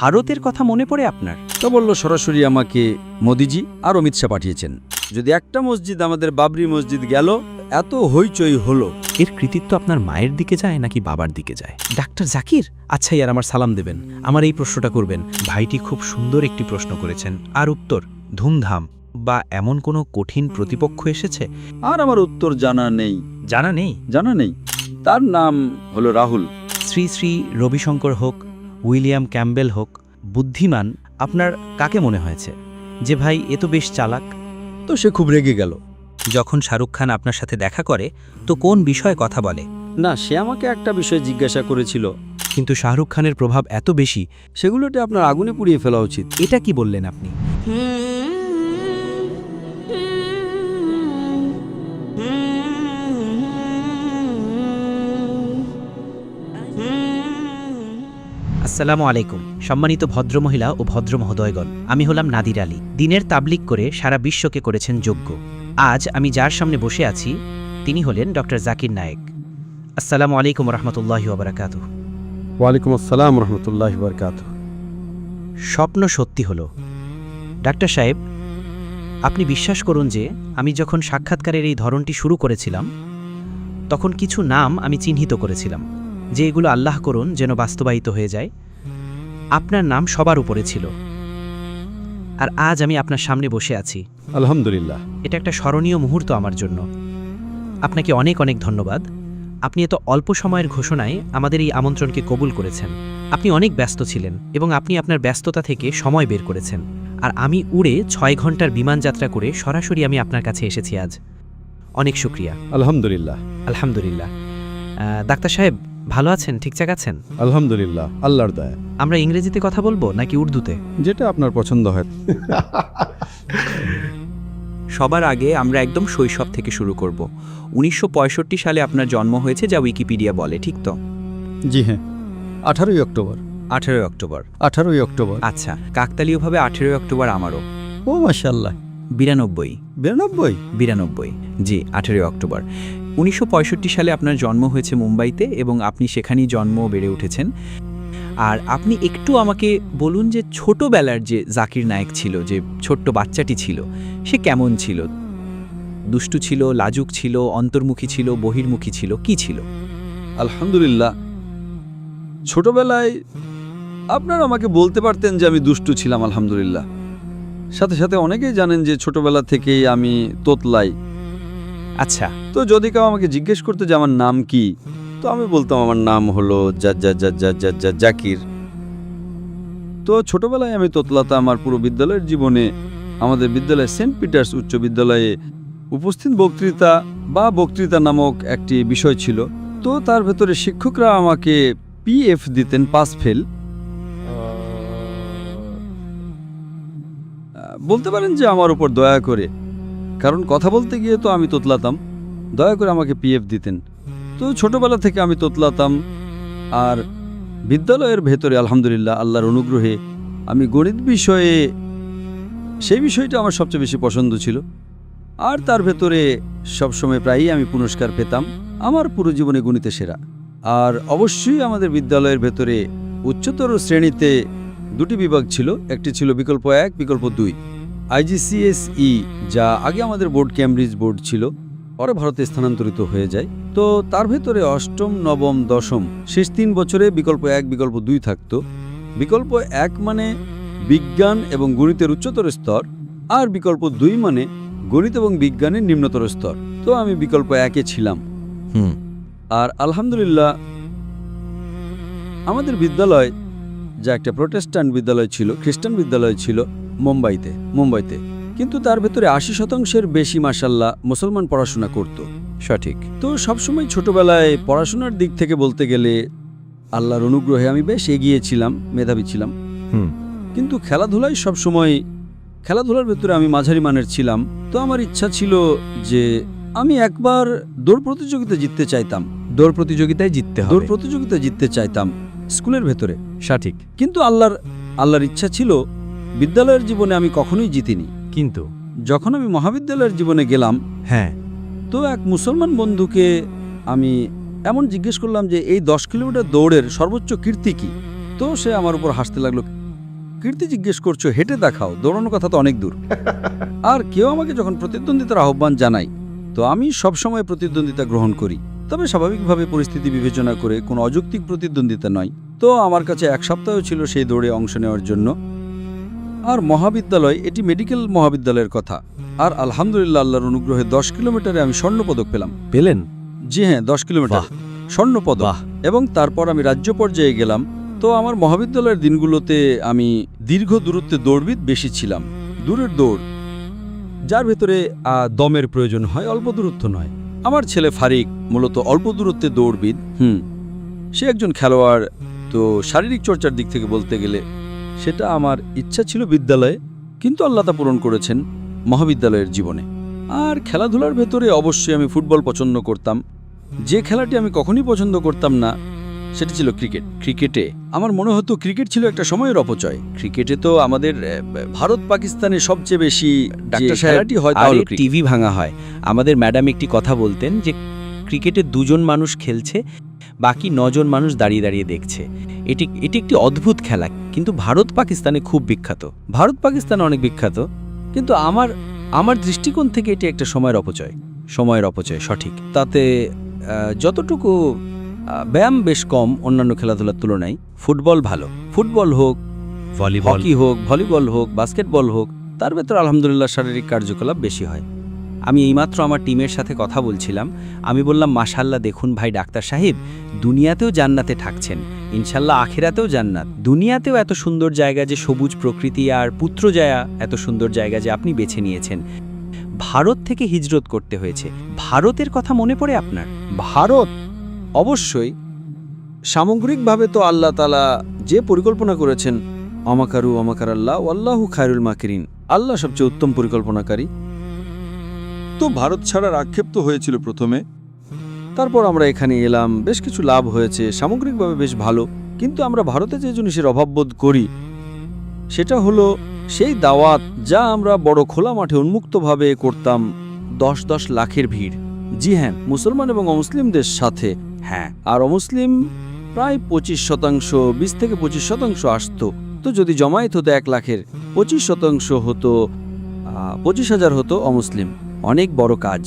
ভারতের কথা মনে পড়ে আপনার? তো বলল সরাসরি আমাকে মোদিজি আর অমিত শাহ পাঠিয়েছেন। যদি একটা মসজিদ আমাদের বাবরি মসজিদ গেল, এত হইচই হলো। এর কৃতিত্ব আপনার মায়ের দিকে যায় নাকি বাবার দিকে যায়? ডাক্তার জাকির, আচ্ছা ইয়ার আমার সালাম দেবেন, আমার এই প্রশ্নটা করবেন। ভাইটি খুব সুন্দর একটি প্রশ্ন করেছেন, আর উত্তর ধুমধাম। বা এমন কোনো কঠিন প্রতিপক্ষ এসেছে? আর আমার উত্তর জানা নেই। জানা নেই? জানা নেই। তার নাম হলো রাহুল। শ্রী শ্রী রবিশঙ্কর হোক, উইলিয়াম ক্যাম্বেল হোক, বুদ্ধিমান আপনার কাকে মনে হয়েছে যে ভাই এ তো বেশ চালাক? তো সে খুব রেগে গেল। যখন শাহরুখ খান আপনার সাথে দেখা করে তো কোন বিষয়ে কথা বলে? না, সে আমাকে একটা বিষয় জিজ্ঞাসা করেছিল। কিন্তু শাহরুখ খানের প্রভাব এত বেশি, সেগুলোতে আপনার আগুনে পুড়িয়ে ফেলা উচিত। এটা কি বললেন আপনি? আসসালামু আলাইকুম সম্মানিত ভদ্রমহিলা ও ভদ্র মহোদয়গণ, আমি হলাম নাদির আলী। দিনের তাবলিগ করে সারা বিশ্বকে করেছেন যোগ্য। আজ আমি যার সামনে বসে আছি তিনি হলেন ডক্টর জাকির নায়েক। আসসালামু আলাইকুম রহমতুল্লাহি ওয়া বারাকাতুহু। ওয়ালাইকুম আসসালাম রহমতুল্লাহি ওয়া বারাকাতুহু। স্বপ্ন সত্যি হলো। ডাক্তার সাহেব, আপনি বিশ্বাস করুন যে আমি যখন সাক্ষাৎকারের এই ধরনটি শুরু করেছিলাম তখন কিছু নাম আমি চিহ্নিত করেছিলাম যে এগুলো আল্লাহ করুন যেন বাস্তবায়িত হয়ে যায়। আপনার নাম সবার উপরে ছিল, আর আজ আমি আপনার সামনে বসে আছি। আলহামদুলিল্লাহ। এটা একটা স্মরণীয় মুহূর্ত আমার জন্য। আপনাকে অনেক অনেক ধন্যবাদ। আপনি এত অল্প সময়ের ঘোষণায় আমাদের এই আমন্ত্রণকে কবুল করেছেন। আপনি অনেক ব্যস্ত ছিলেন এবং আপনি আপনার ব্যস্ততা থেকে সময় বের করেছেন, আর আমি উড়ে 6 ঘন্টার বিমান যাত্রা করে সরাসরি আমি আপনার কাছে এসেছি আজ। অনেক শুক্রিয়া। আলহামদুলিল্লাহ। আলহামদুলিল্লাহ। ডাক্তার সাহেব ভালো আছেন? ঠিকঠাক আছেন? আলহামদুলিল্লাহ, আল্লাহর দয়া। আমরা ইংরেজিতে কথা বলবো নাকি উর্দুতে? যেটা আপনার পছন্দ হয়। সবার আগে আমরা একদম শৈশব থেকে শুরু করব। 1965 সালে আপনার জন্ম হয়েছে যা উইকিপিডিয়া বলে, ঠিক তো? জি হ্যাঁ, 18ই অক্টোবর। 18 অক্টোবর। 18ই অক্টোবর। আচ্ছা, কাকতালীয়ভাবে 18 অক্টোবর আমারও। ও মাশাআল্লাহ। 92। 92? 92, জি 18 অক্টোবর। 1965 সালে আপনার জন্ম হয়েছে মুম্বাইতে এবং আপনি সেখানেই জন্ম বেড়ে উঠেছেন। আর আপনি একটু আমাকে বলুন যে ছোটবেলার যে জাকির নায়েক ছিল, যে ছোট্ট বাচ্চাটি ছিল, সে কেমন ছিল? দুষ্টু ছিল, লাজুক ছিল, অন্তর্মুখী ছিল, বহির্মুখী ছিল, কি ছিল? আলহামদুলিল্লাহ। ছোটবেলায় আপনারা আমাকে বলতে পারতেন যে আমি দুষ্টু ছিলাম, আলহামদুলিল্লাহ। সাথে সাথে অনেকেই জানেন যে ছোটবেলা থেকেই আমি তোতলাই। আচ্ছা, তো যদি কেউ আমাকে জিজ্ঞেস করতে যে আমার নাম কি, তো আমি বলতাম আমার নাম হলো জাকির। তো ছোটবেলায় আমি তোতলাতাম। আমার পুরো বিদ্যালয়ের জীবনে আমাদের বিদ্যালয়ে সেন্ট পিটার্স উচ্চ বিদ্যালয়ে উপস্থিত বক্তৃতা নামক একটি বিষয় ছিল। তো তার ভেতরে শিক্ষকরা আমাকে PF দিতেন, পাস ফেল। বলতে পারেন যে আমার উপর দয়া করে, কারণ কথা বলতে গিয়ে তো আমি তোতলাতাম, দয়া করে আমাকে PF দিতেন। তো ছোটবেলা থেকে আমি তোতলাতাম। আর বিদ্যালয়ের ভেতরে আলহামদুলিল্লাহ আল্লাহর অনুগ্রহে আমি গণিত বিষয়ে, সেই বিষয়টা আমার সবচেয়ে বেশি পছন্দ ছিল। আর তার ভেতরে সবসময় প্রায়ই আমি পুরস্কার পেতাম। আমার পুরো জীবনে গণিতে সেরা। আর অবশ্যই আমাদের বিদ্যালয়ের ভেতরে উচ্চতর শ্রেণীতে 2টি বিভাগ ছিল। একটি ছিল বিকল্প 1, বিকল্প 2, IGCSE, যা আগে আমাদের বোর্ড ক্যামব্রিজ বোর্ড ছিল, পরে ভারতে স্থানান্তরিত হয়ে যায়। তো তার ভেতরে অষ্টম, নবম, দশম শেষ 3 বছরে বিকল্প 1, বিকল্প 2 থাকতো। বিকল্প 1 মানে বিজ্ঞান এবং গণিতের উচ্চতর স্তর, আর বিকল্প 2 মানে গণিত এবং বিজ্ঞানের নিম্নতর স্তর। তো আমি বিকল্প 1-এ ছিলাম। আর আলহামদুলিল্লাহ আমাদের বিদ্যালয়, যা একটা প্রোটেস্ট্যান্ট বিদ্যালয় ছিল, খ্রিস্টান বিদ্যালয় ছিল মুম্বাইতে, কিন্তু তার ভেতরে 80% বেশি মাশাআল্লাহ মুসলমান পড়াশোনা করত। সঠিক। তো সবসময় ছোটবেলায় পড়াশোনার দিক থেকে বলতে গেলে আল্লাহর অনুগ্রহে আমি বেশ এগিয়ে ছিলাম, মেধাবী ছিলাম। কিন্তু খেলাধুলায় সবসময়, খেলাধুলার ভেতরে আমি মাঝারি মানের ছিলাম। তো আমার ইচ্ছা ছিল যে আমি একবার দৌড় প্রতিযোগিতা জিততে চাইতাম। দৌড় প্রতিযোগিতায় জিততে চাইতাম স্কুলের ভেতরে। সঠিক। কিন্তু আল্লাহর ইচ্ছা ছিল বিদ্যালয়ের জীবনে আমি কখনোই জিতিনি। কিন্তু যখন আমি মহাবিদ্যালয়ের জীবনে গেলাম, হ্যাঁ, তো এক মুসলমান বন্ধুকে আমি এমন জিজ্ঞেস করলাম যে এই 10 কিলোমিটার দৌড়ের সর্বোচ্চ কীর্তি কি? তো সে আমার উপর হাসতে লাগলো। কীর্তি জিজ্ঞেস করছো, হেঁটে দেখাও, দৌড়ানোর কথা তো অনেক দূর। আর কেউ আমাকে যখন প্রতিদ্বন্দ্বিতার আহ্বান জানায়, তো আমি সবসময় প্রতিদ্বন্দ্বিতা গ্রহণ করি, তবে স্বাভাবিকভাবে পরিস্থিতি বিবেচনা করে, কোনো অযৌক্তিক প্রতিদ্বন্দ্বিতা নয়। তো আমার কাছে 1 সপ্তাহ ছিল সেই দৌড়ে অংশ নেওয়ার জন্য। আর মহাবিদ্যালয়, এটি মেডিকেল মহাবিদ্যালয়ের কথা। আর আলহামদুলিল্লাহ, আল্লাহর অনুগ্রহে 10 কিলোমিটারে আমি স্বর্ণপদক পেলেন? জি হ্যাঁ, 10 কিলোমিটার স্বর্ণপদক। এবং তারপর আমি রাজ্য পর্যায়ে গেলাম। তো আমার মহাবিদ্যালয়ের দিনগুলোতে আমি দীর্ঘ দূরত্বে দৌড়বিদ বেশি ছিলাম। দূরের দৌড়, যার ভেতরে দমের প্রয়োজন হয়, অল্প দূরত্ব নয়। আমার ছেলে ফারিক মূলত অল্প দূরত্বে দৌড়বিদ। সে একজন খেলোয়াড়। তো শারীরিক চর্চার দিক থেকে বলতে গেলে সেটা আমার ইচ্ছা ছিল বিদ্যালয়ে, কিন্তু আল্লাহ তা পূরণ করেছেন মহাবিদ্যালয়ের জীবনে। আর খেলাধুলার ভেতরে অবশ্যই আমি ফুটবল পছন্দ করতাম। যে খেলাটি আমি কখনই পছন্দ করতাম না সেটি ছিল ক্রিকেট। ক্রিকেটে আমার মনে হতো ক্রিকেট ছিল একটা সময়ের অপচয়। ক্রিকেটে তো আমাদের ভারত পাকিস্তানে সবচেয়ে বেশি ডাক্তার খেলাটি হয় তা হলো ক্রিকেট। টিভি ভাঙা হয়। আমাদের ম্যাডাম একটি কথা বলতেন যে ক্রিকেটে 2 জন মানুষ খেলছে, বাকি 9 জন মানুষ দাঁড়িয়ে দাঁড়িয়ে দেখছে। এটি একটি অদ্ভুত খেলা, কিন্তু ভারত পাকিস্তানে খুব বিখ্যাত। ভারত পাকিস্তানে অনেক বিখ্যাত, কিন্তু আমার দৃষ্টিকোণ থেকে এটি একটা সময়ের অপচয়। সময়ের অপচয়, সঠিক। তাতে যতটুকু ব্যায়াম বেশ কম অন্যান্য খেলাধুলার তুলনায়। ফুটবল ভালো, ফুটবল হোক, হকি হোক, ভলিবল হোক, বাস্কেটবল হোক, তার ভেতর আলহামদুলিল্লাহ শারীরিক কার্যকলাপ বেশি হয়। আমি এইমাত্র আমার টিমের সাথে কথা বলছিলাম। আমি বললাম, মাশাআল্লাহ, দেখুন ভাই ডাক্তার সাহেব, দুনিয়াতেও জান্নাতে থাকছেন, ইনশাল্লাহ আখিরাতেও জান্নাত। দুনিয়াতেও এত সুন্দর জায়গা যে সবুজ প্রকৃতি, আর পুত্রজায়া এত সুন্দর জায়গা যে আপনি বেছে নিয়েছেন। ভারত থেকে হিজরত করতে হয়েছে, ভারতের কথা মনে পড়ে আপনার? ভারত অবশ্যই। সামগ্রিকভাবে তো আল্লাহ তাআলা যে পরিকল্পনা করেছেন, অমাকারু অমাকার আল্লাহ আল্লাহু খায়রুল মাকিরিন, আল্লাহ সবচেয়ে উত্তম পরিকল্পনাকারী। তো ভারত ছাড়ার আক্ষেপ তো হয়েছিল প্রথমে, তারপর আমরা এখানে এলাম, বেশ কিছু লাভ হয়েছে, সামগ্রিকভাবে বেশ ভালো। কিন্তু আমরা ভারতে যে জিনিসের অভাববোধ করি সেটা হলো সেই দাওয়াত যা আমরা বড় খোলা মাঠে উন্মুক্তভাবে করতাম। 10-10 লাখের ভিড়, জি হ্যাঁ, মুসলমান এবং অমুসলিমদের সাথে। হ্যাঁ, আর অমুসলিম প্রায় 25%, 20 থেকে 25% আসতো। তো যদি জমায়েত হতো 1 লাখের, 25% হতো, 25,000 হতো অমুসলিম। অনেক বড় কাজ।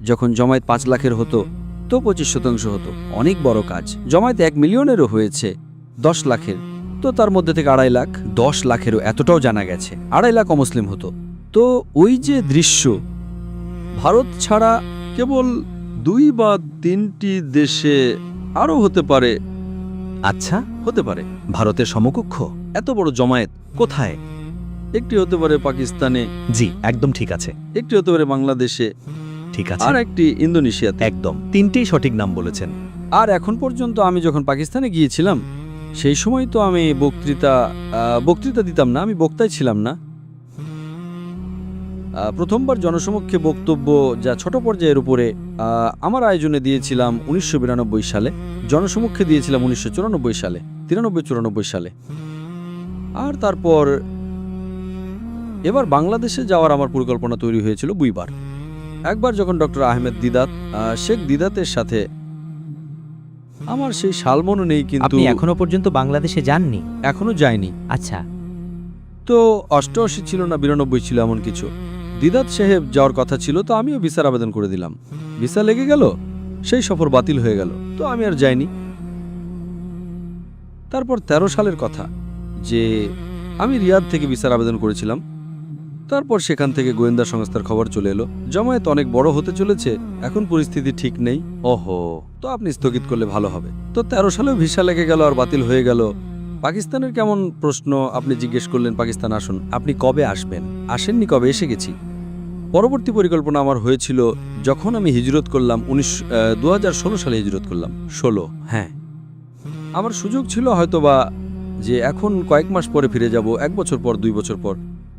যখন জমায়েত 5 লাখের হতো তো 25% হতো, অনেক বড় কাজ। জমায়েত 1 মিলিয়নেরও হয়েছে, 10 লাখের, তো তার মধ্যে থেকে 2.5 লাখ, 10 লাখেরও এতটাও জানা গেছে 2.5 লাখ অমুসলিম হতো। তো ওই যে দৃশ্য, ভারত ছাড়া কেবল 2 বা 3টি দেশে, আরও হতে পারে, আচ্ছা, হতে পারে ভারতের সমকক্ষ এত বড় জমায়েত। কোথায়? একটি হতে পারে পাকিস্তানে, জি, একদম ঠিক আছে, একটি হতে পারে বাংলাদেশে, ঠিক আছে, আর একটি ইন্দোনেশিয়াতে। একদম 3টেই সঠিক নাম বলেছেন। আর এখন পর্যন্ত আমি যখন পাকিস্তানে গিয়েছিলাম সেই সময় তো আমি বক্তৃতা দিতাম না, আমি বক্তাই ছিলাম না। প্রথমবার জনসমক্ষে বক্তব্য যা ছোট পর্যায়ের উপরে আমার আয়োজনে দিয়েছিলাম 1992 সালে, জনসমক্ষে দিয়েছিলাম 1994 সালে, 93-94 সালে। আর তারপর এবার বাংলাদেশে যাওয়ার আমার পরিকল্পনা তৈরি হয়েছিল 2 বার। একবার যখন ডক্টর আহমেদ দিদাত, শেখ দিদাতের সাথে, আমার সেই সাল মনে নেই, কিন্তু আপনি এখনো পর্যন্ত বাংলাদেশে যাননি? এখনো যাইনি। আচ্ছা, তো 88 ছিল না 92 ছিল, এমন কিছু। দিদাত সাহেব যাওয়ার কথা ছিল, তো আমিও ভিসার আবেদন করে দিলাম। ভিসা লেগে গেল, সেই সফর বাতিল হয়ে গেল, তো আমি আর যাইনি। তারপর 13 সালের কথা, যে আমি রিয়াদ থেকে ভিসার আবেদন করেছিলাম। তারপর সেখান থেকে গোয়েন্দা সংস্থার খবর চলে এলো জমায়েত অনেক বড় হতে চলেছে, এখন পরিস্থিতি ঠিক নেই। ওহো, তো আপনি স্থগিত করলে ভালো হবে। তো 13 সালেও ভিসা লেগে গেল আর বাতিল হয়ে গেল। পাকিস্তানের কেমন প্রশ্ন আপনি জিজ্ঞেস করলেন, পাকিস্তান আসুন, আপনি কবে আসবেন? আসেননি কবে? এসে গেছি। পরবর্তী পরিকল্পনা আমার হয়েছিল যখন আমি হিজরত করলাম, 2016 সালে হিজরত করলাম। 16, হ্যাঁ, আমার সুযোগ ছিল হয়তোবা যে এখন কয়েক মাস পরে ফিরে যাব, 1 বছর পর, 2 বছর পর।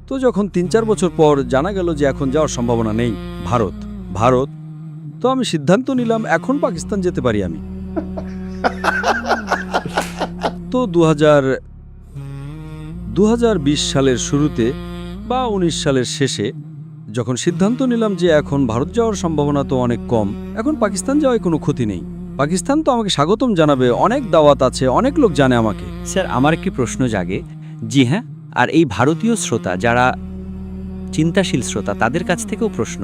তো যখন 3-4 বছর পর জানা গেল যে এখন যাওয়ার সম্ভাবনা নেই, ভারত, তো আমি সিদ্ধান্ত নিলাম এখন পাকিস্তান যেতে পারি আমি। তো 2020 সালের শুরুতে বা 19 সালের শেষে যখন সিদ্ধান্ত নিলাম যে এখন ভারত যাওয়ার সম্ভাবনা তো অনেক কম, এখন পাকিস্তান যাওয়ায় কোনো ক্ষতি নেই। পাকিস্তান তো আমাকে স্বাগতম জানাবে, অনেক দাওয়াত আছে, অনেক লোক জানে আমাকে। স্যার, আমার একটি প্রশ্ন জাগে। জি হ্যাঁ, আর এই ভারতীয় শ্রোতা যারা চিন্তাশীল শ্রোতা তাদের কাছ থেকেও প্রশ্ন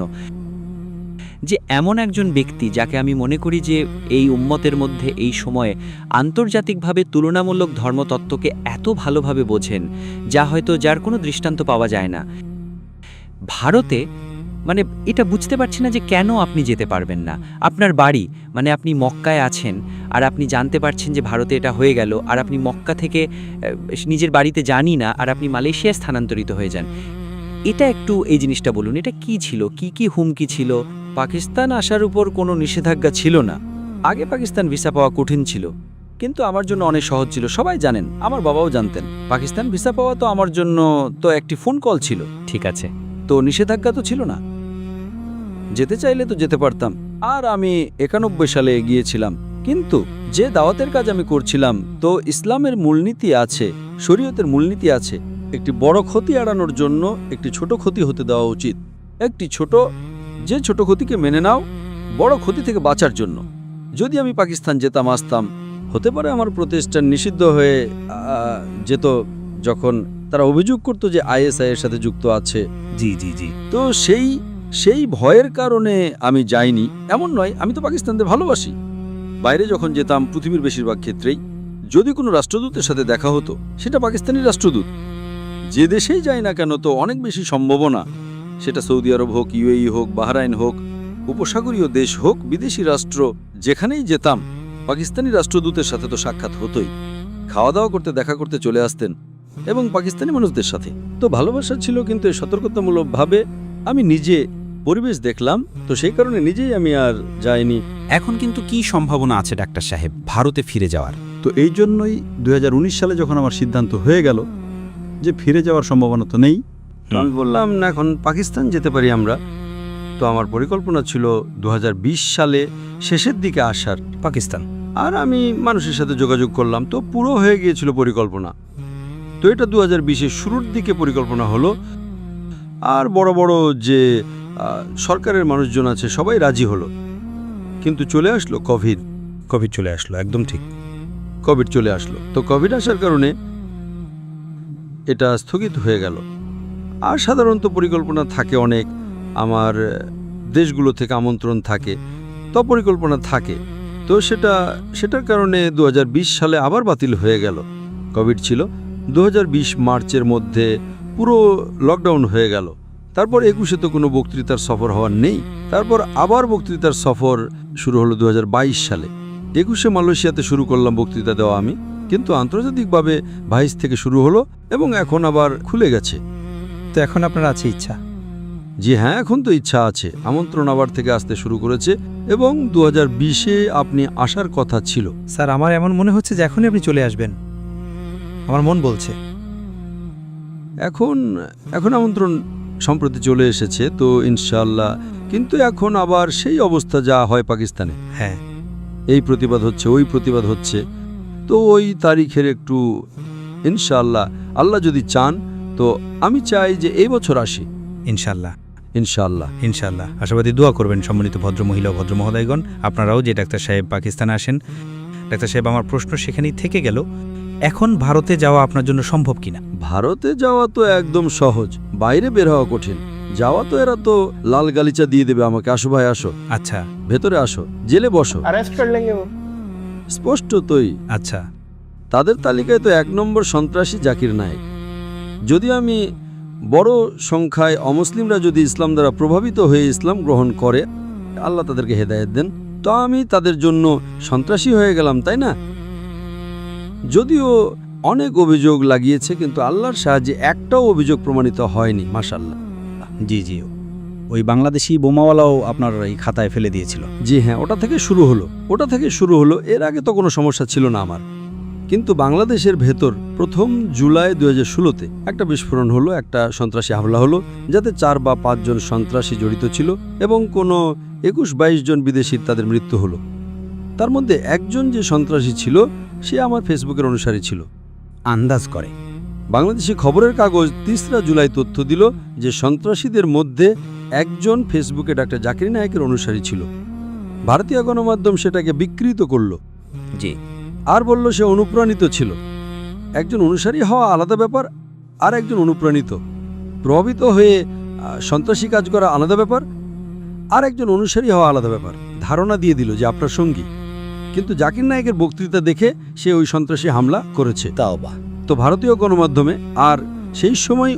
যে এমন একজন ব্যক্তি যাকে আমি মনে করি যে এই উম্মতের মধ্যে এই সময়ে আন্তর্জাতিকভাবে তুলনামূলক ধর্মতত্ত্বকে এত ভালোভাবে বোঝেন যা হয়তো যার কোনো দৃষ্টান্ত পাওয়া যায় না, ভারতে মানে এটা বুঝতে পারছি না যে কেন আপনি যেতে পারবেন না। আপনার বাড়ি মানে আপনি মক্কায় আছেন আর আপনি জানতে পারছেন যে ভারতে এটা হয়ে গেল, আর আপনি মক্কা থেকে নিজের বাড়িতে যানই না আর আপনি মালয়েশিয়ায় স্থানান্তরিত হয়ে যান। এটা একটু এই জিনিসটা বলুন, এটা কি ছিল, কি হুমকি ছিল? পাকিস্তান আসার উপর কোনো নিষেধাজ্ঞা ছিল না। আগে পাকিস্তান ভিসা পাওয়া কঠিন ছিল, কিন্তু আমার জন্য অনেক সহজ ছিল। সবাই জানেন, আমার বাবাও জানতেন। পাকিস্তান ভিসা পাওয়া তো আমার জন্য তো একটি ফোন কল ছিল। ঠিক আছে, তো নিষেধাজ্ঞা তো ছিল না, যেতে চাইলে তো যেতে পারতাম। আর আমি 91 সালে গিয়েছিলাম, কিন্তু যে দাওয়াতের কাজ আমি করছিলাম, তো ইসলামের মূলনীতি আছে, শরীয়তের মূলনীতি আছে। একটি বড় ক্ষতি এড়ানোর জন্য একটি ছোট ক্ষতি হতে দেওয়া উচিত। যে ছোট ক্ষতিকে মেনে নাও বড় ক্ষতি থেকে বাঁচার জন্য। যদি আমি পাকিস্তান যেতাম আসতাম, হতে পারে আমার প্রতিষ্ঠান নিষিদ্ধ হয়ে যেত, যখন তারা অভিযোগ করত যে ISI এর সাথে যুক্ত আছে। জি। তো সেই ভয়ের কারণে আমি যাইনি। এমন নয়, আমি তো পাকিস্তানদের ভালোবাসি। বাইরে যখন যেতাম পৃথিবীর বেশিরভাগ ক্ষেত্রেই যদি কোনো রাষ্ট্রদূতের সাথে দেখা হতো, সেটা পাকিস্তানি রাষ্ট্রদূত। যে দেশেই যাই না কেন, তো অনেক বেশি সম্ভাবনা, সেটা সৌদি আরব হোক, UAE হোক, বাহরাইন হোক, উপসাগরীয় দেশ হোক, বিদেশি রাষ্ট্র, যেখানেই যেতাম পাকিস্তানি রাষ্ট্রদূতের সাথে তো সাক্ষাৎ হতোই। খাওয়া দাওয়া করতে, দেখা করতে চলে আসতেন, এবং পাকিস্তানি মানুষদের সাথে তো ভালোবাসা ছিল। কিন্তু সতর্কতামূলকভাবে আমি নিজে পরিবেশ দেখলাম, তো সেই কারণে নিজেই আমি আর যাইনি। এখন কিন্তু কি সম্ভাবনা আছে ডাক্তার সাহেব ভারতে ফিরে যাওয়ার? তো এই জন্যই 2019 সালে যখন আমার সিদ্ধান্ত হয়ে গেল যে ফিরে যাওয়ার সম্ভাবনা তো নেই, তো আমি বললাম না, এখন পাকিস্তান যেতে পারি আমরা। তো আমার পরিকল্পনা ছিল 2020 সালে শেষের দিকে আসার পাকিস্তান। আর আমি মানুষের সাথে যোগাযোগ করলাম, তো পুরো হয়ে গিয়েছিল পরিকল্পনা। তো এটা 2020-এর শুরুর দিকে পরিকল্পনা হলো। আর বড় বড় যে সরকারের মানুষজন আছে সবাই রাজি হলো, কিন্তু চলে আসলো কোভিড চলে আসলো, একদম ঠিক। কোভিড চলে আসলো। তো কোভিড আসার কারণে এটা স্থগিত হয়ে গেল। আর সাধারণত পরিকল্পনা থাকে অনেক, আমার দেশগুলো থেকে আমন্ত্রণ থাকে, তো পরিকল্পনা থাকে। তো সেটার কারণে 2020 সালে আবার বাতিল হয়ে গেল। কোভিড ছিল 2020 মার্চের মধ্যে, পুরো লকডাউন হয়ে গেল। তারপর 21-এ তো কোনো বক্তৃতার সফর হওয়ার নেই। তারপর আবার বক্তৃতার সফর শুরু হলো 2022 সালে। 21-এ মালয়েশিয়াতে শুরু করলাম বক্তৃতা দেওয়া আমি, কিন্তু আন্তর্জাতিকভাবে 22 থেকে শুরু হলো এবং এখন আবার খুলে গেছে। তো এখন আপনার আছে ইচ্ছা? জি হ্যাঁ, এখন তো ইচ্ছা আছে। আমন্ত্রণ আবার থেকে আসতে শুরু করেছে, এবং 2020-এ আপনি আসার কথা ছিল। স্যার, আমার এমন মনে হচ্ছে যে এখনই আপনি চলে আসবেন, আমার মন বলছে। এখন আমন্ত্রণ সম্প্রতি চলে এসেছে, তো ইনশাআল্লাহ। কিন্তু এখন আবার সেই অবস্থা যা হয় পাকিস্তানে, হ্যাঁ, এই প্রতিবাদ হচ্ছে, ওই প্রতিবাদ হচ্ছে। তো ওই তারিখের একটু ইনশাআল্লাহ, আল্লাহ যদি চান, তো আমি চাই যে এই বছর আসি ইনশাল্লাহ। ইনশাআল্লাহ। আশাবাদী দোয়া করবেন সম্মানিত ভদ্রমহিলা ও ভদ্রমহোদয়গণ, আপনারাও যে ডাক্তার সাহেব পাকিস্তানে আসেন। ডাক্তার সাহেব, আমার প্রশ্ন সেখানেই থেকে গেল, এখন ভারতে যাওয়া আপনার জন্য সম্ভব কিনা? ভারতে যাওয়া তো একদম সহজ, বাইরে বের হওয়া কঠিন। যাওয়া তো এরা তো লাল গালিচা দিয়ে দেবে আমাকে, আসো ভাই আসো, আচ্ছা, ভেতরে আসো, জেলে বসো, अरेस्ट कर लेंगे वो। স্পষ্টতই আচ্ছা। তাদের তালিকায় তো 1 নম্বর সন্ত্রাসী জাকির নায়েক। যদি আমি বড় সংখ্যায় অমুসলিমরা যদি ইসলাম দ্বারা প্রভাবিত হয়ে ইসলাম গ্রহণ করে, আল্লাহ তাদেরকে হেদায়েত দেন, তো আমি তাদের জন্য সন্ত্রাসী হয়ে গেলাম, তাই না? যদিও অনেক অভিযোগ লাগিয়েছে, কিন্তু আল্লাহর সাহায্যে একটাও অভিযোগ প্রমাণিত হয়নি, মাশাআল্লাহ। জি, ওই বাংলাদেশি বোমাওয়ালাও আপনার এই খাতায় ফেলে দিয়েছিল। জি হ্যাঁ, ওটা থেকে শুরু হলো। এর আগে তো কোনো সমস্যা ছিল না আমার, কিন্তু বাংলাদেশের ভেতর 1 জুলাই 2016-তে একটা বিস্ফোরণ হলো, একটা সন্ত্রাসী হামলা হলো, যাতে 4 বা 5 জন সন্ত্রাসী জড়িত ছিল, এবং কোনো 21-22 জন বিদেশির তাদের মৃত্যু হলো। তার মধ্যে একজন যে সন্ত্রাসী ছিল, সে আমার ফেসবুকের অনুসারী ছিল। আন্দাজ করে বাংলাদেশি খবরের কাগজ 3 জুলাই তথ্য দিল যে সন্ত্রাসীদের মধ্যে একজন ফেসবুকে ডাক্তার জাকির নায়েকের অনুসারী ছিল। ভারতীয় গণমাধ্যম সেটাকে বিকৃত করল, জি, আর বলল সে অনুপ্রাণিত ছিল। একজন অনুসারী হওয়া আলাদা ব্যাপার, আর একজন অনুপ্রাণিত প্রভাবিত হয়ে সন্ত্রাসী কাজ করা আলাদা ব্যাপার, আর একজন অনুসারী হওয়া আলাদা ব্যাপার। ধারণা দিয়ে দিল যে আপনার সঙ্গী, কিন্তু জাকির নায়েকের বক্তৃতা দেখে সে ওই সন্ত্রাসী হামলা করেছে। তাও বা তো ভারতীয় গণমাধ্যমে আর সেই সময়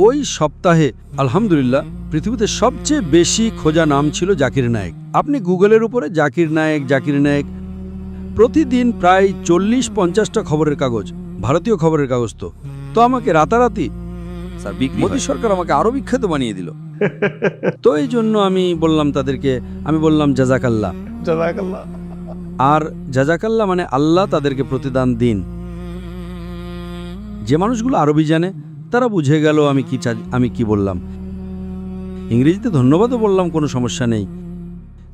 ওই সপ্তাহে আলহামদুলিল্লাহ পৃথিবীতে সবচেয়ে বেশি খোঁজা নাম ছিল জাকির নায়েক। আপনি গুগলের উপরে জাকির নায়েক প্রতিদিন প্রায় 40-50টা খবরের কাগজ, ভারতীয় খবরের কাগজ। তো আমাকে রাতারাতি স্যার বিক্রি মোদী সরকার আমাকে আরো বিখ্যাত বানিয়ে দিল। তো এই জন্য আমি বললাম তাদেরকে, আমি বললাম জাজাকাল্লাহ। আর জাজাকাল্লাহ মানে আল্লাহ তাদেরকে প্রতিদান দিন। যে মানুষগুলো আরবি জানে তারা বুঝে গেল আমি কি বললাম। ইংরেজিতে ধন্যবাদও বললাম, কোনো সমস্যা নেই,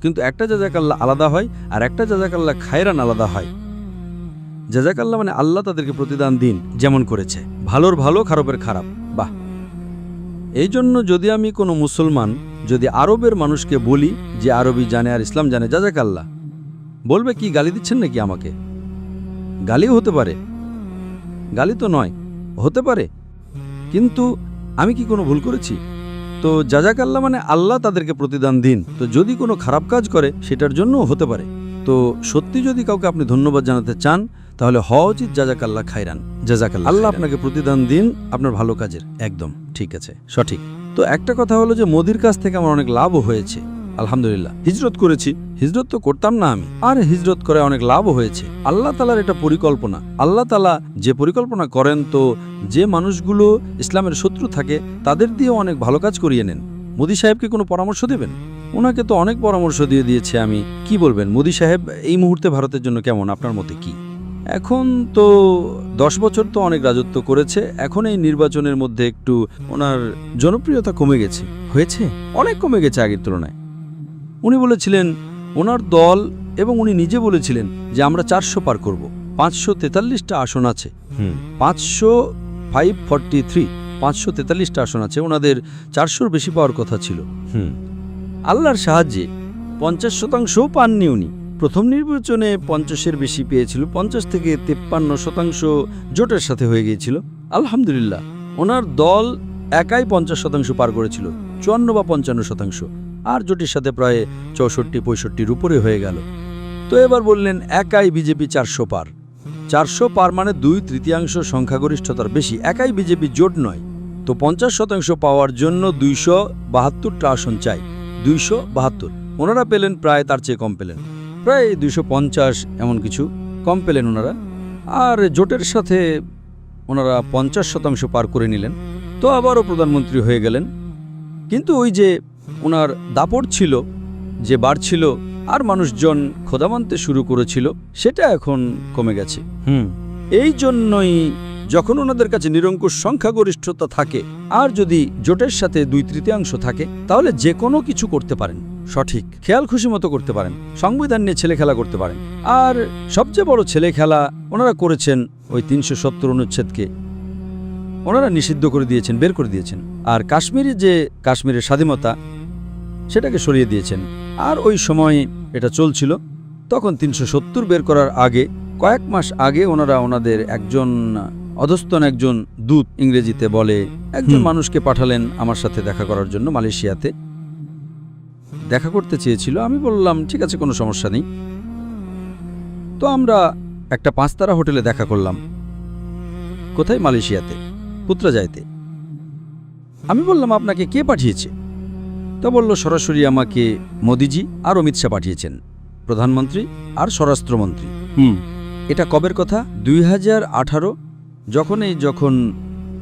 কিন্তু একটা জাজাকাল্লাহ আলাদা হয় আর একটা জাজাকাল্লাহ খায়রান আলাদা হয়। জাজাকাল্লাহ মানে আল্লাহ তাদেরকে প্রতিদান দিন যেমন করেছে, ভালোর ভালো খারাপের খারাপ। বাহ! এই জন্য যদি আমি কোনো মুসলমান যদি আরবের মানুষকে বলি যে আরবি জানে আর ইসলাম জানে, জাজাকাল্লাহ, বলবে কি গালি দিচ্ছেন নাকি আমাকে? গালিও হতে পারে, গালি তো নয়, হতে পারে, কিন্তু আমি কি কোনো ভুল করেছি? তো জাজাকাল্লাহ মানে আল্লাহ তাদেরকে প্রতিদান দিন। তো যদি কোনো খারাপ কাজ করে সেটার জন্যও হতে পারে। তো সত্যি যদি কাউকে আপনি ধন্যবাদ জানাতে চান তাহলে হওয়া উচিত জাজাকাল্লাহ খায়রান, জাজাকাল্লাহ, আল্লাহ আপনাকে প্রতিদান দিন আপনার ভালো কাজের। একদম ঠিক আছে, সঠিক। তো একটা কথা হলো যে মোদির কাছ থেকে আমার অনেক লাভও হয়েছে আলহামদুলিল্লাহ। হিজরত করেছি, হিজরত তো করতাম না আমি, আর হিজরত করে অনেক লাভও হয়েছে। আল্লাহ তাআলার এটা পরিকল্পনা। আল্লাহ তাআলা যে পরিকল্পনা করেন, তো যে মানুষগুলো ইসলামের শত্রু থাকে তাদের দিয়েও অনেক ভালো কাজ করিয়ে নেন। মোদি সাহেবকে কোনো পরামর্শ দেবেন? ওনাকে তো অনেক পরামর্শ দিয়ে দিয়েছে আমি। কি বলবেন মোদি সাহেব এই মুহূর্তে ভারতের জন্য কেমন, আপনার মতে কি? এখন তো 10 বছর তো অনেক রাজত্ব করেছে, এখন এই নির্বাচনের মধ্যে একটু ওনার জনপ্রিয়তা কমে গেছে। হয়েছে, অনেক কমে গেছে আগের তুলনায়। উনি বলেছিলেন ওনার দল এবং উনি নিজে বলেছিলেন যে আমরা 400 পার করব। 543টা আসন আছে, 543টা আসন আছে, ওনাদের 400-র বেশি পাওয়ার কথা ছিল। আল্লাহর সাহায্যে 50% পাননি উনি। প্রথম নির্বাচনে 50-এর বেশি পেয়েছিল, 50 থেকে 53% জোটের সাথে হয়ে গিয়েছিল। আলহামদুলিল্লাহ ওনার দল একাই 50% পার করেছিল, 54 বা 55%, আর জোটের সাথে প্রায় 64-65-র উপরে হয়ে গেল। তো এবার বললেন একাই বিজেপি 400 পার। 400 পার মানে 2/3 সংখ্যাগরিষ্ঠতার বেশি, একাই বিজেপি জোট নয়। তো 50% পাওয়ার জন্য 272টা আসন চাই, 272। ওনারা পেলেন প্রায় তার চেয়ে কম পেলেন, প্রায় 250 এমন কিছু কম পেলেন ওনারা। আর জোটের সাথে ওনারা 50% পার করে নিলেন, তো আবারও প্রধানমন্ত্রী হয়ে গেলেন। কিন্তু ওই যে ওনার দাপট ছিল, যে বাড়ছিল আর মানুষজন খোদা মানতে শুরু করেছিল, সেটা এখন কমে গেছে। এই জন্যই যখন ওনাদের কাছে নিরঙ্কুশ সংখ্যাগরিষ্ঠতা থাকে আর যদি জোটের সাথে 2/3 থাকে তাহলে যে কোনো কিছু করতে পারেন, সঠিক খেয়াল খুশি মতো করতে পারেন, সংবিধান নিয়ে ছেলে খেলা করতে পারেন। আর সবচেয়ে বড় ছেলে খেলা ওনারা করেছেন ওই 370 অনুচ্ছেদকে ওনারা নিষিদ্ধ করে দিয়েছেন, বের করে দিয়েছেন। আর কাশ্মীরের স্বাধীনতা সেটাকে সরিয়ে দিয়েছেন। আর ওই সময় এটা চলছিল, তখন 370 বের করার আগে কয়েক মাস আগে ওনারা ওনাদের একজন অধস্তন একজন দূত, ইংরেজিতে বলে, একজন মানুষকে পাঠালেন আমার সাথে দেখা করার জন্য। মালয়েশিয়াতে দেখা করতে চেয়েছিল। আমি বললাম ঠিক আছে, কোনো সমস্যা নেই। তো আমরা একটা 5-তারা হোটেলে দেখা করলাম। কোথায়? মালয়েশিয়াতে, পুত্রাজায়তে। আমি বললাম আপনাকে কে পাঠিয়েছে? তা বলল সরাসরি আমাকে মোদিজি আর অমিত শাহ পাঠিয়েছেন, প্রধানমন্ত্রী আর স্বরাষ্ট্রমন্ত্রী। এটা কবের কথা? 2018, যখন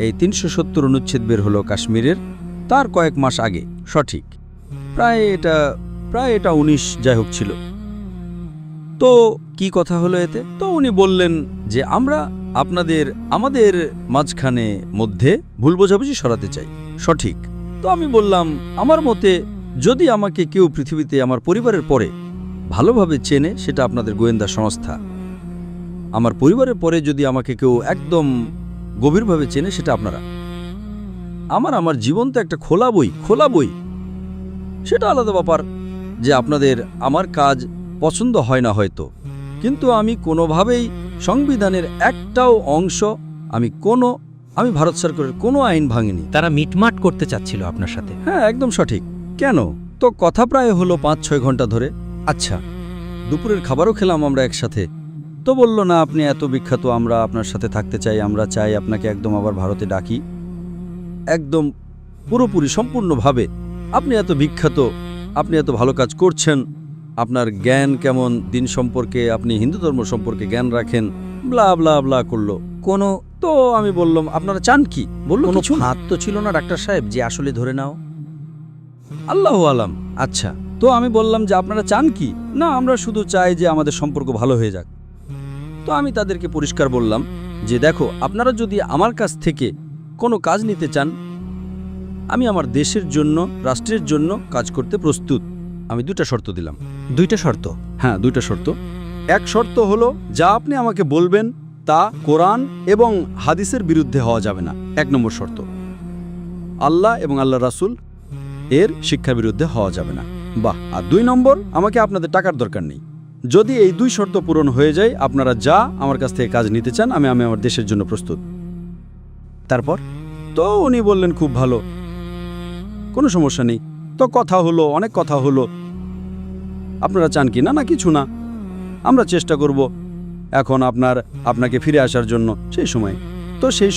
এই 370 অনুচ্ছেদ বের হলো কাশ্মীরের, তার কয়েক মাস আগে, সঠিক প্রায় এটা 19 যাই হোক ছিল। তো কি কথা হলো এতে? তো উনি বললেন যে আমরা আমাদের মাঝখানে মধ্যে ভুল বোঝাবুঝি সরাতে চাই, সঠিক। তো আমি বললাম আমার মতে যদি আমাকে কেউ পৃথিবীতে আমার পরিবারের পরে ভালোভাবে চেনে সেটা আপনাদের গোয়েন্দা সংস্থা। আমার পরিবারের পরে যদি আমাকে কেউ একদম গভীরভাবে চেনে সেটা আপনারা। আমার জীবন তো একটা খোলা বই, সেটা আলাদা ব্যাপার যে আপনাদের আমার কাজ পছন্দ হয় না হয়তো, কিন্তু আমি কোনোভাবেই সংবিধানের একটাও অংশ আমি ভারত সরকারের কোনো আইন ভাঙিনি। তারা মিটমাট করতে চাচ্ছিল আপনার সাথে। হ্যাঁ, একদম সঠিক। কেন? তো কথা প্রায় হলো 5-6 ঘন্টা ধরে। আচ্ছা, দুপুরের খাবারও খেলাম আমরা একসাথে। তো বলল, না আপনি এত বিখ্যাত, আমরা আপনার সাথে থাকতে চাই, আমরা চাই আপনাকে একদম আবার ভারতে ডাকি, একদম পুরোপুরি সম্পূর্ণভাবে। আপনি এত বিখ্যাত, আপনি এত ভালো কাজ করছেন, আপনার জ্ঞান কেমন দিন সম্পর্কে, আপনি হিন্দু ধর্ম সম্পর্কে জ্ঞান রাখেন, ব্লা ব্লা ব্লা করলো। কোনো তো আমি বললাম, আপনারা চান কি? বললো কোনো কিছু না। ফাঁদ তো ছিল না ডাক্তার সাহেব যে আসলে ধরে নাও? আল্লাহু আলাম। আচ্ছা, তো আমি বললাম যে আপনারা চান কি? না, আমরা শুধু চাই যে আমাদের সম্পর্ক ভালো হয়ে যাক। তো আমি তাদেরকে পরিষ্কার বললাম যে দেখো, আপনারা যদি আমার কাছ থেকে কোনো কাজ নিতে চান, আমি আমার দেশের জন্য, রাষ্ট্রের জন্য কাজ করতে প্রস্তুত। আমি 2টা শর্ত দিলাম। 2টা শর্ত? হ্যাঁ, 2টা শর্ত। এক শর্ত হলো, যা আপনি আমাকে বলবেন তা কোরআন এবং হাদিসের বিরুদ্ধে হওয়া যাবে না। 1 নম্বর শর্ত। আল্লাহ এবং আল্লাহ রাসূল এর শিক্ষার বিরুদ্ধে হওয়া যাবে না। বাহ। আর 2 নম্বর, আমাকে আপনাদের টাকার দরকার নেই। যদি এই 2 শর্ত পূরণ হয়ে যায়, আপনারা যা আমার কাছ থেকে কাজ নিতে চান, আমি আমার দেশের জন্য প্রস্তুত। তারপর? তো উনি বললেন, খুব ভালো, কোনো সমস্যা নেই। তো কথা হলো, অনেক কথা হলো। আপনারা চান কি? না, না কিছু না, আমরা চেষ্টা করব এখন আপনাকে ফিরে আসার জন্য। সেই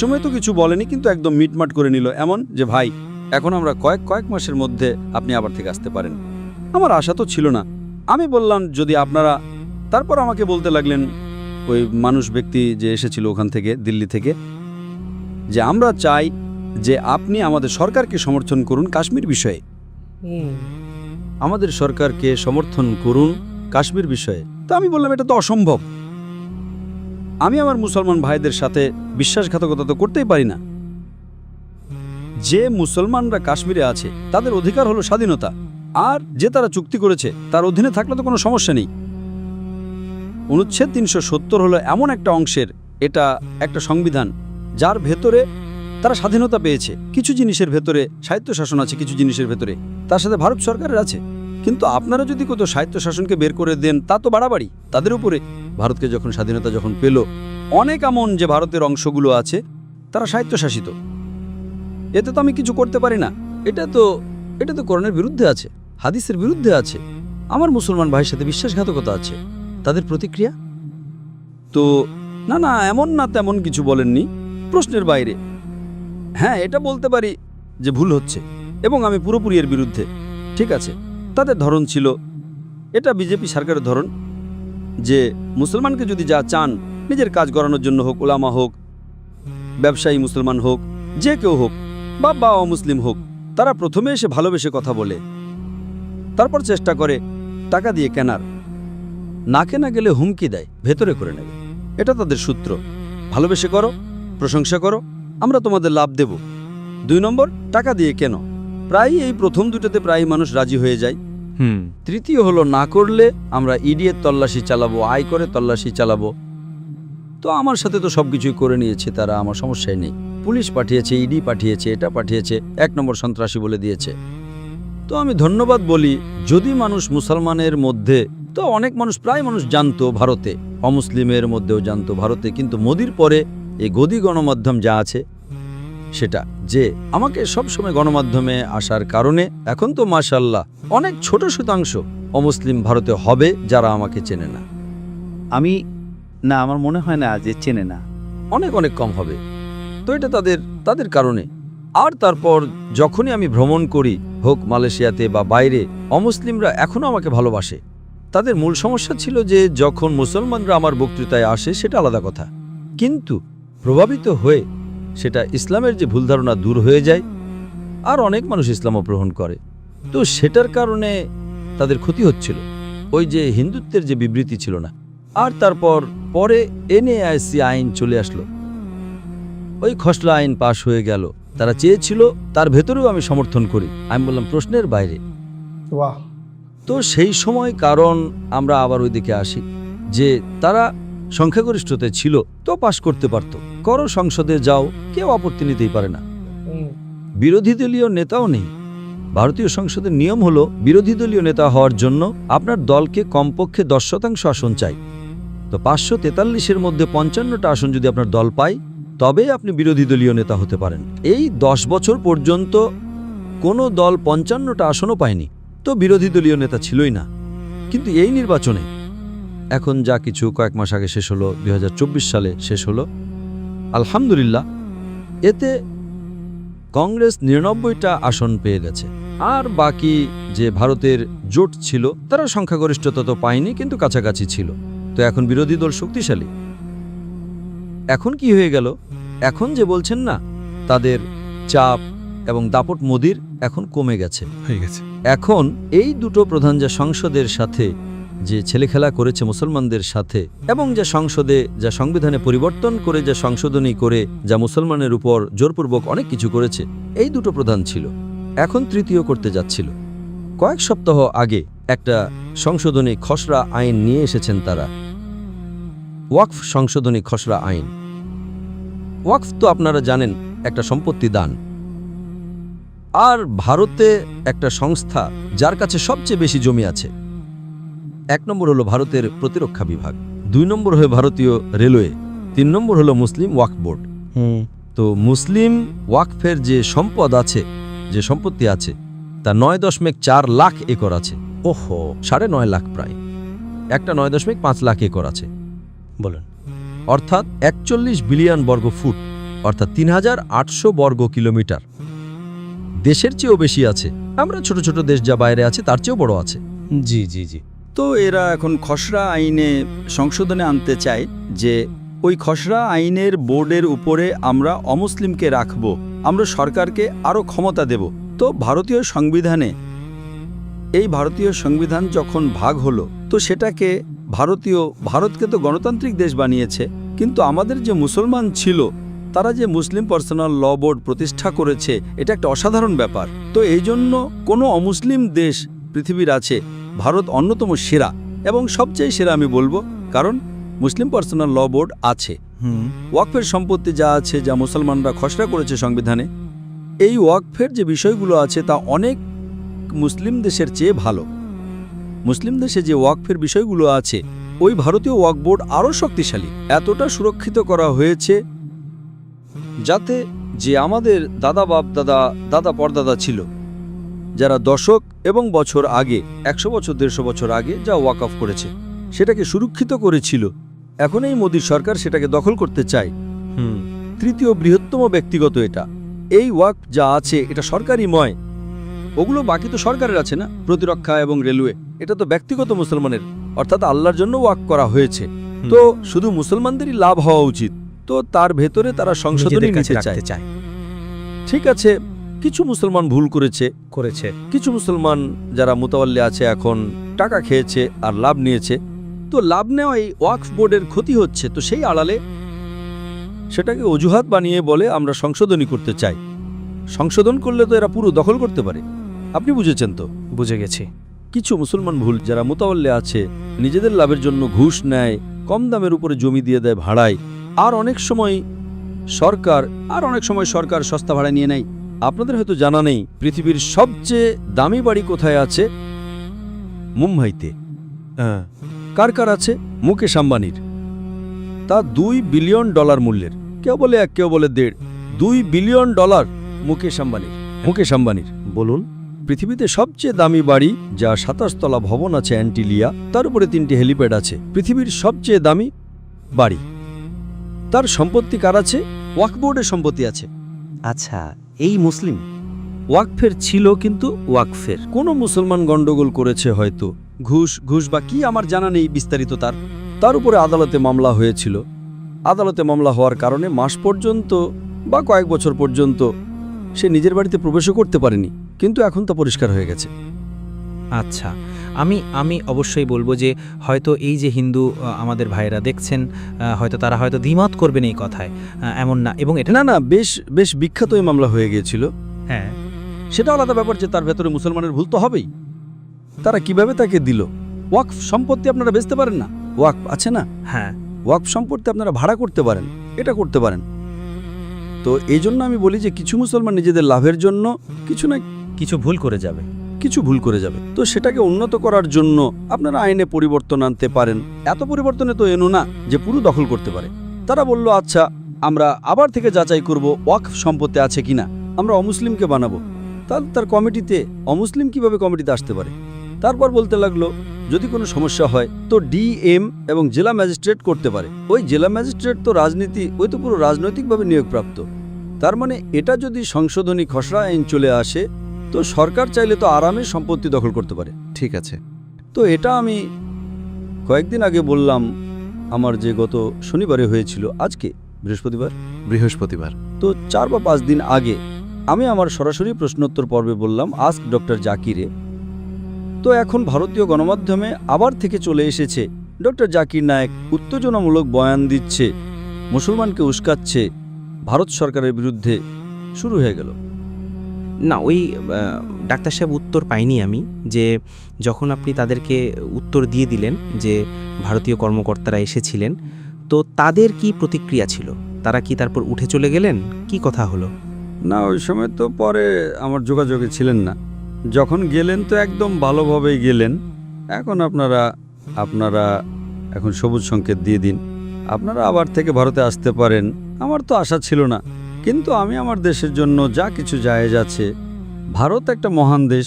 সময় তো কিছু বলেনি, কিন্তু একদম মিটমাট করে নিল, এমন যে ভাই এখন আমরা কয়েক মাসের মধ্যে আপনি আবার থেকে আসতে পারেন। আমার আশা তো ছিল না। আমি বললাম যদি আপনারা, তারপর আমাকে বলতে লাগলেন ওই ব্যক্তি যে এসেছিল ওখান থেকে, দিল্লি থেকে, যে আমরা চাই যে আপনি আমাদের সরকারকে সমর্থন করুন কাশ্মীর বিষয়ে। আমাদের সরকারকে সমর্থন করুন কাশ্মীর বিষয়ে। তো আমি বললাম, এটা তো অসম্ভব। আমি আমার মুসলমান ভাইদের সাথে বিশ্বাসঘাতকতা তো করতেই পারি না। যে মুসলমানরা কাশ্মীরে আছে তাদের অধিকার হলো স্বাধীনতা, আর যে তারা চুক্তি করেছে তার অধীনে থাকলে তো কোনো সমস্যা নেই। অনুচ্ছেদ 370 হলো এমন একটা অংশের, এটা একটা সংবিধান যার ভেতরে তারা স্বাধীনতা পেয়েছে। কিছু জিনিসের ভেতরে স্বায়ত্তশাসন আছে, কিছু জিনিসের ভেতরে তার সাথে ভারত সরকারের আছে। কিন্তু আপনারা যদি কত স্বায়ত্তশাসনকে বের করে দেন, তা তো বাড়াবাড়ি তাদের উপরে। ভারতকে যখন স্বাধীনতা পেল, অনেক এমন যে ভারতের অংশগুলো আছে তারা স্বায়ত্তশাসিত, এতে তো আমি কিছু করতে পারি না। এটা তো কোরআনের বিরুদ্ধে আছে, হাদিসের বিরুদ্ধে আছে। আমার মুসলমান ভাইয়ের সাথে বিশ্বাসঘাতকতা আছে। তাদের প্রতিক্রিয়া তো না এমন না তেমন কিছু বলেননি, প্রশ্নের বাইরে। হ্যাঁ, এটা বলতে পারি যে ভুল হচ্ছে এবং আমি পুরোপুরি এর বিরুদ্ধে। ঠিক আছে, তাদের ধরন ছিল, এটা বিজেপি সরকারের ধরন, যে মুসলমানকে যদি যা চান, নিজের কাজ করানোর জন্য হোক, ওলামা হোক, ব্যবসায়ী মুসলমান হোক, যে কেউ হোক, বা অমুসলিম হোক, তারা প্রথমে এসে ভালোবেসে কথা বলে, তারপর চেষ্টা করে টাকা দিয়ে কেনার, না কেনা গেলে হুমকি দেয়, ভেতরে করে নেবে। এটা তাদের সূত্র। ভালোবেসে করো, প্রশংসা করো, আমরা তোমাদের লাভ দেব। 2 নম্বর, টাকা দিয়ে কেন। প্রায় এই প্রথম 2টাতে প্রায় মানুষ রাজি হয়ে যায়। তৃতীয় হলো, না করলে আমরা ইডিএর তল্লাশি চালাবো, আয় করে তল্লাশি চালাবো। তো আমার সাথে তো সবকিছুই করে নিয়েছে তারা, আমার সমস্যাই নেই। পুলিশ পাঠিয়েছে, ইডি পাঠিয়েছে, এটা পাঠিয়েছে, 1 নম্বর সন্ত্রাসী বলে দিয়েছে। তো আমি ধন্যবাদ বলি, যদি মানুষ মুসলমানের মধ্যে, তো অনেক মানুষ, প্রায় মানুষ জানতো ভারতে, অমুসলিমের মধ্যেও জানতো ভারতে, কিন্তু মোদির পরে এই গদি গণমাধ্যম যা আছে সেটা, যে আমাকে সবসময় গণমাধ্যমে আসার কারণে এখন তো মাশাআল্লাহ অনেক ছোট শতাংশ অমুসলিম ভারতে হবে যারা আমাকে চেনে না। আমার মনে হয় না যে চেনে না। অনেক কম হবে। তো এটা তাদের কারণে। আর তারপর যখনই আমি ভ্রমণ করি, হোক মালয়েশিয়াতে বা বাইরে, অমুসলিমরা এখনও আমাকে ভালোবাসে। তাদের মূল সমস্যা ছিল যে যখন মুসলমানরা আমার বক্তৃতায় আসে সেটা আলাদা কথা, কিন্তু প্রভাবিত হয়ে সেটা ইসলামের যে ভুল ধারণা দূর হয়ে যায়, আর অনেক মানুষ ইসলামও গ্রহণ করে। তো সেটার কারণে তাদের ক্ষতি হচ্ছিল, ওই যে হিন্দুত্বের যে বিবৃতি ছিল না। আর তারপর পরে এনএআইসি আইন চলে আসলো, ওই খসড়া আইন পাশ হয়ে গেল। তারা চেয়েছিল, তার ভেতরেও আমি সমর্থন করি। আমি বললাম প্রশ্নের বাইরে। তো সেই সময় কারণ আমরা আবার ওইদিকে আসি, যে তারা সংখ্যাগরিষ্ঠতে ছিল, তো পাশ করতে পারত। করো, সংসদে যাও, কেউ আপত্তি নিতেই পারে না। বিরোধী দলীয় নেতাও নেই। ভারতীয় সংসদের নিয়ম হলো, বিরোধী দলীয় নেতা হওয়ার জন্য আপনার দলকে কমপক্ষে 10% আসন চাই। তো 543-এর মধ্যে 55টা আসন যদি আপনার দল পায়, তবে আপনি বিরোধী দলীয় নেতা হতে পারেন। এই 10 বছর পর্যন্ত কোনো দল 55টা আসনও পায়নি, তো বিরোধী দলীয় নেতা ছিলই না। কিন্তু এই নির্বাচনে এখন যা কিছু কয়েক মাস আগে শেষ হলো, 2024 সালে শেষ হলো, আলহামদুলিল্লাহ এতে কংগ্রেস 99টা আসন পেয়ে গেছে। আর বাকি যে ভারতের জোট ছিল তারা সংখ্যাগরিষ্ঠতা তো পায়নি, কিন্তু কাছাকাছি ছিল। তো এখন বিরোধী দল শক্তিশালী। এখন কি হয়ে গেল, এখন যে বলছেন না তাদের চাপ এবং দাপট মোদির এখন কমে গেছে, হয়ে গেছে। এখন এই দুটো প্রধান যা সংসদের সাথে যে ছেলেখেলা করেছে মুসলমানদের সাথে, এবং যা সংসদে যা সংবিধানে পরিবর্তন করে যা সংশোধনী করে যা মুসলমানের উপর জোরপূর্বক অনেক কিছু করেছে, এই দুটো প্রধান ছিল। এখন তৃতীয় করতে যাচ্ছিল। কয়েক সপ্তাহ আগে একটা সংশোধনী খসড়া আইন নিয়ে এসেছেন তারা, ওয়াকফ সংশোধনী খসড়া আইন। ওয়াকফ তো আপনারা জানেন একটা সম্পত্তি দান। আর ভারতে একটা সংস্থা যার কাছে সবচেয়ে বেশি জমি আছে, 1 নম্বর হলো ভারতের প্রতিরক্ষা বিভাগ, 2 নম্বর হলো ভারতীয় রেলওয়ে, 3 নম্বর হলো মুসলিম ওয়াকফ বোর্ড। তো মুসলিম ওয়াকফের যে সম্পদ আছে, যে সম্পত্তি আছে, তা 9.4 লাখ একর আছে। ওহো, 9.5 লাখ প্রায়, একটা 9.5 লাখ একর আছে, বলুন। অর্থাৎ 41 বিলিয়ন বর্গ ফুট, অর্থাৎ 3800 বর্গ কিলোমিটার। দেশের চেয়েও বেশি আছে। আমরা ছোট ছোট দেশ যা বাইরে আছে তার চেয়েও বড় আছে। জি জি জি। তো এরা এখন খসড়া আইনে সংশোধনে আনতে চায় যে ওই খসড়া আইনের বোর্ডের উপরে আমরা অমুসলিমকে রাখব, আমরা সরকারকে আরও ক্ষমতা দেব। তো ভারতীয় সংবিধানে, এই ভারতীয় সংবিধান যখন ভাগ হলো, তো সেটাকে ভারতকে তো গণতান্ত্রিক দেশ বানিয়েছে, কিন্তু আমাদের যে মুসলমান ছিল তারা যে মুসলিম পার্সোনাল ল বোর্ড প্রতিষ্ঠা করেছে, এটা একটা অসাধারণ ব্যাপার। তো এই জন্য কোনো অমুসলিম দেশ পৃথিবীর আছে, ভারত অন্যতম সেরা এবং সবচেয়ে সেরা আমি বলবো, কারণ মুসলিম পার্সোনাল ল বোর্ড আছে। ওয়াকফের সম্পত্তি যা আছে, যা মুসলমানরা খসড়া করেছে সংবিধানে, এই ওয়াকফের যে বিষয়গুলো আছে তা অনেক মুসলিম দেশের চেয়ে ভালো। মুসলিম দেশে যে ওয়াকফের বিষয়গুলো আছে, ওই ভারতীয় ওয়াকফ বোর্ড আরও শক্তিশালী। এতটা সুরক্ষিত করা হয়েছে যাতে যে আমাদের দাদা বাপ দাদা পরদাদা ছিল, যারা দশক এবং বছর আগে, 100 বছর 150 বছর আগে যা ওয়াকফ করেছে, সেটাকে সুরক্ষিত করেছিল, এখন এই মোদী সরকার সেটাকে দখল করতে চায়। তৃতীয় বৃহত্তম ব্যক্তিগত এটা। এই ওয়াকফ যা আছে এটা সরকারিময়, ওগুলো বাকি তো সরকারের আছে না, প্রতিরক্ষা এবং রেলওয়ে, এটা তো ব্যক্তিগত মুসলমানের, অর্থাৎ আল্লাহর জন্য ওয়াকফ করা হয়েছে। তো শুধু মুসলমানদেরই লাভ হওয়া উচিত। তো তার ভেতরে তারা সংশোধনী নিতে চায়। ঠিক আছে, কিছু মুসলমান ভুল করেছে, কিছু মুসলমান যারা মুতাওয়াল্লি আছে এখন টাকা খেয়েছে আর লাভ নিয়েছে। তো লাভ নেওয়া এই ওয়াকফ বোর্ডের ক্ষতি হচ্ছে, তো সেই আড়ালে সেটাকে অজুহাত বানিয়ে বলে আমরা সংশোধনী করতে চাই। সংশোধন করলে তো এরা পুরো দখল করতে পারে। আপনি বুঝেছেন তো? বুঝে গেছি। কিছু মুসলমান ভুল, যারা মুতাওয়াল্লি আছে নিজেদের লাভের জন্য ঘুষ নেয়, কম দামের উপরে জমি দিয়ে দেয় ভাড়ায়, আর অনেক সময় সরকার সস্তা ভাড়া নিয়ে নেয়। আপনাদের হয়তো জানা নেই পৃথিবীর সবচেয়ে দামি বাড়ি কোথায় আছে? মুম্বাইতে। কার আছে? মুকেশ আম্বানির। তা $2 বিলিয়ন মূল্যের। কেউ বলে 1, কেউ বলে 1.5। $2 বিলিয়ন মুকেশ আম্বানির। বলুন। পৃথিবীতে সবচেয়ে দামি বাড়ি, যা 27 তলা ভবন আছে অ্যান্টিলিয়া, তার উপরে 3টি হেলিপ্যাড আছে। পৃথিবীর সবচেয়ে দামি বাড়ি। তার সম্পত্তি কার আছে? ওয়াকফ বোর্ডের সম্পত্তি আছে। আচ্ছা, এই মুসলিম ওয়াকফের ছিল, কিন্তু ওয়াকফের কোনো মুসলমান গন্ডগোল করেছে, হয়তো ঘুষ বা কি আমার জানা নেই বিস্তারিত। তার উপরে আদালতে মামলা হয়েছিল। আদালতে মামলা হওয়ার কারণে মাস পর্যন্ত বা কয়েক বছর পর্যন্ত সে নিজের বাড়িতে প্রবেশও করতে পারেনি, কিন্তু এখন তা পরিষ্কার হয়ে গেছে। আচ্ছা, আমি অবশ্যই বলবো যে হয়তো এই যে হিন্দু আমাদের ভাইয়েরা দেখছেন, হয়তো তারা হয়তো দ্বিমত করবেন এই কথায়, এমন না। এবং এটা না, বেশ বিখ্যাত এই মামলা হয়ে গিয়েছিল। হ্যাঁ, সেটা আলাদা ব্যাপার যে তার ভেতরে মুসলমানের ভুল তো হবেই। তারা কিভাবে তাকে দিল? ওয়াকফ সম্পত্তি আপনারা বেচতে পারেন না, ওয়াকফ আছে না? হ্যাঁ, ওয়াকফ সম্পত্তি আপনারা ভাড়া করতে পারেন, এটা করতে পারেন। তো এই জন্য আমি বলি যে কিছু মুসলমান নিজেদের লাভের জন্য কিছু ভুল করে যাবে। তো সেটাকে উন্নত করার জন্য আপনারা আইনে পরিবর্তন আনতে পারেন। এত পরিবর্তনে তো এনো না যে পুরো দখল করতে পারে। তারা বলল, আচ্ছা আমরা আবার থেকে যাচাই করব ওয়াকফ সম্পত্তি আছে কিনা। আমরা অমুসলিমকে বানাবো, তাহলে তার কমিটিতে অমুসলিম কিভাবে কমিটিতে আসতে পারে? তারপর বলতে লাগলো যদি কোনো সমস্যা হয় তো ডিএম এবং জেলা ম্যাজিস্ট্রেট করতে পারে। ওই জেলা ম্যাজিস্ট্রেট তো রাজনীতি, ওই তো পুরো রাজনৈতিকভাবে নিয়োগপ্রাপ্ত। তার মানে এটা যদি সংশোধনী খসড়া আইন চলে আসে তো সরকার চাইলে তো আরামে সম্পত্তি দখল করতে পারে। ঠিক আছে। তো এটা আমি কয়েকদিন আগে বললাম, আমার যে গত শনিবারে হয়েছিল, আজকে বৃহস্পতিবার, তো 4 বা 5 দিন আগে আমি আমার সরাসরি প্রশ্নোত্তর পর্বে বললাম আস্ক ডক্টর জাকিরে। তো এখন ভারতীয় গণমাধ্যমে আবার থেকে চলে এসেছে ডক্টর জাকির নায়েক উত্তেজনামূলক বয়ান দিচ্ছে, মুসলমানকে উস্কাচ্ছে, ভারত সরকারের বিরুদ্ধে। শুরু হয়ে গেল। না, ওই ডাক্তার সাহেব উত্তর পাইনি আমি, যে যখন আপনি তাদেরকে উত্তর দিয়ে দিলেন যে ভারতীয় কর্মকর্তারা এসেছিলেন, তো তাদের কি প্রতিক্রিয়া ছিল? তারা কি তারপর উঠে চলে গেলেন? কি কথা হলো? না, ওই সময় তো পরে আমার যোগাযোগে ছিলেন না। যখন গেলেন তো একদম ভালোভাবেই গেলেন। এখন আপনারা এখন সবুজ সংকেত দিয়ে দিন, আপনারা আবার থেকে ভারতে আসতে পারেন। আমার তো আশা ছিল না, কিন্তু আমি আমার দেশের জন্য যা কিছু জায়েজ আছে। ভারত একটা মহান দেশ।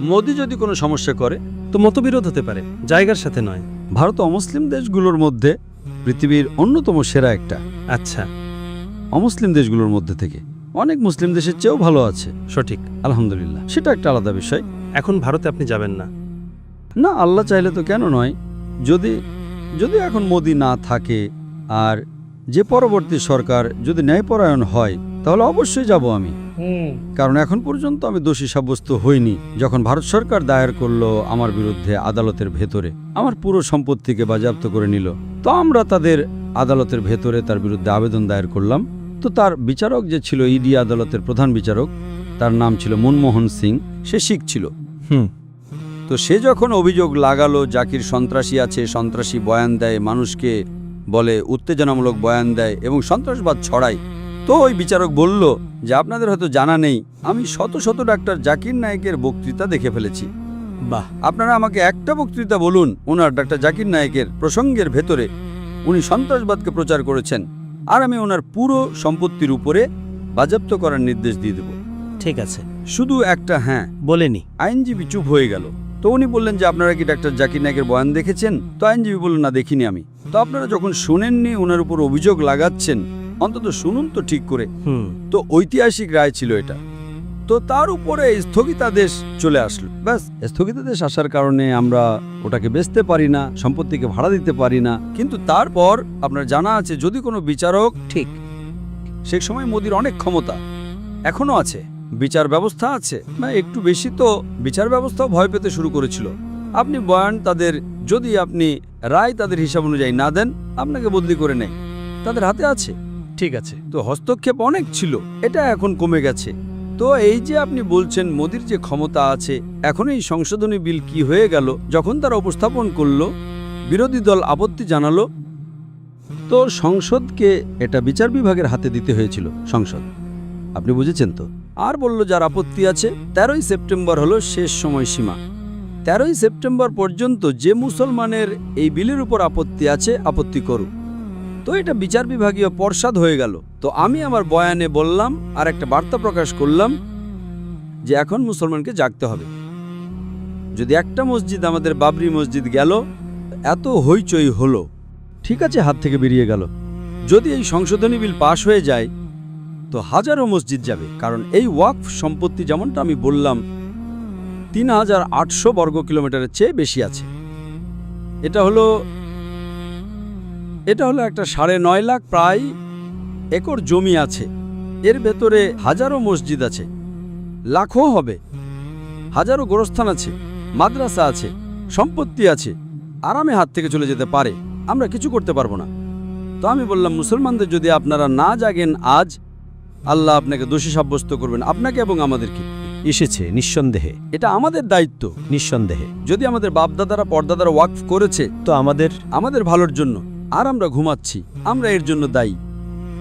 মোদি যদি কোনো সমস্যা করে তো মতবিরোধ হতে পারে, জায়গার সাথে নয়। ভারত অমুসলিম দেশগুলোর মধ্যে পৃথিবীর অন্যতম সেরা একটা। আচ্ছা, অমুসলিম দেশগুলোর মধ্যে থেকে অনেক মুসলিম দেশের চেয়েও ভালো আছে, সঠিক। আলহামদুলিল্লাহ। সেটা একটা আলাদা বিষয়। এখন ভারতে আপনি যাবেন না? না, আল্লাহ চাইলে তো কেন নয়। যদি এখন মোদি না থাকে আর যে পরবর্তী সরকার যদি ন্যায়পরায়ণ হয় তাহলে অবশ্যই যাব আমি। কারণ এখন পর্যন্ত আমি দোষী সাব্যস্ত হইনি। যখন ভারত সরকার দায়ের করলো আমার বিরুদ্ধে আদালতের ভেতরে, আমার পুরো সম্পত্তিকে বাজেয়াপ্ত করে নিল, তো আমরা তাদের আদালতের ভেতরে তার বিরুদ্ধে আবেদন দায়ের করলাম। তো তার বিচারক যে ছিল ইডি আদালতের প্রধান বিচারক, তার নাম ছিল মনমোহন সিং, সে শিখ ছিল। তো সে যখন অভিযোগ লাগালো জাকির সন্ত্রাসী আছে, সন্ত্রাসী বয়ান দেয়, মানুষকে বলে, উত্তেজনামূলক বয়ান দেয় এবং সন্ত্রাসবাদ ছড়ায়, তো ওই বিচারক বলল যে আপনাদের হয়তো জানা নেই, আমি শত শত ডাক্তার জাকির নায়েকের বক্তৃতা দেখে ফেলেছি। বাহ। আপনারা আমাকে একটা বক্তৃতা বলুন ওনার, ডাক্তার জাকির নায়েকের প্রসঙ্গের ভেতরে উনি সন্ত্রাসবাদকে প্রচার করেছেন, আর আমি ওনার পুরো সম্পত্তির উপরে বাজেয়াপ্ত করার নির্দেশ দিয়ে দেব। ঠিক আছে, শুধু একটা হ্যাঁ বলেনি। আইনজীবী চুপ হয়ে গেল। তো উনি বললেন যে আপনারা কি ডাক্তার জাকির নায়েকের বয়ান দেখেছেন? তো আইনজীবী বললেন না, দেখিনি আমি। তো আপনারা যখন শুনেননি ওনার উপর অভিযোগ লাগাচ্ছেন, অন্তত শুনুন তো ঠিক করে। তো ঐতিহাসিক রায় ছিল এটা। তো তার উপরে স্থগিতাদেশ চলে আসলো। ব্যাস, স্থগিতাদেশ আসার কারণে আমরা ওটাকে বেচতে পারি না, সম্পত্তিকে ভাড়া দিতে পারি না। কিন্তু তারপর আপনার জানা আছে যদি কোনো বিচারক, ঠিক, সে সময় মোদির অনেক ক্ষমতা এখনো আছে, বিচার ব্যবস্থা আছে, না একটু বেশি, তো বিচার ব্যবস্থাও ভয় পেতে শুরু করেছিল। আপনি বয়ান তাদের, যদি আপনি রায় তাদের হিসাব অনুযায়ী না দেন, আপনাকে বদলি করে নেয়, তাদের হাতে আছে। ঠিক আছে। তো হস্তক্ষেপ অনেক ছিল, এটা এখন কমে গেছে। তো এই যে আপনি বলছেন মোদির যে ক্ষমতা আছে, এখন এই সংশোধনী বিল কি হয়ে গেল, যখন তারা উপস্থাপন করলো বিরোধী দল আপত্তি জানালো, তো সংসদকে এটা বিচার বিভাগের হাতে দিতে হয়েছিল। সংসদ, আপনি বুঝেছেন তো? আর বলল যার আপত্তি আছে 13ই সেপ্টেম্বর হলো শেষ সময়সীমা। 13ই সেপ্টেম্বর পর্যন্ত যে মুসলমানের এই বিলের উপর আপত্তি আছে আপত্তি করুক। তো এটা বিচার বিভাগীয় পর্ষদ হয়ে গেল। তো আমি আমার বয়ানে বললাম আর একটা বার্তা প্রকাশ করলাম যে এখন মুসলমানকে জাগতে হবে। যদি একটা মসজিদ, আমাদের বাবরি মসজিদ গেল, এত হইচই হলো, ঠিক আছে, হাত থেকে বেরিয়ে গেল। যদি এই সংশোধনী বিল পাশ হয়ে যায় তো হাজারো মসজিদ যাবে। কারণ এই ওয়াকফ সম্পত্তি, যেমনটা আমি বললাম, 3800 বর্গ কিলোমিটারের চেয়ে বেশি আছে। এটা হলো একটা 9.5 লাখ প্রায় একর জমি আছে। এর ভেতরে হাজারো মসজিদ আছে, লাখো হবে, হাজারো গোরস্থান আছে, মাদ্রাসা আছে, সম্পত্তি আছে, আরামে হাত থেকে চলে যেতে পারে, আমরা কিছু করতে পারবো না। তো আমি বললাম মুসলমানদের যদি আপনারা না জাগেন আজ, আল্লাহ আপনাকে দোষী সাব্যস্ত করবেন, আপনাকে এবং আমাদেরকে। এসেছে নিঃসন্দেহে, এটা আমাদের দায়িত্ব। নিঃসন্দেহে। যদি আমাদের বাপদাদারা পরদাদারা ওয়াকফ করেছে তো আমাদের ভালোর জন্য, আর আমরা ঘুমাচ্ছি, আমরা এর জন্য দায়ী।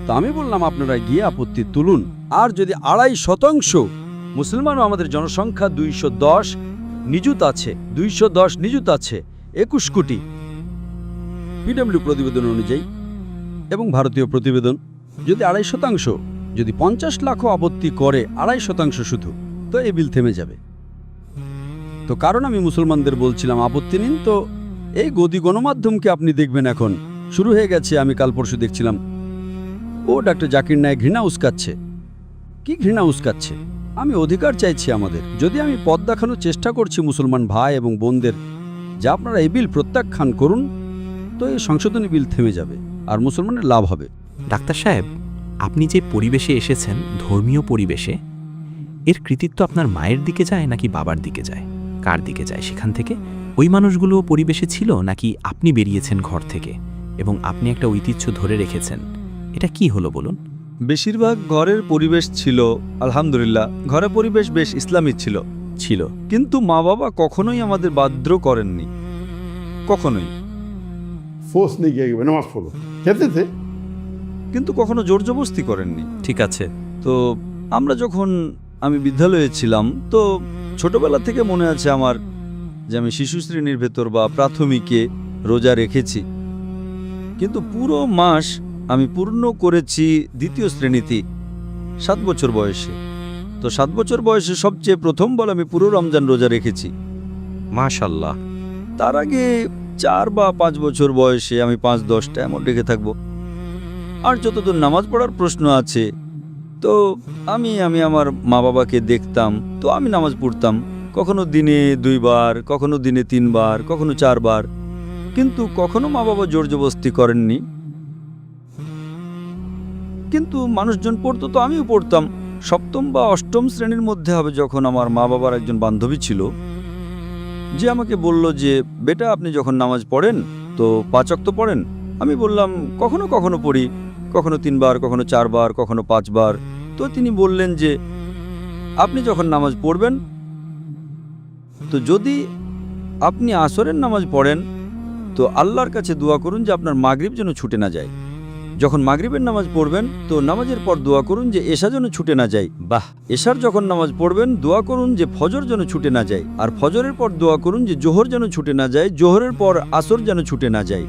তো আমি বললাম আপনারা গিয়ে আপত্তি তুলুন। আর যদি 2.5% মুসলমানও, আমাদের জনসংখ্যা 210 নিযুত আছে, 210 নিযুত আছে, 21 কোটি পিডব্লিউ প্রতিবেদন অনুযায়ী এবং ভারতীয় প্রতিবেদন। যদি 2.5%, যদি 50 লাখও আপত্তি করে 2.5% শুধু, তো এই বিল থেমে যাবে। তো কারণ আমি মুসলমানদের বলছিলাম আপত্তি নিন, তো এই গদি গণমাধ্যমকে আপনি দেখবেন এখন শুরু হয়ে গেছে। আমি কাল পরশু দেখছিলাম ও ডক্টর জাকির নায়েক ঘৃণা উস্কাচ্ছে। কি ঘৃণা উস্কাচ্ছে? আমি অধিকার চাইছি আমাদের। যদি আমি পথ দেখানোর চেষ্টা করছি মুসলমান ভাই এবং বোনদের যে আপনারা এই বিল প্রত্যাখ্যান করুন, তো এই সংশোধনী বিল থেমে যাবে আর মুসলমানের লাভ হবে। ডাক্তার সাহেব, আপনি যে পরিবেশে এসেছেন, ধর্মীয় পরিবেশে, এর কৃতিত্ব আপনার মায়ের দিকে যায় নাকি বাবার দিকে যায়? কার দিকে যায় সেখান থেকে? ওই মানুষগুলো পরিবেশে ছিল নাকি আপনি বেরিয়েছেন ঘর থেকে এবং আপনি একটা ঐতিহ্য ধরে রেখেছেন? এটা কি হলো বলুন। বেশিরভাগ ঘরের পরিবেশ ছিল, আলহামদুলিল্লাহ, ঘরের পরিবেশ বেশ ইসলামী ছিল। কিন্তু মা বাবা কখনোই আমাদের বাধ্য করেননি, কখনোই। फोर्स नहीं किया कि भाई नमाज पढ़ो, कहते थे। কিন্তু কখনো জোর জবরদস্তি করেননি। ঠিক আছে। তো আমরা যখন আমি বিদ্যালয়ে ছিলাম, তো ছোটবেলা থেকে মনে আছে আমার যে আমি শিশু শ্রেণীর ভেতর বা প্রাথমিকে রোজা রেখেছি, কিন্তু পুরো মাস আমি পূর্ণ করেছি দ্বিতীয় শ্রেণীতে 7 বছর বয়সে। তো 7 বছর বয়সে সবচেয়ে প্রথমবার আমি পুরো রমজান রোজা রেখেছি। মাশাল্লাহ। তার আগে 4 বা 5 বছর বয়সে আমি 5-10টা এমন রেখে থাকব। আর যতদূর নামাজ পড়ার প্রশ্ন আছে, তো আমি আমার মা বাবাকে দেখতাম, তো আমি নামাজ পড়তাম, কখনো দিনে 2 বার, কখনো দিনে 3 বার, কখনো 4 বার, কিন্তু কখনো মা বাবা জোর জবরদস্তি করেননি। কিন্তু মানুষজন পড়তো, তো আমিও পড়তাম। 7ম বা 8ম শ্রেণীর মধ্যে হবে যখন আমার মা বাবার একজন বান্ধবী ছিল, যে আমাকে বলল যে বেটা আপনি যখন নামাজ পড়েন তো 5 ওয়াক্ত পড়েন। আমি বললাম কখনো কখনো পড়ি, কখনো 3 বার, কখনো 4 বার, কখনো 5 বার। তো তিনি বললেন যে আপনি যখন নামাজ পড়বেন, তো যদি আপনি আসরের নামাজ পড়েন তো আল্লাহর কাছে দোয়া করুন যে আপনার মাগরিব যেন ছুটে না যায়। যখন মাগরিবের নামাজ পড়বেন তো নামাজের পর দোয়া করুন যে এশা যেন ছুটে না যায়। বাহ। এশার যখন নামাজ পড়বেন দোয়া করুন যে ফজর যেন ছুটে না যায়, আর ফজরের পর দোয়া করুন যে জোহর যেন ছুটে না যায়, জোহরের পর আসর যেন ছুটে না যায়।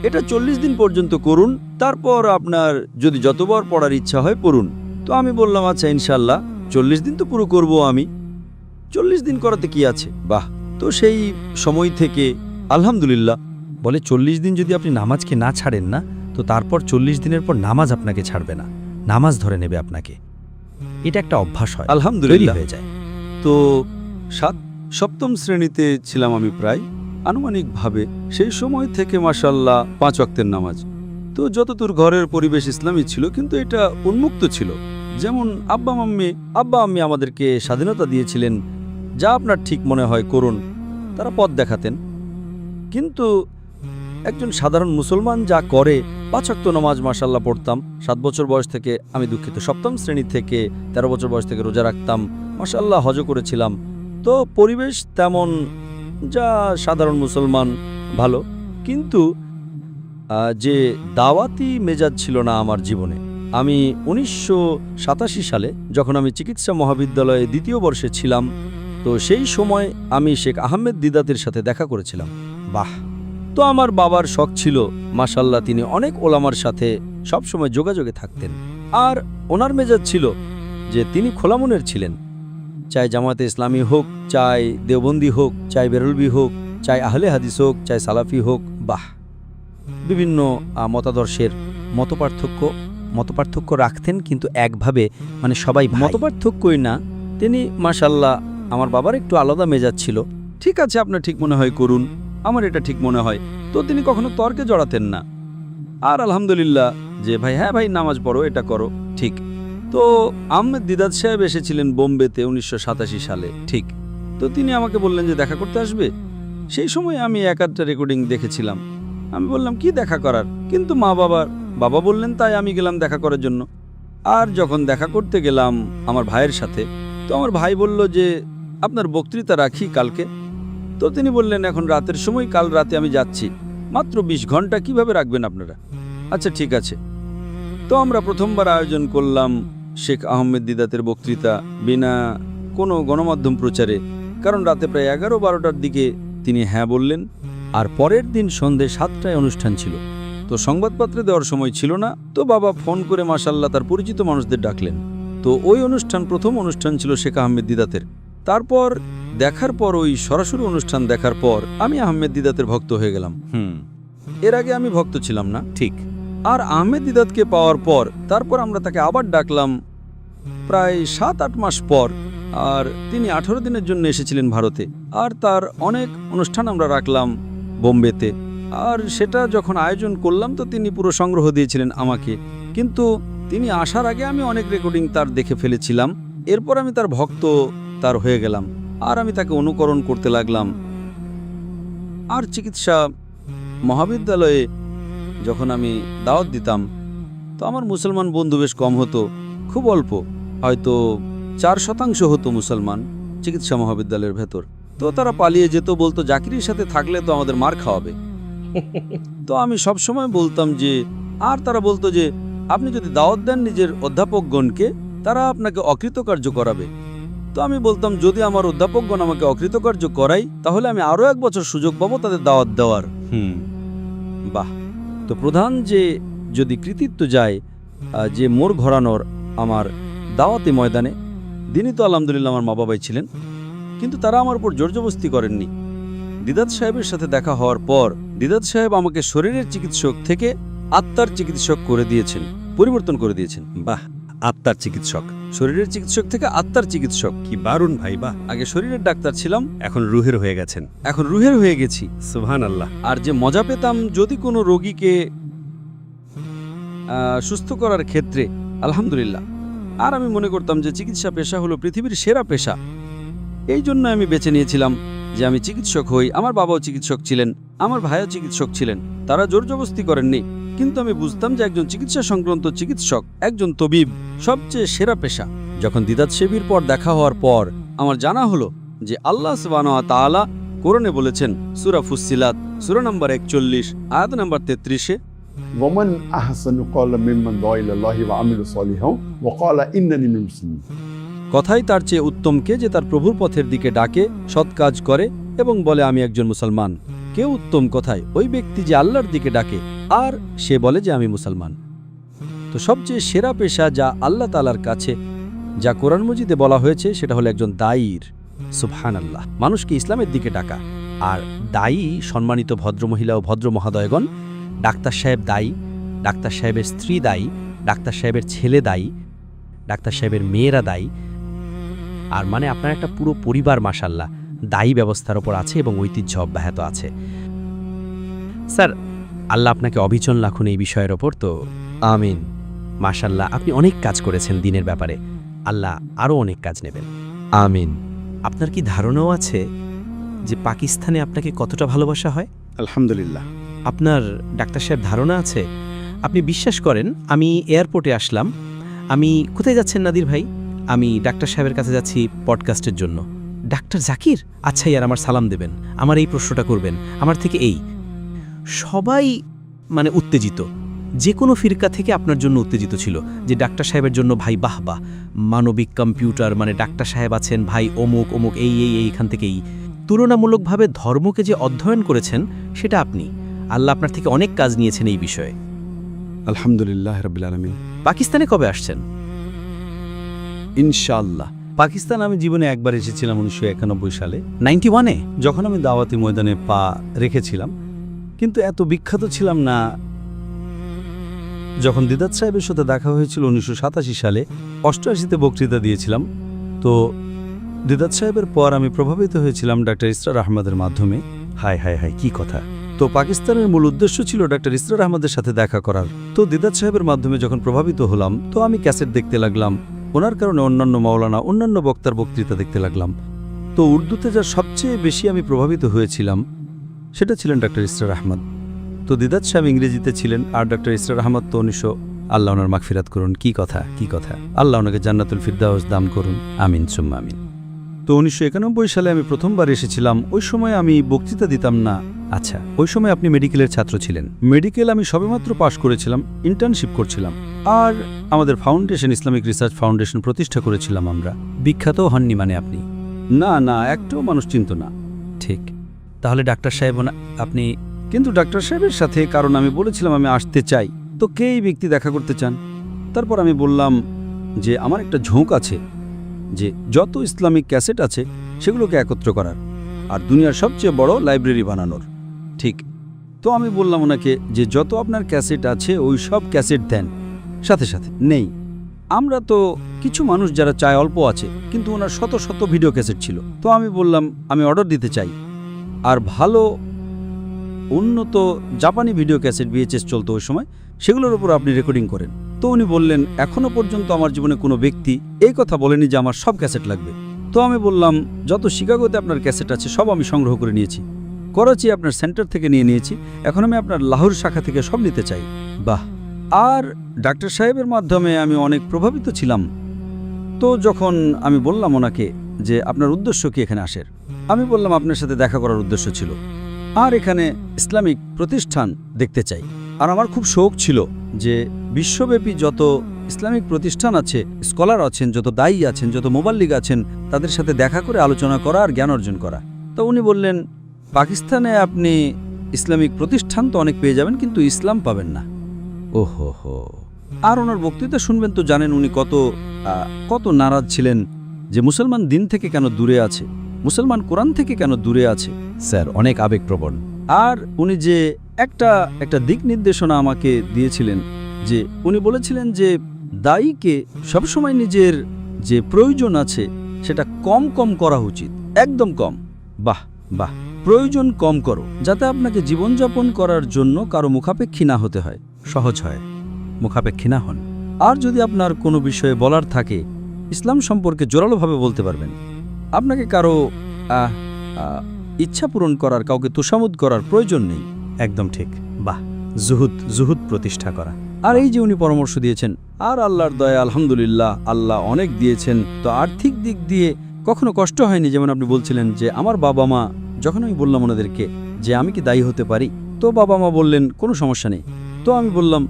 এটা 40 দিন পর্যন্ত করুন, তারপর আপনার যদি যতবার পড়ার ইচ্ছা হয় পড়ুন। তো আমি বললাম আচ্ছা ইনশাল্লাহ 40 দিন তো পুরো করব আমি, 40 দিন করাতে কি আছে। বাহ। তো সেই সময় থেকে আলহামদুলিল্লাহ। বলে 40 দিন যদি আপনি নামাজকে না ছাড়েন না, তো তারপর 40 দিনের পর নামাজ আপনাকে ছাড়বে না, নামাজ ধরে নেবে আপনাকে। এটা একটা অভ্যাস হয়, তৈরি আলহামদুলিল্লাহ। হয়ে যায়। তো 7-7ম শ্রেণীতে ছিলাম আমি প্রায় আনুমানিকভাবে। সেই সময় থেকে মাশাল্লাহ 5 ওয়াক্তের নামাজ। তো যতদূর ঘরের পরিবেশ ইসলামী ছিল, কিন্তু এটা উন্মুক্ত ছিল। যেমন আব্বা আম্মি আমাদেরকে স্বাধীনতা দিয়েছিলেন, যা আপনার ঠিক মনে হয় করুন, তারা পথ দেখাতেন। কিন্তু একজন সাধারণ মুসলমান যা করে, 5 ওয়াক্ত নামাজ মাশাল্লাহ পড়তাম 7 বছর বয়স থেকে। আমি দুঃখিত, 7ম শ্রেণী থেকে 13 বছর বয়স থেকে রোজা রাখতাম, মাশাল্লাহ হজও করেছিলাম। তো পরিবেশ তেমন যা সাধারণ মুসলমান ভালো, কিন্তু যে দাওয়াতি মেজাজ ছিল না আমার জীবনে। আমি 1987 সালে যখন আমি চিকিৎসা মহাবিদ্যালয়ে 2য় বর্ষে ছিলাম, তো সেই সময় আমি শেখ আহমেদ দিদাতের সাথে দেখা করেছিলাম। বাহ। তো আমার বাবার শখ ছিল, মাশাল্লাহ তিনি অনেক ওলামার সাথে সবসময় যোগাযোগে থাকতেন। আর ওনার মেজাজ ছিল যে তিনি খোলামনের ছিলেন, চাই জামায়াতে ইসলামী হোক, চাই দেওবন্দি হোক, চাই বেরলভি হোক, চাই আহলে হাদিস হোক, চাই সালাফি হোক। বাহ। বিভিন্ন মতাদর্শের মতপার্থক্য রাখতেন, কিন্তু একভাবে, মানে সবাই ভাই। মতপার্থক্যই না, তিনি মাশাল্লাহ, আমার বাবার একটু আলাদা মেজাজ ছিল। ঠিক আছে, আপনার ঠিক মনে হয় করুন, আমার এটা ঠিক মনে হয়। তো তিনি কখনো তর্কে জড়াতেন না। আর আলহামদুলিল্লাহ যে ভাই, হ্যাঁ ভাই নামাজ পড়ো, এটা করো, ঠিক। তো আহমেদ দিদাত সাহেব এসেছিলেন বোম্বেতে 1987 সালে, ঠিক। তো তিনি আমাকে বললেন যে দেখা করতে আসবে। সেই সময় আমি 1-8টা রেকর্ডিং দেখেছিলাম। আমি বললাম কি দেখা করার, কিন্তু বাবা বললেন, তাই আমি গেলাম দেখা করার জন্য। আর যখন দেখা করতে গেলাম আমার ভাইয়ের সাথে, তো আমার ভাই বলল যে আপনার বক্তৃতা রাখি কালকে। তো তিনি বললেন এখন রাতের সময়, কাল রাতে আমি যাচ্ছি, মাত্র 20 ঘন্টা কিভাবে রাখবেন আপনারা? আচ্ছা ঠিক আছে। তো আমরা প্রথমবার আয়োজন করলাম শেখ আহমেদ দিদাতের বক্তৃতা বিনা কোনো গণমাধ্যম প্রচারে, কারণ রাতে প্রায় 11-12টার দিকে তিনি হ্যাঁ বললেন। আর পরের দিন সন্ধে 7টায় অনুষ্ঠান ছিল। তো সংবাদপত্রে দেওয়ার সময় ছিল না, তো বাবা ফোন করে মাশাল্লাহ তার পরিচিত মানুষদের ডাকলেন। তো ওই অনুষ্ঠান প্রথম অনুষ্ঠান ছিল শেখ আহমেদ দিদাতের। তারপর দেখার পর ওই সরাসরি অনুষ্ঠান দেখার পর আমি আহমেদ দিদাতের ভক্ত হয়ে গেলাম। এর আগে আমি ভক্ত ছিলাম না। ঠিক। আর আহমেদ দিদাতকে পাওয়ার পর তারপর আমরা তাকে আবার ডাকলাম প্রায় 7-8 মাস পর। আর তিনি 18 দিনের জন্য এসেছিলেন ভারতে। আর তার অনেক অনুষ্ঠান আমরা রাখলাম বোম্বেতে। আর সেটা যখন আয়োজন করলাম তো তিনি পুরো সংগ্রহ দিয়েছিলেন আমাকে। কিন্তু তিনি আসার আগে আমি অনেক রেকর্ডিং তার দেখে ফেলেছিলাম। এরপর আমি তার ভক্ত তার হয়ে গেলাম আর আমি তাকে অনুকরণ করতে লাগলাম। আর চিকিৎসা মহাবিদ্যালয়ে যখন আমি দাওয়াত দিতাম তো আমার মুসলমান বন্ধু বেশ কম হতো, খুব অল্প, হয়তো 4% হতো মুসলমান চিকিৎসা মহাবিদ্যালয়ের ভেতর। তো তারা পালিয়ে যেত, বলতো জাকিরের সাথে থাকলে তো আমাদের মার খাওয়াবে। তো আমি সব সময় বলতাম যে, আর তারা বলতো যে আপনি যদি দাওয়াত দেন নিজের অধ্যাপকগণকে তারা আপনাকে অকৃতকার্য করাবে। তো আমি বলতাম যদি আমার অধ্যাপকগণ আমাকে অকৃতকার্য করাই তাহলে আমি আরও 1 বছর সুযোগ পাবো তাদের দাওয়াত দেওয়ার। বাহ। তো প্রধান যে যদি কৃতিত্ব যায় যে মোর ঘোরানোর আমার দাওয়াতি ময়দানে, দিনই তো আলহামদুলিল্লাহ আমার মা বাবাই ছিলেন, কিন্তু তারা আমার উপর জোরজবস্তি করেননি। দিদাত সাহেবের সাথে দেখা হওয়ার পর দিদাত সাহেব আমাকে শরীরের চিকিৎসক থেকে আত্মার চিকিৎসক করে দিয়েছেন, পরিবর্তন করে দিয়েছেন। বাহ, আত্মার চিকিৎসক, শরীরের চিকিৎসক থেকে আত্মার চিকিৎসক। কি দারুণ ভাই, বাহ। আগে শরীরের ডাক্তার ছিলাম, এখন রুহের হয়ে গেছেন। এখন রুহের হয়ে গেছি। সুবহানাল্লাহ। আর যে মজা পেতাম যদি কোনো রোগীকে সুস্থ করার ক্ষেত্রে, আলহামদুলিল্লাহ। আর আমি মনে করতাম যে চিকিৎসা পেশা হলো পৃথিবীর সেরা পেশা। এই জন্য আমি বেছে নিয়েছিলাম যে আমি চিকিৎসক হই। আমার বাবাও চিকিৎসক ছিলেন, আমার ভাইও চিকিৎসক ছিলেন, তারা জোরজবস্তি করেননি। কিন্তু আমি বুঝতাম যে একজন চিকিৎসা সংক্রান্ত চিকিৎসক, একজন তবিব সবচেয়ে সেরা পেশা। যখন দিদাত শেবির পর দেখা হওয়ার পর আমার জানা হলো যে আল্লাহ সুবহানাহু ওয়া তাআলা কোরআনে বলেছেন সূরা ফুসসিলাত সূরা নম্বর 41 আয়াত নম্বর 33-এ, ومن أحسن قولا ممن دعا إلى الله وعمل صالحا وقال إنني من المسلمين। কথাই তার চেয়ে উত্তম কে যে তার প্রভুর পথের দিকে ডাকে, সৎ কাজ করে এবং বলে আমি একজন মুসলমান। কেউ উত্তম কথায় ওই ব্যক্তি যে আল্লাহর দিকে ডাকে আর সে বলে যে আমি মুসলমান। তো সবচেয়ে সেরা পেশা যা আল্লাহ তাআলার কাছে, যা কোরআন মজিদে বলা হয়েছে, সেটা হলো একজন দায়ীর। সুবহানাল্লাহ। মানুষকে ইসলামের দিকে ডাকা। আর দায়ী সম্মানিত ভদ্রমহিলা ও ভদ্র মহাদয়গণ, ডাক্তার সাহেব দায়ী, ডাক্তার সাহেবের স্ত্রী দায়ী, ডাক্তার সাহেবের ছেলে দায়ী, ডাক্তার সাহেবের মেয়েরা দায়ী। আর মানে আপনার একটা পুরো পরিবার মাশাল্লাহ দায়ী ব্যবস্থার ওপর আছে এবং ঐতিহ্য অব্যাহত আছে। স্যার, আল্লাহ আপনাকে অবিচল রাখুন এই বিষয়ের ওপর। তো আমিন। মাশাল্লাহ, আপনি অনেক কাজ করেছেন দিনের ব্যাপারে, আল্লাহ আরও অনেক কাজ নেবেন। আমিন। আপনার কি ধারণাও আছে যে পাকিস্তানে আপনাকে কতটা ভালোবাসা হয়? আলহামদুলিল্লাহ। আপনার ডাক্তার সাহেব ধারণা আছে? আপনি বিশ্বাস করেন, আমি এয়ারপোর্টে আসলাম। আমি কোথায় যাচ্ছেন নাদির ভাই? আমি ডাক্তার সাহেবের কাছে যাচ্ছি পডকাস্টের জন্য। ডাক্তার জাকির? আচ্ছা ইয়ার, আমার সালাম দেবেন, আমার এই প্রশ্নটা করবেন, আমার থেকে এই। সবাই মানে উত্তেজিত, যে কোনো ফিরকা থেকে আপনার জন্য উত্তেজিত ছিল যে ডাক্তার সাহেবের জন্য ভাই বাহ বাহ, মানবিক কম্পিউটার, মানে ডাক্তার সাহেব আছেন ভাই অমুক অমুক, এই এই এইখান থেকেই। তুলনামূলকভাবে ধর্মকে যে অধ্যয়ন করেছেন সেটা আপনি, আল্লাহ আপনার থেকে অনেক কাজ নিয়েছেন এই বিষয়ে। আলহামদুলিল্লাহ রাব্বিল আলামিন। পাকিস্তানে কবে আসছেন? ইনশাআল্লাহ। পাকিস্তান আমি জীবনে একবার এসেছিলাম 1991 সালে, 91-এ। যখন আমি দাওয়াতি ময়দানে পা রেখেছিলাম, কিন্তু এত বিখ্যাত ছিলাম না। যখন দিদাত সাহেবের সাথে দেখা হয়েছিল 1987 সালে, 88-তে বক্তৃতা দিয়েছিলাম। তো দিদাত সাহেবের পর আমি প্রভাবিত হয়েছিলাম ডাক্তার ইসরার আহমদের মাধ্যমে। হায় হায় হায়, কি কথা! তো পাকিস্তানের মূল উদ্দেশ্য ছিল ডাক্তার ইসরার আহমদের সাথে দেখা করার। তো দিদাত সাহেবের মাধ্যমে যখন প্রভাবিত হলাম, তো আমি ক্যাসেট দেখতে লাগলাম। ওনার কারণে অন্যান্য মাওলানা, অন্যান্য বক্তার বক্তৃতা দেখতে লাগলাম। তো উর্দুতে যা সবচেয়ে বেশি আমি প্রভাবিত হয়েছিলাম সেটা ছিলেন ডাক্তার ইসরার আহমদ। তো দিদাত সাহেব ইংরেজিতে ছিলেন, আর ডাক্তার ইসরার আহমদ তো আল্লাহ ওনার মাগফিরাত করুন। কি কথা, কি কথা! আল্লাহ ওনাকে জান্নাতুল ফিরদাউস দান করুন। আমিন সুম্মা আমিন। তো 1991 সালে আমি প্রথমবার এসেছিলাম। ওই সময় আমি বক্তৃতা দিতাম না। আচ্ছা, ওই সময় আপনি মেডিকেলের ছাত্র ছিলেন? মেডিকেল আমি সবেমাত্র পাশ করেছিলাম, ইন্টার্নশিপ করছিলাম। আর আমাদের ফাউন্ডেশন, ইসলামিক রিসার্চ ফাউন্ডেশন প্রতিষ্ঠা করেছিলাম আমরা। বিখ্যাতও হননি মানে আপনি? না না, একটাও মানুষ চিনত না। ঠিক। তাহলে ডাক্তার সাহেব আপনি কিন্তু ডাক্তার সাহেবের সাথে, কারণ আমি বলেছিলাম আমি আসতে চাই, তো কে এই ব্যক্তি দেখা করতে চান? তারপর আমি বললাম যে আমার একটা ঝোঁক আছে যে যত ইসলামিক ক্যাসেট আছে সেগুলোকে একত্র করার আর দুনিয়ার সবচেয়ে বড় লাইব্রেরি বানানোর। ঠিক। তো আমি বললাম ওনাকে যে যত আপনার ক্যাসেট আছে ওই সব ক্যাসেট দেন। সাথে সাথে নেই, আমরা তো কিছু মানুষ যারা চায় অল্প আছে, কিন্তু ওনার শত শত ভিডিও ক্যাসেট ছিল। তো আমি বললাম আমি অর্ডার দিতে চাই, আর ভালো উন্নত জাপানি ভিডিও ক্যাসেট VHS চলতো ওই সময়, সেগুলোর উপর আপনি রেকর্ডিং করেন। তো উনি বললেন এখনো পর্যন্ত আমার জীবনে কোনো ব্যক্তি এই কথা বলেনি যে আমার সব ক্যাসেট লাগবে। তো আমি বললাম যত শিকাগোতে আপনার ক্যাসেট আছে সব আমি সংগ্রহ করে নিয়েছি, করাচি আপনার সেন্টার থেকে নিয়েছি, এখন আমি আপনার লাহোর শাখা থেকে সব নিতে চাই। বাহ। আর ডাক্তার সাহেবের মাধ্যমে আমি অনেক প্রভাবিত ছিলাম। তো যখন আমি বললাম ওনাকে যে আপনার উদ্দেশ্য কি এখানে আসার, আমি বললাম আপনার সাথে দেখা করার উদ্দেশ্য ছিল, আর এখানে ইসলামিক প্রতিষ্ঠান দেখতে চাই। আর আমার খুব শৌক ছিল যে বিশ্বব্যাপী যত ইসলামিক প্রতিষ্ঠান আছে, স্কলার আছেন, যত দায়ী আছেন, যত মোবাল্লিগ আছেন, তাদের সাথে দেখা করে আলোচনা করা আর জ্ঞান অর্জন করা। তো উনি বললেন পাকিস্তানে আপনি ইসলামিক প্রতিষ্ঠান তো অনেক পেয়ে যাবেন, কিন্তু ইসলাম পাবেন না। ওহো হো। আর ওনার বক্তৃতা শুনবেন তো জানেন উনি কত নারাজ ছিলেন যে মুসলমান দিন থেকে কেন দূরে আছে, মুসলমান কোরআন থেকে কেন দূরে আছে। স্যার অনেক আবেগপ্রবণ। আর উনি যে একটা দিক নির্দেশনা আমাকে দিয়েছিলেন, যে উনি বলেছিলেন যে দায়ীকে সবসময় নিজের যে প্রয়োজন আছে সেটা কম কম করা উচিত, একদম কম। বাহ বাহ। প্রয়োজন কম করো, যাতে আপনাকে জীবনযাপন করার জন্য কারো মুখাপেক্ষী না হতে হয়, সহজ হয়, মুখাপেক্ষী না হন। আর যদি আপনার কোনো বিষয়ে বলার থাকে, ইসলাম সম্পর্কে জোরালোভাবে বলতে পারবেন। আপনাকে কারো ইচ্ছা পূরণ করার, কাউকে তোষামোদ করার প্রয়োজন নেই। একদম ঠিক। বাহ। জুহুদ প্রতিষ্ঠা করা। আর এই যে উনি পরামর্শ দিয়েছেন, আর আল্লাহর দয়া আলহামদুলিল্লাহ আল্লাহ অনেক দিয়েছেন। তো আর্থিক দিক দিয়ে কখনো কষ্ট হয়নি। যেমন আপনি বলছিলেন যে আমার বাবা মা, যখন আমি বললাম ওনাদেরকে যে আমি কি দায়ী হতে পারি, তো বাবা মা বললেন কোনো সমস্যা নেই। তো আমি বললাম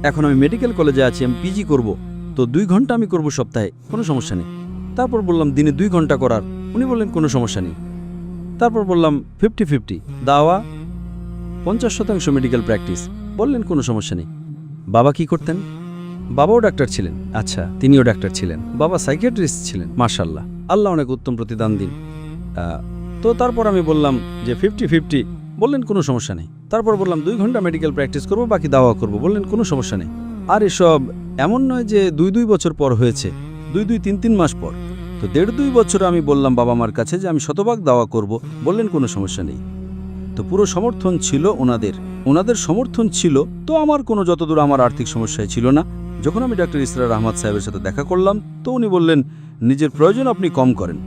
এখন আমি মেডিকেল কলেজে আছি, আমি PG করব, তো 2 ঘন্টা আমি করব সপ্তাহে, কোনো সমস্যা নেই। তারপর বললাম দিনে 2 ঘন্টা করার, উনি বললেন কোনো সমস্যা নেই। তারপর বললাম 50-50 দাওয়া, 50% মেডিকেল প্র্যাকটিস, বললেন কোনো সমস্যা নেই। বাবা কি করতেন? বাবাও ডাক্তার ছিলেন। আচ্ছা, তিনিও ডাক্তার ছিলেন। বাবা সাইকিয়াট্রিস্ট ছিলেন। মাশাআল্লাহ, আল্লাহ অনেক উত্তম প্রতিদান দিন। তো তারপর আমি বললাম যে 50-50, বললেন কোনো সমস্যা নেই। তারপর বললাম 2 ঘন্টা মেডিকেল প্র্যাকটিস করব, বাকি দাওয়া করব, বললেন কোনো সমস্যা নেই। আর এসব এমন নয় যে 2 বছর পর হয়েছে, 3 মাস পর। তো 1.5-2 বছর আমি বললাম বাবা মার কাছে যে আমি শতভাগ দাওয়া করব, বললেন কোনো সমস্যা নেই। তো পুরো সমর্থন ছিল ওনাদের সমর্থন ছিল। তো আমার কোনো, যতদূর আমার আর্থিক সমস্যায় ছিল না। যখন আমি ডাক্তার ইসরার আহমদ সাহেবের সাথে দেখা করলাম, তো উনি বললেন নিজের প্রয়োজন আপনি কম করেন।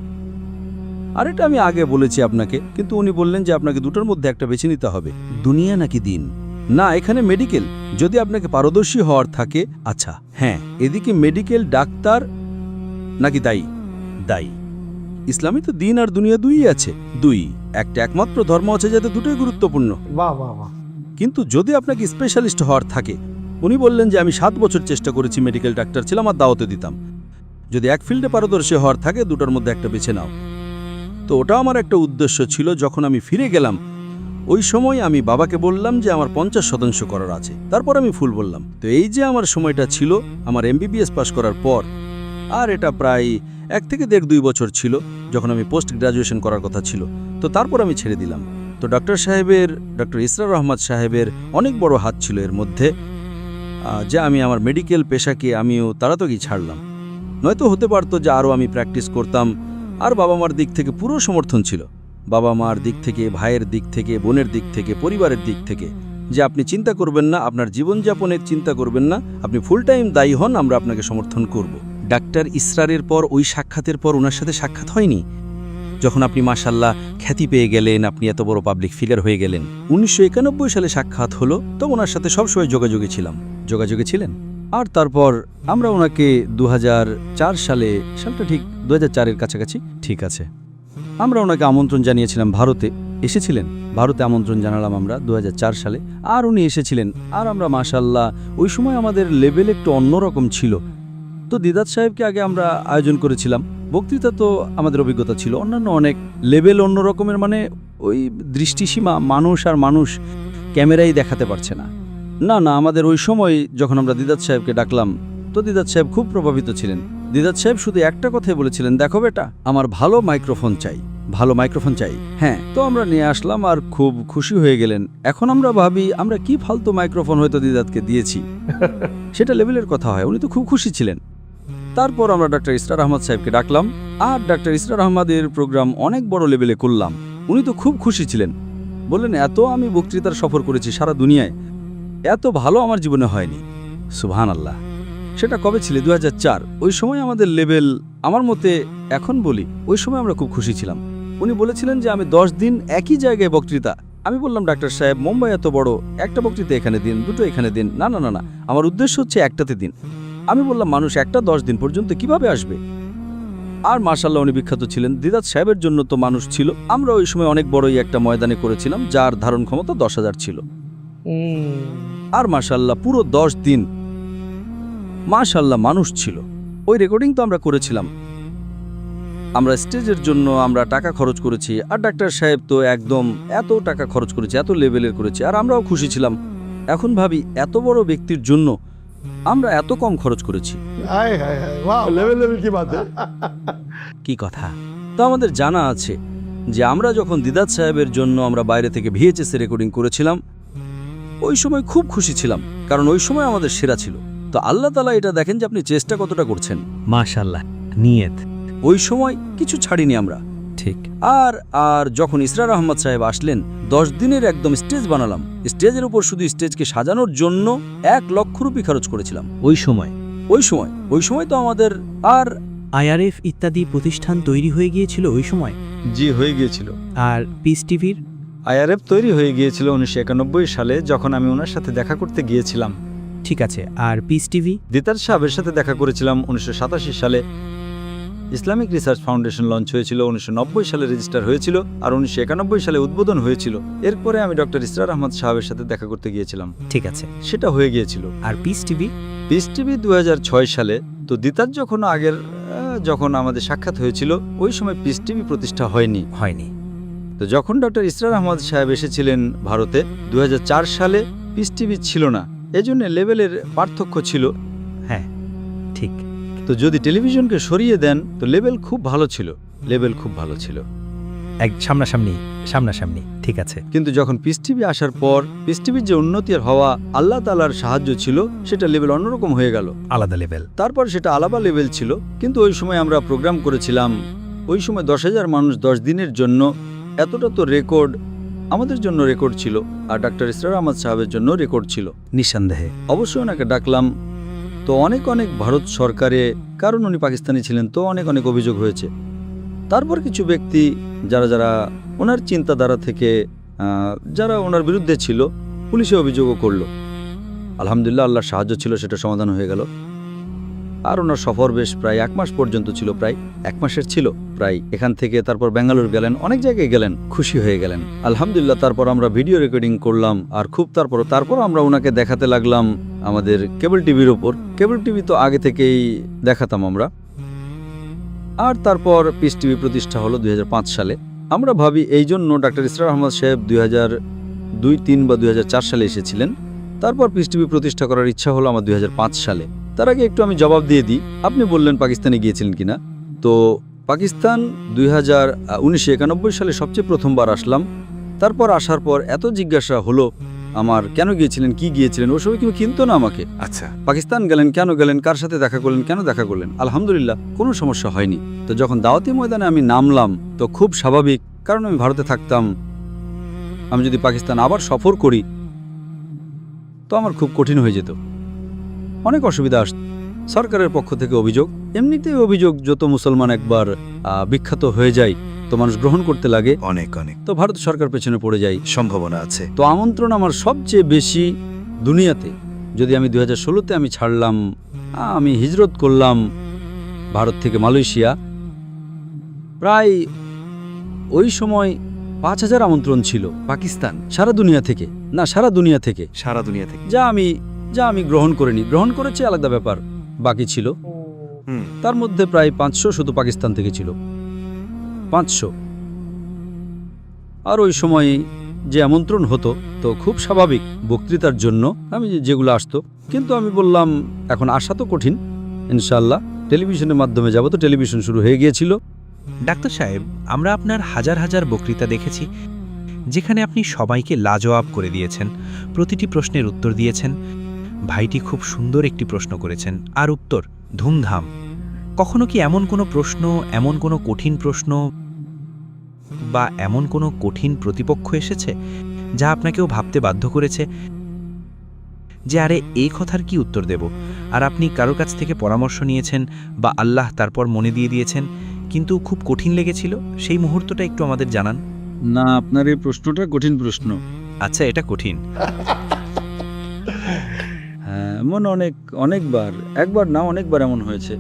আর এটা আমি আগে বলেছি আপনাকে, কিন্তু উনি বললেন যে আপনাকে দুটোর মধ্যে একটা বেছে নিতে হবে, দুনিয়া নাকি দিন। না, এখানে মেডিকেল যদি আপনাকে পারদর্শী হওয়ার থাকে, আচ্ছা হ্যাঁ, এদিকে মেডিকেল ডাক্তার নাকি দায়ী। ইসলামে তো দিন আর দুনিয়া দুইই আছে, একটা একমাত্র ধর্ম আছে যাতে দুটোই গুরুত্বপূর্ণ। বাহ বাহ বাহ। কিন্তু যদি আপনাকে স্পেশালিস্ট হওয়ার থাকে, উনি বললেন যে আমি 7 বছর চেষ্টা করেছি, মেডিকেল ডাক্তার ছিলাম আর দাওয়াতে দিতাম। যদি এক ফিল্ডে পারদর্শী হওয়ার থাকে, দুটোর মধ্যে একটা বেছে নাও। তো ওটা আমার একটা উদ্দেশ্য ছিল। যখন আমি ফিরে গেলাম, ওই সময় আমি বাবাকে বললাম যে আমার 50% করার আছে, তারপর আমি ফুল বললাম। তো এই যে আমার সময়টা ছিল আমার MBBS পাস করার পর, আর এটা প্রায় 1 থেকে 1.5-2 বছর ছিল, যখন আমি পোস্ট গ্রাজুয়েশন করার কথা ছিল। তো তারপর আমি ছেড়ে দিলাম। তো ডাক্তার ইসরার আহমদ সাহেবের অনেক বড় হাত ছিল এর মধ্যে, যে আমি আমার মেডিকেল পেশাকে আমিও তাড়াতাড়ি ছাড়লাম। নয়তো হতে পারতো যে আরও আমি প্র্যাকটিস করতাম। আর বাবা মার দিক থেকে পুরো সমর্থন ছিল, বাবা মার দিক থেকে, ভাইয়ের দিক থেকে, বোনের দিক থেকে, পরিবারের দিক থেকে, যে আপনি চিন্তা করবেন না, আপনার জীবনযাপনের চিন্তা করবেন না, আপনি ফুল টাইম দায়ী হন, আমরা আপনাকে সমর্থন করব। ডাক্তার ইসরারের পর, ওই সাক্ষাতের পর ওনার সাথে সাক্ষাৎ হয়নি? যখন আপনি মাশাল্লাহ খ্যাতি পেয়ে গেলেন, আপনি এত বড় পাবলিক ফিগার হয়ে গেলেন, 1991 সালে সাক্ষাৎ হলো, তো ওনার সাথে সবসময় যোগাযোগে ছিলেন। আর তারপর আমরা ওনাকে 2004 সালটা ঠিক 2004-এর কাছাকাছি, ঠিক আছে, আমরা ওনাকে আমন্ত্রণ জানিয়েছিলাম, ভারতে এসেছিলেন। ভারতে আমন্ত্রণ জানালাম আমরা 2004 সালে, আর উনি এসেছিলেন। আর আমরা মাশাল্লাহ ওই সময় আমাদের লেভেল একটু অন্যরকম ছিল। তো দিদাত সাহেবকে আগে আমরা আয়োজন করেছিলাম, বক্তৃতা তো আমাদের অভিজ্ঞতা ছিল, অন্যান্য অনেক লেভেল অন্য রকমের, মানে ওই দৃষ্টিসীমা মানুষ আর মানুষ। ক্যামেরাই দেখাতে পারছে না। না না, আমাদের ওই সময় যখন আমরা দিদাত সাহেবকে ডাকলাম, তো দিদাত সাহেব খুব প্রভাবিত ছিলেন। দিদাত সাহেব শুধু একটা কথাই বলেছিলেন, দেখো বেটা, আমার ভালো মাইক্রোফোন চাই, ভালো মাইক্রোফোন চাই। হ্যাঁ, তো আমরা নিয়ে আসলাম আর খুব খুশি হয়ে গেলেন। এখন আমরা ভাবি আমরা কি ফালতু মাইক্রোফোন হয়তো দিদাতকে দিয়েছি, সেটা লেভেলের কথা হয়। উনি তো খুব খুশি ছিলেন। তারপর আমরা ডাক্তার ইসরার আহমদ সাহেবকে ডাকলাম, আর ডাক্তার ইসরার আহমদের প্রোগ্রাম অনেক বড় লেভেলে করলাম। উনি তো খুব খুশি ছিলেন, বললেন এত আমি বক্তৃতার সফর করেছি সারা দুনিয়ায়, এত ভালো আমার জীবনে হয়নি। সুবহানাল্লাহ। সেটা কবে ছিল? 2004। ওই সময় আমাদের লেভেল, আমার মতে এখন বলি, ওই সময় আমরা খুব খুশি ছিলাম। উনি বলেছিলেন যে আমি 10 দিন একই জায়গায় বক্তৃতা। আমি বললাম, ডাক্তার সাহেব, মুম্বাই এত বড়, একটা বক্তৃতা এখানে দিন, দুটো এখানে দিন। না না না না, আমার উদ্দেশ্য হচ্ছে একটাতে দিন। আমি বললাম, মানুষ একটা 10 দিন পর্যন্ত কিভাবে আসবে? আর মাশাআল্লাহ উনি বিখ্যাত ছিলেন। দিদাত সাহেবের জন্য তো মানুষ ছিল। আমরা ওই সময় অনেক বড়ই একটা ময়দানে করেছিলাম, যার ধারণ ক্ষমতা 10,000 ছিল। আর মাশাআল্লাহ পুরো 10 দিন মাশাআল্লাহ মানুষ ছিল। ওই রেকর্ডিং তো আমরা করেছিলাম। আমরা স্টেজের জন্য আমরা টাকা খরচ করেছি, আর ডাক্তার সাহেব তো একদম এত টাকা খরচ করেছে, এত লেভেলের করেছে, আর আমরাও খুশি ছিলাম। এখন ভাবি এত বড় ব্যক্তির জন্য আমরা এত কম খরচ করেছি। हाय हाय हाय वाह लेवल लेवल की बात है। কি কথা! তো আমাদের জানা আছে যে আমরা যখন দিদাত সাহেবের জন্য আমরা বাইরে থেকে VHS রেকর্ডিং করেছিলাম, ওই সময় খুব খুশি ছিলাম, কারণ ওই সময় আমাদের সেরা ছিল। তো আল্লাহ তাআলা এটা দেখেন যে আপনি চেষ্টা কতটা করছেন। মাশাআল্লাহ, নিয়ত ওই সময় কিছু ছাড়িনি আমরা। ঠিক। আর আর যখন ইসরার আহমদ সাহেব আসলেন, 10 দিনের একদম স্টেজ বানালাম। স্টেজের উপর শুধু স্টেজকে সাজানোর জন্য 1 লক্ষ রুপি খরচ করেছিলাম ওই সময় ওই সময় তো আমাদের আর IRF ইত্যাদি প্রতিষ্ঠান তৈরি হয়ে গিয়েছিল ওই সময়। জি, হয়ে গিয়েছিল। আর পিস টিভির IRF তৈরি হয়ে গিয়েছিল 1991 সালে, যখন আমি ওনার সাথে দেখা করতে গিয়েছিলাম। ঠিক আছে। আর পিস টিভি? দিদার সাহেবের সাথে দেখা করেছিলাম 1987 সালে। ইসলামিক রিসার্চ ফাউন্ডেশন লঞ্চ হয়েছিল 1990 সালে, রেজিস্টার হয়েছিল, আর 1991 সালে উদ্বোধন হয়েছিল। এরপরে আমি ডক্টর ইসরার আহমদ সাহেবের সাথে দেখা করতে গিয়েছিলাম, ঠিক আছে। সেটা হয়ে গিয়েছিল। আর পিস টিভি? পিস টিভি 2006 সালে। তো দিতার যখন আমাদের সাক্ষাৎ হয়েছিল, ওই সময় পিস টিভি প্রতিষ্ঠা হয়নি। তো যখন ডক্টর ইসরার আহমদ সাহেব এসেছিলেন ভারতে 2004 সালে, পিস টিভি ছিল না। এজন্য লেভেলের পার্থক্য ছিল। হ্যাঁ, ঠিক। তো যদি টেলিভিশনকে সরিয়ে দেন তো লেভেল খুব ভালো ছিল। এক সামনাসামনি ঠিক আছে। কিন্তু যখন পিস টিভি আসার পর পিস টিভির যে উন্নতি হওয়া, আল্লাহ তাআলার সাহায্য ছিল, সেটা লেভেল অন্যরকম হয়ে গেল, আলাদা লেভেল। তারপর সেটা আলাদা লেভেল ছিল। কিন্তু ওই সময় আমরা প্রোগ্রাম করেছিলাম, ওই সময় 10,000 মানুষ 10 দিনের জন্য, এতটা তো রেকর্ড আমাদের জন্য রেকর্ড ছিল, আর ডাক্তার ইসরার আহমদ সাহেবের জন্য রেকর্ড ছিল নিঃসন্দেহে। অবশ্যই ওনাকে ডাকলাম। তো অনেক ভারত সরকারে, কারণ উনি পাকিস্তানি ছিলেন, তো অনেক অভিযোগ হয়েছে। তারপর কিছু ব্যক্তি যারা ওনার চিন্তাধারা থেকে যারা ওনার বিরুদ্ধে ছিল, পুলিশে অভিযোগও করলো। আলহামদুলিল্লাহ, আল্লাহর সাহায্য ছিল, সেটা সমাধান হয়ে গেল। আর ওনার সফর বেশ প্রায় 1 মাস পর্যন্ত ছিল, প্রায় 1 মাসের ছিল প্রায়। এখান থেকে তারপর ব্যাঙ্গালোর গেলেন, অনেক জায়গায় গেলেন, খুশি হয়ে গেলেন আলহামদুলিল্লাহ। তারপর আমরা ভিডিও রেকর্ডিং করলাম, আর খুব তারপর আমরা ওনাকে দেখাতে লাগলাম আমাদের কেবল টিভির ওপর। কেবল টিভি তো আগে থেকেই দেখাতাম আমরা। আর তারপর পিস টিভি প্রতিষ্ঠা হলো 2005 সালে। আমরা ভাবি এই জন্য ডাক্তার ইসরার আহমদ সাহেব 2002-03 বা 2004 সালে এসেছিলেন। তারপর পিস টিভি প্রতিষ্ঠা করার ইচ্ছা হলো আমার 2005 সালে। তার আগে একটু আমি জবাব দিয়ে দিই, আপনি বললেন পাকিস্তানে গিয়েছিলেন কিনা। তো পাকিস্তান 1991 সালে সবচেয়ে প্রথমবার আসলাম। তারপর আসার পর এত জিজ্ঞাসা হলো আমার, কেন গিয়েছিলেন, কি গিয়েছিলেন, ওসব কেউ কিনতো না আমাকে। আচ্ছা, পাকিস্তান গেলেন, কেন গেলেন, কার সাথে দেখা করলেন, কেন দেখা করলেন। আলহামদুলিল্লাহ, কোনো সমস্যা হয়নি। তো যখন দাওয়াতি ময়দানে আমি নামলাম, তো খুব স্বাভাবিক, কারণ আমি ভারতে থাকতাম। আমি যদি পাকিস্তান আবার সফর করি তো আমার খুব কঠিন হয়ে যেত, অনেক অসুবিধা আসত। সরকারের পক্ষ থেকে অভিযোগ, এমনিতেই অভিযোগ, যত মুসলমান একবার বিখ্যাত হয়ে যায় তো মানুষ গ্রহণ করতে লাগে, অনেক তো ভারত সরকার পেছনে পড়ে যায়, সম্ভাবনা আছে। তো আমন্ত্রণ আমার সবচেয়ে বেশি দুনিয়াতে। যদি আমি 2016-তে আমি ছাড়লাম, আমি হিজরত করলাম ভারত থেকে মালয়েশিয়া, প্রায় ওই সময় 5,000 আমন্ত্রণ ছিল পাকিস্তান, সারা দুনিয়া থেকে, সারা দুনিয়া থেকে যা আমি গ্রহণ করিনি। গ্রহণ করেছে আলাদা ব্যাপার, বাকি ছিল। তার মধ্যে প্রায় 500 শুধু পাকিস্তান থেকে ছিল, 500। আর ওই সময় যে আমন্ত্রণ হতো তো খুব স্বাভাবিক বক্তৃতার জন্য আমি যেগুলো আসতো, কিন্তু আমি বললাম এখন আসা তো কঠিন, ইনশাআল্লাহ টেলিভিশনের মাধ্যমে যাব। তো টেলিভিশন শুরু হয়ে গিয়েছিল। ডাক্তার সাহেব, আমরা আপনার হাজার হাজার বক্তৃতা দেখেছি, যেখানে আপনি সবাইকে লাজবাব করে দিয়েছেন, প্রতিটি প্রশ্নের উত্তর দিয়েছেন। ভাইটি খুব সুন্দর একটি প্রশ্ন করেছেন, আর উত্তর ধুমধাম। কখনো কি এমন কোনো প্রশ্ন, এমন কোনো কঠিন প্রশ্ন বা এমন কোনো কঠিন প্রতিপক্ষ এসেছে যা আপনাকেও ভাবতে বাধ্য করেছে যে আরে এই কথার কি উত্তর দেব, আর আপনি কারোর কাছ থেকে পরামর্শ নিয়েছেন বা আল্লাহ তারপর মনে দিয়ে দিয়েছেন, কিন্তু খুব কঠিন লেগেছিল? সেই মুহূর্তটা একটু আমাদের জানান। না, আপনার এই প্রশ্নটা কঠিন প্রশ্ন। আচ্ছা, এটা কঠিন। হ্যাঁ, এমন অনেকবার, একবার না অনেকবার এমন হয়েছে।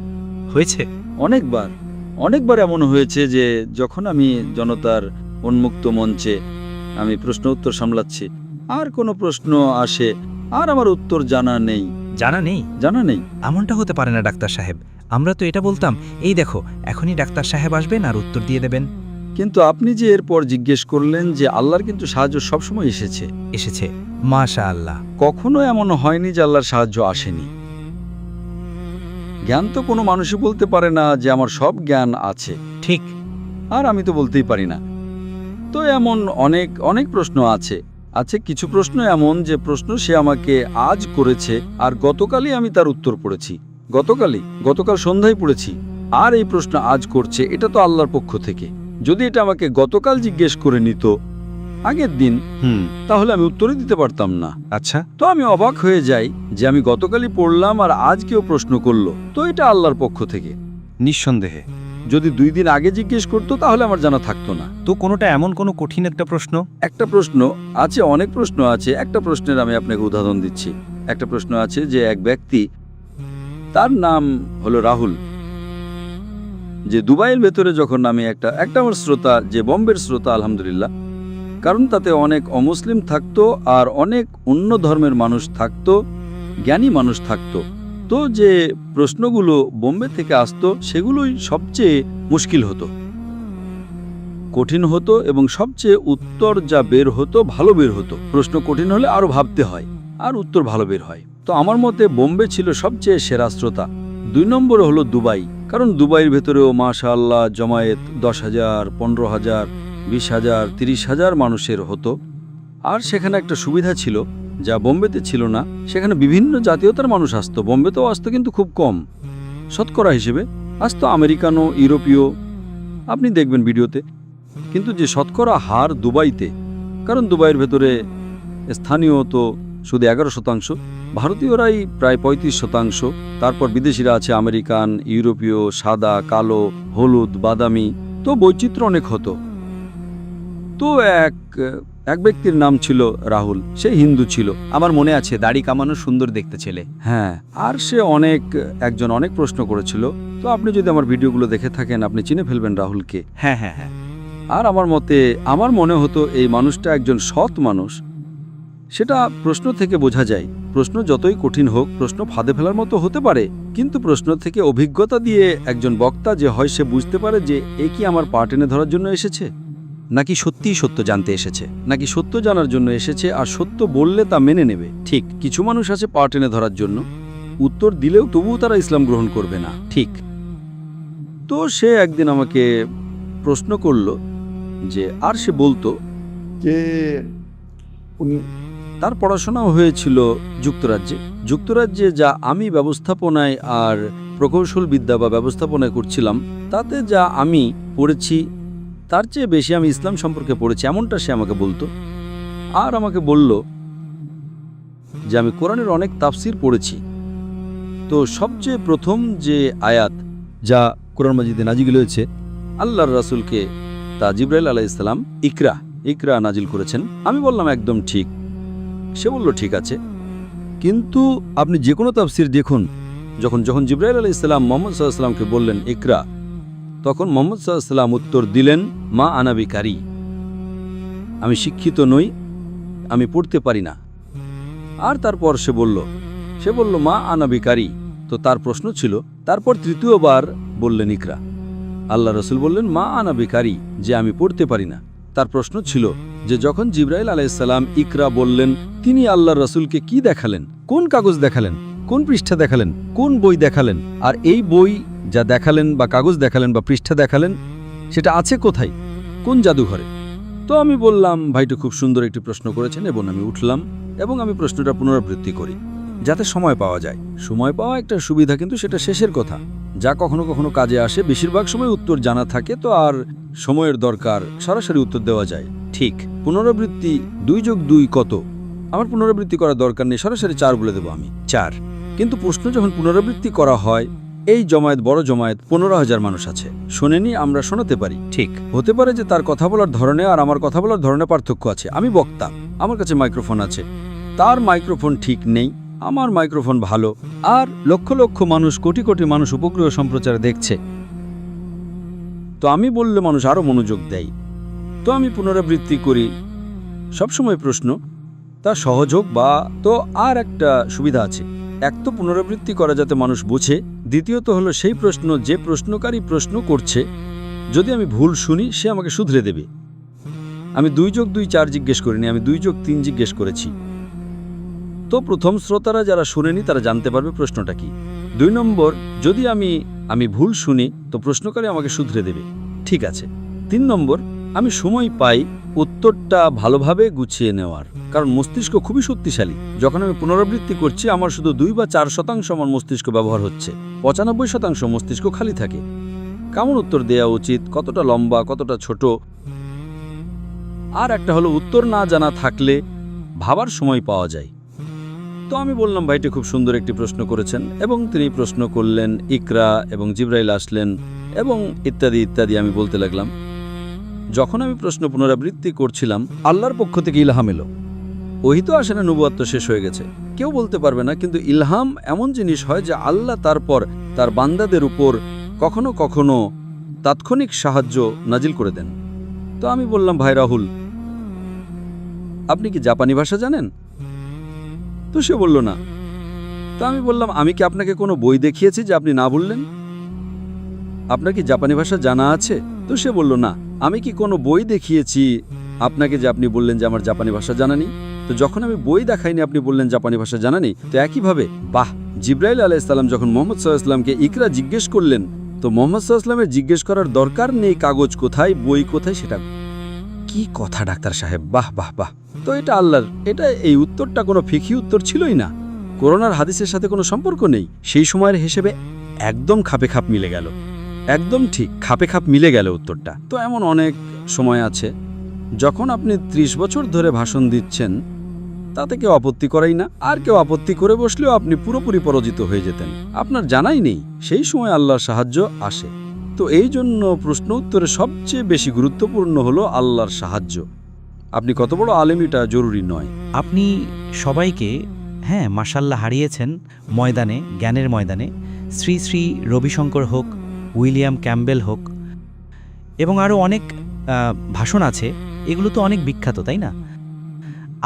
অনেকবার এমন হয়েছে যে যখন আমি জনতার উন্মুক্ত মঞ্চে আমি প্রশ্ন উত্তর সামলাচ্ছি, আর কোনো প্রশ্ন আসে আর আমার উত্তর জানা নেই। জানা নেই? এমনটা হতে পারে না ডাক্তার সাহেব। আমরা তো এটা বলতাম, এই দেখো এখনই ডাক্তার সাহেব আসবেন আর উত্তর দিয়ে দেবেন। কিন্তু আপনি যে এরপর জিজ্ঞেস করলেন যে আল্লাহর কিন্তু সাহায্য সবসময় এসেছে, মাশাআল্লাহ। কখনো এমন হয়নি যে আল্লাহর সাহায্য আসেনি। জ্ঞান তো কোনো মানুষই বলতে পারে না যে আমার সব জ্ঞান আছে, ঠিক। আর আমি তো বলতেই পারি না। তো এমন অনেক প্রশ্ন আছে। কিছু প্রশ্ন এমন যে প্রশ্ন সে আমাকে আজ করেছে, আর গতকালই আমি তার উত্তর পড়েছি। গতকাল সন্ধ্যায় পড়েছি, আর এই প্রশ্ন আজ করছে। এটা তো আল্লাহর পক্ষ থেকে। যদি এটা আমাকে গতকাল জিজ্ঞেস করে নিত আগের দিন, তাহলে আমি উত্তরই দিতে পারতাম না। আচ্ছা, তো আমি অবাক হয়ে যাই যে আমি গতকালই পড়লাম আর আজ কেউ প্রশ্ন করলো, তো এটা আল্লাহর পক্ষ থেকে। নিঃসন্দেহে। যদি 2 দিন আগে জিজ্ঞেস করতো তাহলে আমার জানা থাকতো না। তো কোনোটা এমন কোনো কঠিন একটা প্রশ্ন? একটা প্রশ্ন আছে, অনেক প্রশ্ন আছে। একটা প্রশ্নের আমি আপনাকে উদাহরণ দিচ্ছি। একটা প্রশ্ন আছে যে এক ব্যক্তি, তার নাম হলো রাহুল, যে দুবাইয়ের ভেতরে যখন আমি একটা আমার শ্রোতা, যে বম্বের শ্রোতা আলহামদুলিল্লাহ, কারণ তাতে অনেক অমুসলিম থাকতো আর অনেক অন্য ধর্মের মানুষ থাকতো, জ্ঞানী মানুষ থাকতো। তো যে প্রশ্নগুলো বোম্বে থেকে আসতো সেগুলোই সবচেয়ে মুশকিল হতো, কঠিন হতো, এবং সবচেয়ে উত্তর যা বের হতো ভালো বের হতো। প্রশ্ন কঠিন হলে আরও ভাবতে হয়, আর উত্তর ভালো বের হয়। তো আমার মতে বোম্বে ছিল সবচেয়ে সেরা শ্রোতা। 2 নম্বরে হলো দুবাই, কারণ দুবাইয়ের ভেতরেও মাশাআল্লাহ জমায়েত 10,000, 15,000, 20,000, 30,000 মানুষের হতো। আর সেখানে একটা সুবিধা ছিল যা বোম্বেতে ছিল না, সেখানে বিভিন্ন জাতীয়তার মানুষ আসতো। বোম্বেতেও আসতো কিন্তু খুব কম, শতকরা হিসেবে আসতো আমেরিকানো, ইউরোপীয়, আপনি দেখবেন ভিডিওতে। কিন্তু যে শতকরা হার দুবাইতে, কারণ দুবাইয়ের ভেতরে স্থানীয় তো শুধু 11%, ভারতীয়রাই প্রায় 35%, তারপর বিদেশিরা আছে আমেরিকান, ইউরোপীয়, সাদা, কালো, হলুদ, বাদামি। তো বৈচিত্র্য অনেক হতো। তো এক ব্যক্তির নাম ছিল রাহুল, সে হিন্দু ছিল। আমার মনে আছে, দাড়ি কামানো, সুন্দর দেখতে ছেলে। হ্যাঁ, আর সে অনেক প্রশ্ন করেছিল। তো আপনি যদি আমার ভিডিওগুলো দেখে থাকেন আপনি চিনে ফেলবেন রাহুলকে। হ্যাঁ। আর আমার মনে হতো এই মানুষটা একজন সৎ মানুষ। সেটা প্রশ্ন থেকে বোঝা যায়। প্রশ্ন যতই কঠিন হোক, প্রশ্ন ফাঁদে ফেলার মতো হতে পারে, কিন্তু প্রশ্ন থেকে অভিজ্ঞতা দিয়ে একজন বক্তা যে হয়, সে বুঝতে পারে যে এ কি আমার পা টেনে ধরার জন্য এসেছে, নাকি সত্যিই সত্য জানতে এসেছে, নাকি সত্য জানার জন্য এসেছে, আর সত্য বললে তা মেনে নেবে। ঠিক, কিছু মানুষ আছে পা টেনে ধরার জন্য, উত্তর দিলেও তবুও তারা ইসলাম গ্রহণ করবে না। ঠিক। তো সে একদিন আমাকে প্রশ্ন করলো যে, আর সে বলতো कि তার পড়াশোনাও হয়েছিল যুক্তরাজ্যে যা আমি ব্যবস্থাপনায় আর প্রকৌশল বিদ্যা বা ব্যবস্থাপনায় করছিলাম, তাতে যা আমি পড়েছি তার চেয়ে বেশি আমি ইসলাম সম্পর্কে পড়েছি, এমনটা সে আমাকে বলতো। আর আমাকে বলল যে আমি কোরআনের অনেক তাফসির পড়েছি। তো সবচেয়ে প্রথম যে আয়াত যা কোরআন মাজিদে নাজিল হয়েছে, আল্লাহর রাসূলকে তা জিবরাইল আলাইহিস সালাম ইকরা নাজিল করেছেন। আমি বললাম একদম ঠিক। সে বলল ঠিক আছে, কিন্তু আপনি যে কোনো তাফসির দেখুন, যখন জিবরাইল আলাইহিস সালাম মুহাম্মদ সাল্লাল্লাহু আলাইহি ওয়াসাল্লামকে বললেন ইকরা, তখন মুহাম্মদ সাল্লাল্লাহু আলাইহি ওয়াসাল্লাম উত্তর দিলেন, মা আনা বিকারি, আমি শিক্ষিত নই, আমি পড়তে পারি না। আর তারপর সে বলল মা আনা বিকারি। তো তার প্রশ্ন ছিল, তারপর তৃতীয়বার বললেন ইকরা। আল্লাহ রাসূল বললেন মা আনা বিকারি, যে আমি পড়তে পারি না। তার প্রশ্ন ছিল, যে যখন জিবরাইল আলাইহিসসালাম ইকরা বললেন, তিনি আল্লাহর রাসূলকে কি দেখালেন, কোন কাগজ দেখালেন, কোন পৃষ্ঠা দেখালেন, কোন বই দেখালেন, আর এই বই যা দেখালেন বা কাগজ দেখালেন বা পৃষ্ঠা দেখালেন সেটা আছে কোথায়, কোন জাদুঘরে? তো আমি বললাম, ভাইটা খুব সুন্দর একটি প্রশ্ন করেছেন, এবং আমি উঠলাম এবং আমি প্রশ্নটা পুনরাবৃত্তি করি যাতে সময় পাওয়া যায়। সময় পাওয়া একটা সুবিধা, কিন্তু সেটা শেষের কথা, যা কখনো কখনো কাজে আসে। বেশিরভাগ সময় উত্তর জানা থাকে, তো আর সময়ের দরকার, সরাসরি উত্তর দেওয়া যায়। ঠিক পুনরাবৃত্তি 2 যোগ 2 কত? আমার পুনরাবৃত্তি করার দরকার নেই, সরাসরি 4 বলে দেবো আমি, 4। কিন্তু প্রশ্ন যখন পুনরাবৃত্তি করা হয়, এই জমায়েত, বড় জমায়েত 15,000 মানুষ আছে, শোনেনি, আমরা শোনাতে পারি। ঠিক হতে পারে যে তার কথা বলার ধরনে আর আমার কথা বলার ধরনে পার্থক্য আছে। আমি বক্তা, আমার কাছে মাইক্রোফোন আছে, তার মাইক্রোফোন ঠিক নেই, আমার মাইক্রোফোন ভালো, আর লক্ষ লক্ষ মানুষ, কোটি কোটি মানুষ উপগ্রহ সম্প্রচারে দেখছে। তো আমি বললে মানুষ আরও মনোযোগ দেয়। তো আমি পুনরাবৃত্তি করি। সবসময় প্রশ্ন তা সহজ হোক, বা তো আর একটা সুবিধা আছে, এক তো পুনরাবৃত্তি করা যাতে মানুষ বুঝে, দ্বিতীয়ত হলো সেই প্রশ্ন যে প্রশ্নকারী প্রশ্ন করছে, যদি আমি ভুল শুনি সে আমাকে শুধরে দেবে। আমি 2 যোগ 2 4 জিজ্ঞেস করিনি, আমি 2 যোগ 3 জিজ্ঞেস করেছি। তো প্রথম শ্রোতারা যারা শুনেনি তারা জানতে পারবে প্রশ্নটা কি। 2 নম্বর, যদি আমি ভুল শুনি তো প্রশ্নকারী আমাকে শুধরে দেবে, ঠিক আছে। 3 নম্বর, আমি সময় পাই উত্তরটা ভালোভাবে গুছিয়ে নেওয়ার, কারণ মস্তিষ্ক খুবই শক্তিশালী। যখন আমি পুনরাবৃত্তি করছি, আমার শুধু 2 বা 4% আমার মস্তিষ্ক ব্যবহার হচ্ছে, 95% মস্তিষ্ক খালি থাকে। কেমন উত্তর দেওয়া উচিত, কতটা লম্বা, কতটা ছোট। আর একটা হলো, উত্তর না জানা থাকলে ভাবার সময় পাওয়া যায়। তো আমি বললাম, ভাইটি খুব সুন্দর একটি প্রশ্ন করেছেন, এবং তিনি প্রশ্ন করলেন, ইকরা, এবং জিবরাইল আসলেন, এবং ইত্যাদি ইত্যাদি আমি বলতে লাগলাম। যখন আমি প্রশ্ন পুনরাবৃত্তি করছিলাম, আল্লাহর পক্ষ থেকে ইলহাম এলো। ওহি তো আসে না, নবুয়ত তো শেষ হয়ে গেছে, কেউ বলতে পারবে না, কিন্তু ইলহাম এমন জিনিস হয় যে আল্লাহ তারপর তার বান্দাদের উপর কখনো কখনো তাৎক্ষণিক সাহায্য নাজিল করে দেন। তো আমি বললাম, ভাই রাহুল, আপনি কি জাপানি ভাষা জানেন? তো সে বলল না। তো আমি বললাম, আমি কি আপনাকে কোনো বই দেখিয়েছি যে আপনি না বললেন? আপনার কি জাপানি ভাষা জানা আছে? তো সে বলল না। আমি কি কোনো বই দেখিয়েছি আপনাকে যে আপনি বললেন যে আমার জাপানি ভাষা জানা নেই? তো যখন আমি বই দেখাইনি আপনি বললেন জাপানি ভাষা জানা নেই। তো একইভাবে বাহ, জিবরাইল আলাইহিস সালাম যখন মুহাম্মদ সাল্লাল্লাহু আলাইহি ওয়াসাল্লামকে ইকরা জিজ্ঞেস করলেন, তো মুহাম্মদ সাল্লাল্লাহু আলাইহি ওয়াসাল্লামের জিজ্ঞেস করার দরকার নেই কাগজ কোথায়, বই কোথায়, সেটা কি কথা ডাক্তার সাহেব, বাহ বাহ বাহ। তো এটা আল্লাহর, এই উত্তরটা কোনো ফিকহি উত্তর ছিলই না, কোরআন হাদিসের সাথে কোনো সম্পর্ক নেই। সেই সময়ের হিসেবে একদম খাপে খাপ মিলে গেল, একদম ঠিক খাপে খাপ মিলে গেল উত্তরটা। তো এমন অনেক সময় আছে যখন আপনি 30 বছর ধরে ভাষণ দিচ্ছেন, তাতে কেউ আপত্তি করেই না, আর কেউ আপত্তি করে বসলেও আপনি পুরোপুরি পরাজিত হয়ে যেতেন, আপনার জানাই নেই। সেই সময় আল্লাহর সাহায্য আসে। তো এই জন্য প্রশ্ন উত্তরে সবচেয়ে বেশি গুরুত্বপূর্ণ হলো আল্লাহর সাহায্য। আপনি কত বড় আলেম এটা জরুরি নয়। আপনি সবাইকে, হ্যাঁ, মাশাল্লাহ, হারিয়েছেন ময়দানে, জ্ঞানের ময়দানে। শ্রী শ্রী রবিশঙ্কর হোক, উইলিয়াম ক্যাম্বেল হোক, এবং আরও অনেক ভাষণ আছে, এগুলো তো অনেক বিখ্যাত, তাই না?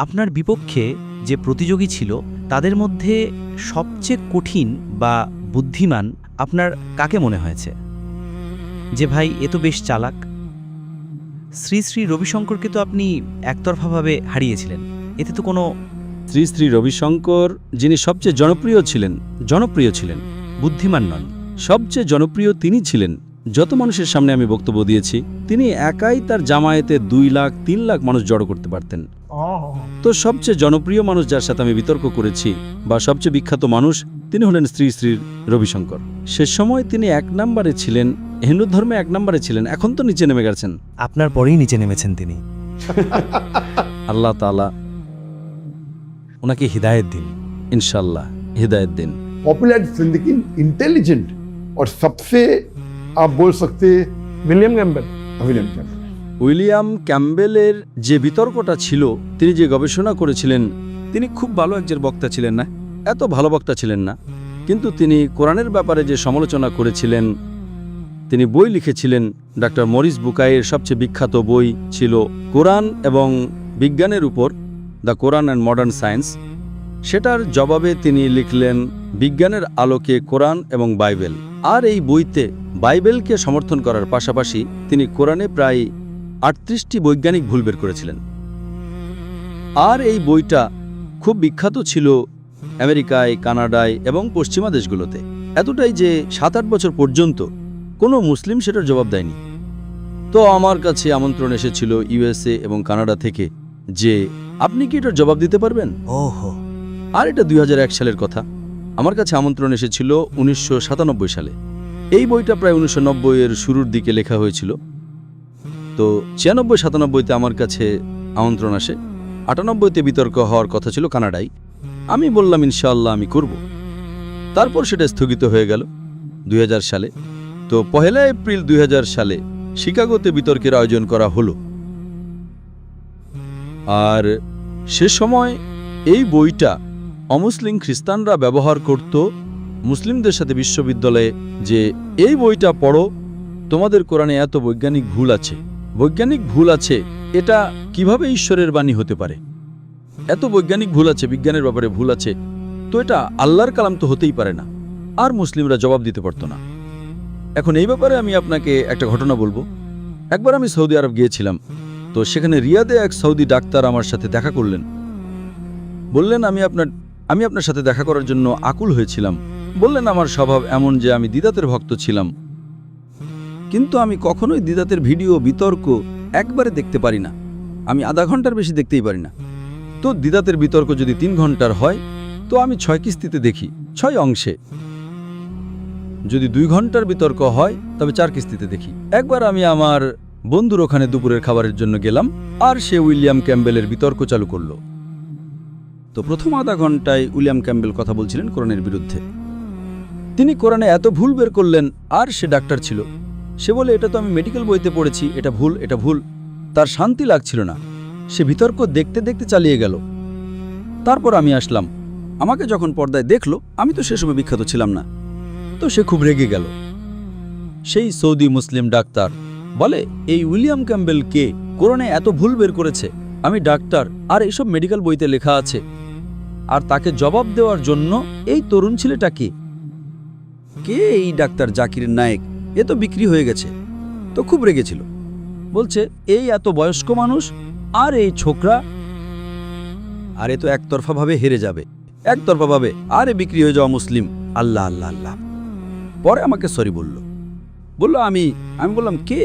আপনার বিপক্ষে যে প্রতিযোগী ছিল তাদের মধ্যে সবচেয়ে কঠিন বা বুদ্ধিমান আপনার কাকে মনে হয়েছে? যে ভাই, এ তো বেশ চালাক। শ্রী শ্রী রবিশঙ্করকে তো আপনি একতরফাভাবে হারিয়েছিলেন, এতে তো কোনো। শ্রী শ্রী রবিশঙ্কর, যিনি সবচেয়ে জনপ্রিয় ছিলেন, বুদ্ধিমান নন, সবচেয়ে জনপ্রিয় তিনি ছিলেন। যত মানুষের সামনে আমি বক্তব্য দিয়েছি, তিনি একাই তার জামায়াতে 2 লাখ 3 লাখ মানুষ জড়ো করতে পারতেন। তো সবচেয়ে জনপ্রিয় মানুষ যার সাথে আমি বিতর্ক করেছি, বা সবচেয়ে বিখ্যাত মানুষ, তিনি হলেন শ্রী শ্রী রবিশঙ্কর। সে সময় তিনি 1 নম্বরে ছিলেন, হিন্দু ধর্মে 1 নম্বরে ছিলেন। এখন তো নিচে নেমে গেছেন, আপনার পরেই নিচে নেমেছেন তিনি। আল্লাহ তাআলা ওনাকে হিদায়েত দিন, ইনশাল্লাহ হিদায়ত দিন। पॉपुलर जिंदगी इंटेलिजेंट और सबसे आप बोल सकते विलियम कैम्पबेल। উইলিয়াম ক্যাম্বেলের যে বিতর্কটা ছিল, তিনি যে গবেষণা করেছিলেন, তিনি খুব ভালো একজন বক্তা ছিলেন না, এত ভালো বক্তা ছিলেন না, কিন্তু তিনি কোরআনের ব্যাপারে যে সমালোচনা করেছিলেন, তিনি বই লিখেছিলেন। ডাক্তার মরিস বুকাইয়ের সবচেয়ে বিখ্যাত বই ছিল কোরআন এবং বিজ্ঞানের উপর, the Quran and modern science. সেটার জবাবে তিনি লিখলেন বিজ্ঞানের আলোকে কোরআন এবং বাইবেল। আর এই বইতে বাইবেলকে সমর্থন করার পাশাপাশি তিনি কোরআনে প্রায় 38টি বৈজ্ঞানিক ভুল বের করেছিলেন। আর এই বইটা খুব বিখ্যাত ছিল আমেরিকায়, কানাডায় এবং পশ্চিমা দেশগুলোতে, এতটাই যে 7-8 বছর পর্যন্ত কোনো মুসলিম সেটার জবাব দেয়নি। তো আমার কাছে আমন্ত্রণ এসেছিল ইউএসএ এবং কানাডা থেকে যে আপনি কি এটার জবাব দিতে পারবেন। ওহো, আর এটা 2001 সালের কথা। আমার কাছে আমন্ত্রণ এসেছিল 1997 সালে। এই বইটা প্রায় 1990-এর শুরুর দিকে লেখা হয়েছিল। তো 96-97-তে আমার কাছে আমন্ত্রণ আসে। 98-তে বিতর্ক হওয়ার কথা ছিল কানাডায়। আমি বললাম ইনশাআল্লাহ আমি করব। তারপর সেটা স্থগিত হয়ে গেল 2000 সালে। তো 1 এপ্রিল 2000 সালে শিকাগোতে বিতর্কের আয়োজন করা হলো। আর সে সময় এই বইটা অমুসলিম খ্রিস্টানরা ব্যবহার করত মুসলিমদের সাথে বিশ্ববিদ্যালয়ে, যে এই বইটা পড়ো, তোমাদের কোরআনে এত বৈজ্ঞানিক ভুল আছে, বৈজ্ঞানিক ভুল আছে, এটা কিভাবে ঈশ্বরের বাণী হতে পারে, এত বৈজ্ঞানিক ভুল আছে, বিজ্ঞানের ব্যাপারে ভুল আছে, তো এটা আল্লাহর কালাম তো হতেই পারে না। আর মুসলিমরা জবাব দিতে পারত না। এখন এই ব্যাপারে আমি আপনাকে একটা ঘটনা বলবো। একবার আমি সৌদি আরব গিয়েছিলাম। তো সেখানে রিয়াদে এক সৌদি ডাক্তার আমার সাথে দেখা করলেন। বললেন আমি আপনার সাথে দেখা করার জন্য আকুল হয়েছিলাম। বললেন আমার স্বভাব এমন যে আমি দ্বিধাতের ভক্ত ছিলাম, কিন্তু আমি কখনোই দ্বিধাতের ভিডিও বিতর্ক একবারে দেখতে পারি না। আমি আধা ঘন্টার বেশি দেখতেই পারি না। তো দ্বিধাতের বিতর্ক যদি 3 ঘন্টার হয় তো আমি 6 কিস্তিতে দেখি, 6 অংশে। যদি 2 ঘন্টার বিতর্ক হয় তবে 4 কিস্তিতে দেখি। একবার আমি আমার বন্ধুর ওখানে দুপুরের খাবারের জন্য গেলাম, আর সে উইলিয়াম ক্যাম্বেলের বিতর্ক চালু করলো। তো প্রথম আধা ঘন্টায় উইলিয়াম ক্যাম্বেল কথা বলছিলেন কোরআনের বিরুদ্ধে। তিনি কোরআনে এত ভুল বের করলেন, আর সে ডাক্তার ছিল। সে বলে এটা তো আমি মেডিকেল বইতে পড়েছি, এটা ভুল, এটা ভুল। তার শান্তি লাগছিল না। সে বিতর্ক দেখতে দেখতে চালিয়ে গেল। তারপর আমি আসলাম। আমাকে যখন পর্দায় দেখলো, আমি তো সে সময় বিখ্যাত ছিলাম না, তো সে খুব রেগে গেল। সেই সৌদি মুসলিম ডাক্তার বলে, এই উইলিয়াম ক্যাম্বেল কে? কোরআনে এত ভুল বের করেছে। আমি ডাক্তার, আর এইসব মেডিকেল বইতে লেখা আছে। আর তাকে জবাব দেওয়ার জন্য এই তরুণ ছেলেটা কে? এই ডাক্তার জাকির নায়েক, এ তো বিক্রি হয়ে গেছে। তো খুব রেগেছিল। বলছে এই এত বয়স্ক মানুষ, আর এই ছোকরা, আর এ তো একতরফাভাবে হেরে যাবে, একতরফাভাবে, আর এ বিক্রি হয়ে যাওয়া মুসলিম। আল্লাহ আল্লাহ আল্লাহ। পরে আমাকে সরি বলল আমি বললাম কে?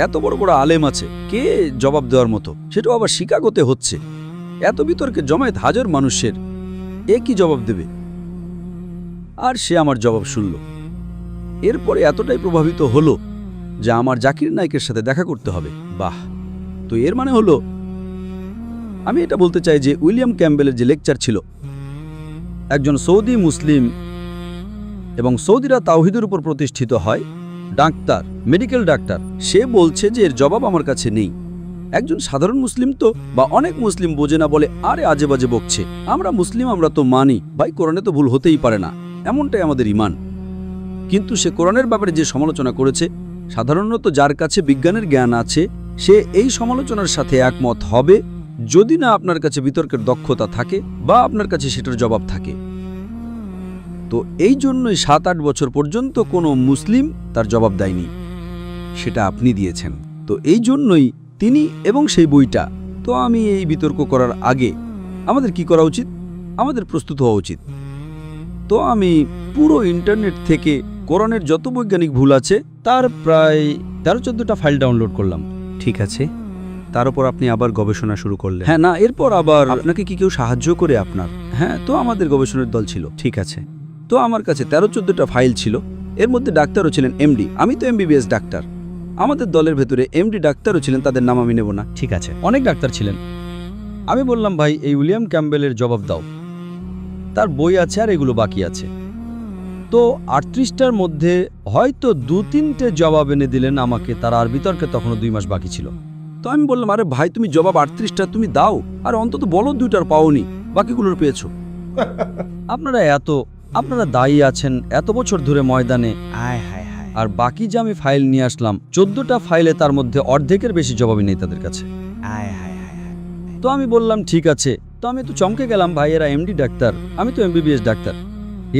এত বড় বড় আলেম আছে, কে জবাব দেওয়ার মতো? সেটাও আবার শিকাগোতে হচ্ছে, এত বিতর্কে জমায়েত হাজার মানুষের, এ কি জবাব দেবে? আর সে আমার জবাব শুনল। এরপরে এতটাই প্রভাবিত হলো যে আমার জাকির নায়েকের সাথে দেখা করতে হবে। বাহ! তো এর মানে হলো, আমি এটা বলতে চাই যে উইলিয়াম ক্যাম্বেলের যে লেকচার ছিল, একজন সৌদি মুসলিম, এবং সৌদিরা তাওহীদের উপর প্রতিষ্ঠিত হয়, ডাক্তার, মেডিকেল ডাক্তার, সে বলছে যে এর জবাব আমার কাছে নেই। একজন সাধারণ মুসলিম তো, বা অনেক মুসলিম বোঝে না, বলে আরে আজে বাজে বকছে, আমরা মুসলিম, আমরা তো মানি, ভাই কোরআনে তো ভুল হতেই পারে না, এমনটাই আমাদের ঈমান। কিন্তু সে কোরআনের ব্যাপারে যে সমালোচনা করেছে, সাধারণত যার কাছে বিজ্ঞানের জ্ঞান আছে, সে এই সমালোচনার সাথে একমত হবে, যদি না আপনার কাছে বিতর্কের দক্ষতা থাকে বা আপনার কাছে সেটার জবাব থাকে। তো এই জন্যই 7-8 বছর পর্যন্ত কোনো মুসলিম তার জবাব দেয়নি, সেটা আপনি দিয়েছেন। তো এই জন্যই তিনি এবং সেই বইটা। তো আমি এই বিতর্ক করার আগে আমাদের কি করা উচিত? আমাদের প্রস্তুত হওয়া উচিত। তো আমি পুরো ইন্টারনেট থেকে কোরআনের যত বৈজ্ঞানিক ভুল আছে তার প্রায় 13-14টা ফাইল ডাউনলোড করলাম। ঠিক আছে, তার উপর আপনি আবার গবেষণা শুরু করলেন? হ্যাঁ, না, এরপর আবার আপনাকে কি কেউ সাহায্য করে আপনার? হ্যাঁ, তো আমাদের গবেষণার দল ছিল। ঠিক আছে। তো আমার কাছে 13-14টা ফাইল ছিল। এর মধ্যে ডাক্তারও ছিলেন, এমডি। আমি তো এমবিবিএস ডাক্তার। আমাদের দলের ভেতরে এমডি ডাক্তারও ছিলেন, তাদের নাম আমি নেব না। ঠিক আছে। অনেক ডাক্তার ছিলেন। আমি বললাম, ভাই এই উইলিয়াম ক্যাম্বেলের জবাব দাও, তার বই আছে আর এগুলো বাকি আছে। তো 38টার মধ্যে হয়তো 2-3টে জবাব এনে দিলেন আমাকে তারা, আর বিতর্কে তখনও 2 মাস বাকি ছিল। তো আমি বললাম, আরে ভাই তুমি জবাব 38টা তুমি দাও, আর অন্তত বলো 2টার পাওনি, বাকিগুলোর পেয়েছো। আপনারা দায়ী আছেন এত বছর ধরে ময়দানে, আয় হায় হায়, আর বাকি যে আমি ফাইল নিয়ে আসলাম 14টা ফাইলে, তার মধ্যে অর্ধেকের বেশি জবাবই নেই তাদের কাছে। আয় হায় হায় হায়। তো আমি বললাম ঠিক আছে। তো আমি তো চমকে গেলাম, ভাই এরা এমডি ডাক্তার, আমি তো এমবিবিএস ডাক্তার।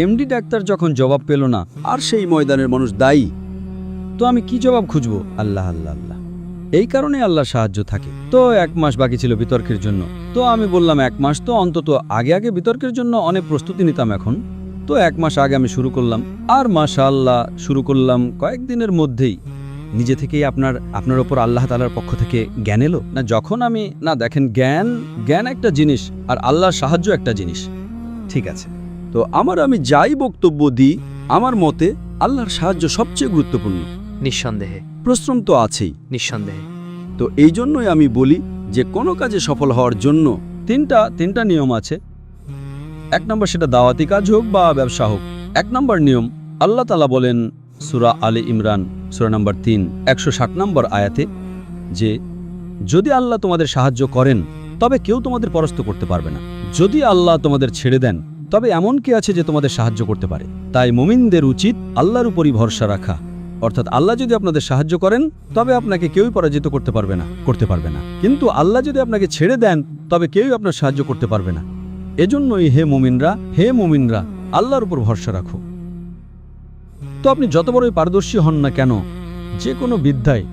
এমডি ডাক্তার যখন জবাব পেল না, আর সেই ময়দানের মানুষ দায়ী, তো আমি কি জবাব খুঁজবো? আল্লাহ আল্লাহ আল্লাহ। এই কারণে আল্লাহর সাহায্য থাকে। তো 1 মাস বাকি ছিল বিতর্কের জন্য। তো আমি বললাম 1 মাস তো অন্তত আগে বিতর্কের জন্য অনেক প্রস্তুতি নিতাম এখন। তো 1 মাস আগে আমি শুরু করলাম, আর মাশাআল্লাহ শুরু করলাম কয়েকদিনের মধ্যেই নিজে থেকেই আপনার ওপর আল্লাহ তাআলার পক্ষ থেকে জ্ঞান এলো। না যখন আমি না দেখেন, জ্ঞান একটা জিনিস আর আল্লাহর সাহায্য একটা জিনিস। ঠিক আছে। তো আমি যাই বক্তব্য দিই, আমার মতে আল্লাহর সাহায্য সবচেয়ে গুরুত্বপূর্ণ। নিঃসন্দেহে, পরিশ্রম তো আছেই। নিঃসন্দেহে। তো এই জন্যই আমি বলি যে কোনো কাজে সফল হওয়ার জন্য তিনটা নিয়ম আছে। 1 নম্বর সেটা দাওয়াতি কাজ হোক বা ব্যবসা হোক। 1 নম্বর নিয়ম আল্লাহ তাআলা বলেন সূরা আলী ইমরান সূরা নম্বর 3 160 নম্বর আয়াতে যে যদি আল্লাহ তোমাদের সাহায্য করেন তবে কেউ তোমাদের পরাস্ত করতে পারবে না। যদি আল্লাহ তোমাদের ছেড়ে দেন তবে এমন কে আছে যে তোমাদের সাহায্য করতে পারে। তাই মুমিনদের উচিত আল্লাহর উপরই ভরসা রাখা। অর্থাৎ আল্লাহ যদি আপনাদের সাহায্য করেন তবে আপনাকে কেউই পরাজিত করতে পারবে না। কিন্তু আল্লাহ যদি আপনাকে ছেড়ে দেন তবে কেউই আপনার সাহায্য করতে পারবে না। এজন্যই হে মুমিনরা আল্লাহর উপর ভরসা রাখো। তো আপনি যত বড়ই পারদর্শী হন না কেন, যে কোনো বিদ্যায়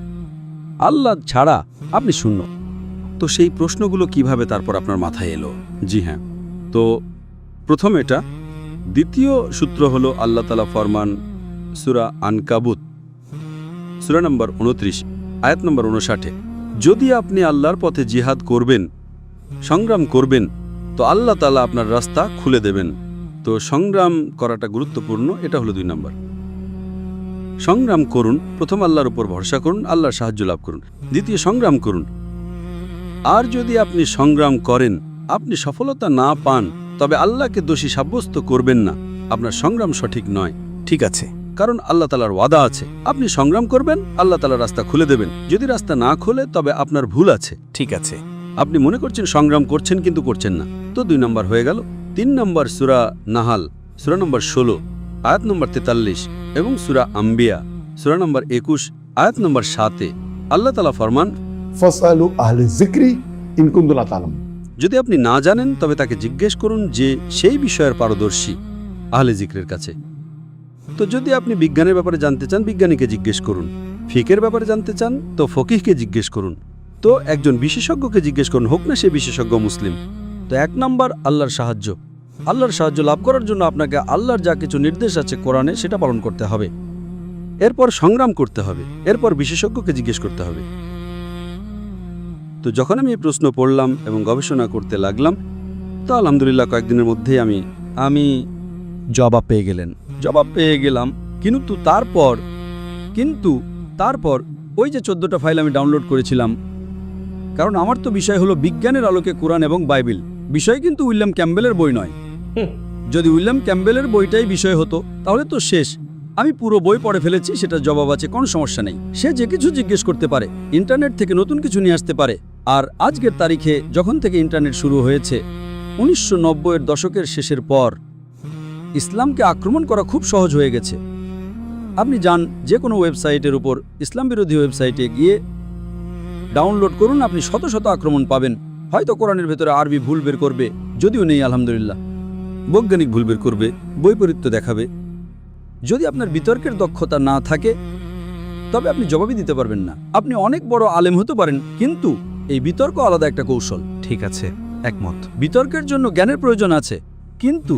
আল্লাহ ছাড়া আপনি শূন্য। তো সেই প্রশ্নগুলো কিভাবে তারপর আপনার মাথায় এলো? জি হ্যাঁ, তো প্রথম এটা। দ্বিতীয় সূত্র হলো আল্লাহ তাআলা ফরমান সূরা আনকাবুত সূরা নম্বর 29 আয়াত নম্বর 59, যদি আপনি আল্লাহর পথে জিহাদ করবেন, সংগ্রাম করবেন, তো আল্লাহ তাআলা আপনার রাস্তা খুলে দেবেন। তো সংগ্রাম করাটা গুরুত্বপূর্ণ, এটা হলো 2 নম্বর। সংগ্রাম করুন, প্রথম আল্লাহর উপর ভরসা করুন, আল্লাহর সাহায্য লাভ করুন। দ্বিতীয়, সংগ্রাম করুন। আর যদি আপনি সংগ্রাম করেন, আপনি সফলতা না পান, তবে আল্লাহকে দোষী সাব্যস্ত করবেন না, আপনার সংগ্রাম সঠিক নয়। ঠিক আছে। কারণ আল্লাহ তাআলার ওয়াদা আছে, আপনি সংগ্রাম করবেন, আল্লাহ তাআলা রাস্তা খুলে দেবেন। যদি রাস্তা না খোলে তবে আপনার ভুল আছে। ঠিক আছে। আপনি মনে করছেন সংগ্রাম করছেন কিন্তু করছেন না। তো 2 নম্বর হয়ে গেল। 3 নম্বর সূরা নাহাল সূরা নম্বর 16 আয়াত নম্বর 43 এবং সূরা আম্বিয়া সূরা নম্বর 21 আয়াত নম্বর 7 আল্লাহ তাআলা ফরমান ফাসআলু আহলে যিকরি ইন কুনতুম লা তা'লামুন। যদি আপনি না জানেন তবে তাকে জিজ্ঞেস করুন যে সেই বিষয়ের পারদর্শী, আহলে জিকরের কাছে। তো যদি আপনি বিজ্ঞানের ব্যাপারে জানতে চান, বিজ্ঞানীকে জিজ্ঞেস করুন। ফিকের ব্যাপারে জানতে চান তো ফকিহকে জিজ্ঞেস করুন। তো একজন বিশেষজ্ঞকে জিজ্ঞেস করুন, হোক না সে বিশেষজ্ঞ মুসলিম। তো 1 নম্বর আল্লাহর সাহায্য। আল্লাহর সাহায্য লাভ করার জন্য আপনাকে আল্লাহর যা কিছু নির্দেশ আছে কোরআনে সেটা পালন করতে হবে। এরপর সংগ্রাম করতে হবে, এরপর বিশেষজ্ঞকে জিজ্ঞেস করতে হবে। তো যখন আমি এই প্রশ্ন পড়লাম এবং গবেষণা করতে লাগলাম, তো আলহামদুলিল্লাহ কয়েকদিনের মধ্যেই আমি জবাব পেয়ে গেলাম। কিন্তু তারপর ওই যে 14টা ফাইল আমি ডাউনলোড করেছিলাম, কারণ আমার তো বিষয় হলো বিজ্ঞানের আলোকে কোরআন এবং বাইবেল। বিষয় কিন্তু উইলিয়াম ক্যাম্বেলের বই নয়। যদি উইলিয়াম ক্যাম্বেলের বইটাই বিষয় হতো তাহলে তো শেষ। আমি পুরো বই পড়ে ফেলেছি, সেটা জবাব আছে, কোনো সমস্যা নেই। সে যে কিছু জিজ্ঞেস করতে পারে, ইন্টারনেট থেকে নতুন কিছু নিয়ে আসতে পারে। আর আজকের তারিখে যখন থেকে ইন্টারনেট শুরু হয়েছে, 1990-এর দশকের শেষের পর ইসলামকে আক্রমণ করা খুব সহজ হয়ে গেছে। আপনি যান যে কোনো ওয়েবসাইটের উপর, ইসলাম বিরোধী ওয়েবসাইটে গিয়ে ডাউনলোড করুন, আপনি শত শত আক্রমণ পাবেন। হয়তো কোরআনের ভেতরে আরবি ভুল বের করবে, যদিও নেই আলহামদুলিল্লাহ। বৈজ্ঞানিক ভুল বের করবে, বৈপরীত্য দেখাবে। যদি আপনার বিতর্কের দক্ষতা না থাকে তবে আপনি জবাবই দিতে পারবেন না। আপনি অনেক বড় আলেম হতে পারেন, কিন্তু এই বিতর্ক আলাদা একটা কৌশল। ঠিক আছে, একমত। বিতর্কের জন্য জ্ঞানের প্রয়োজন আছে, কিন্তু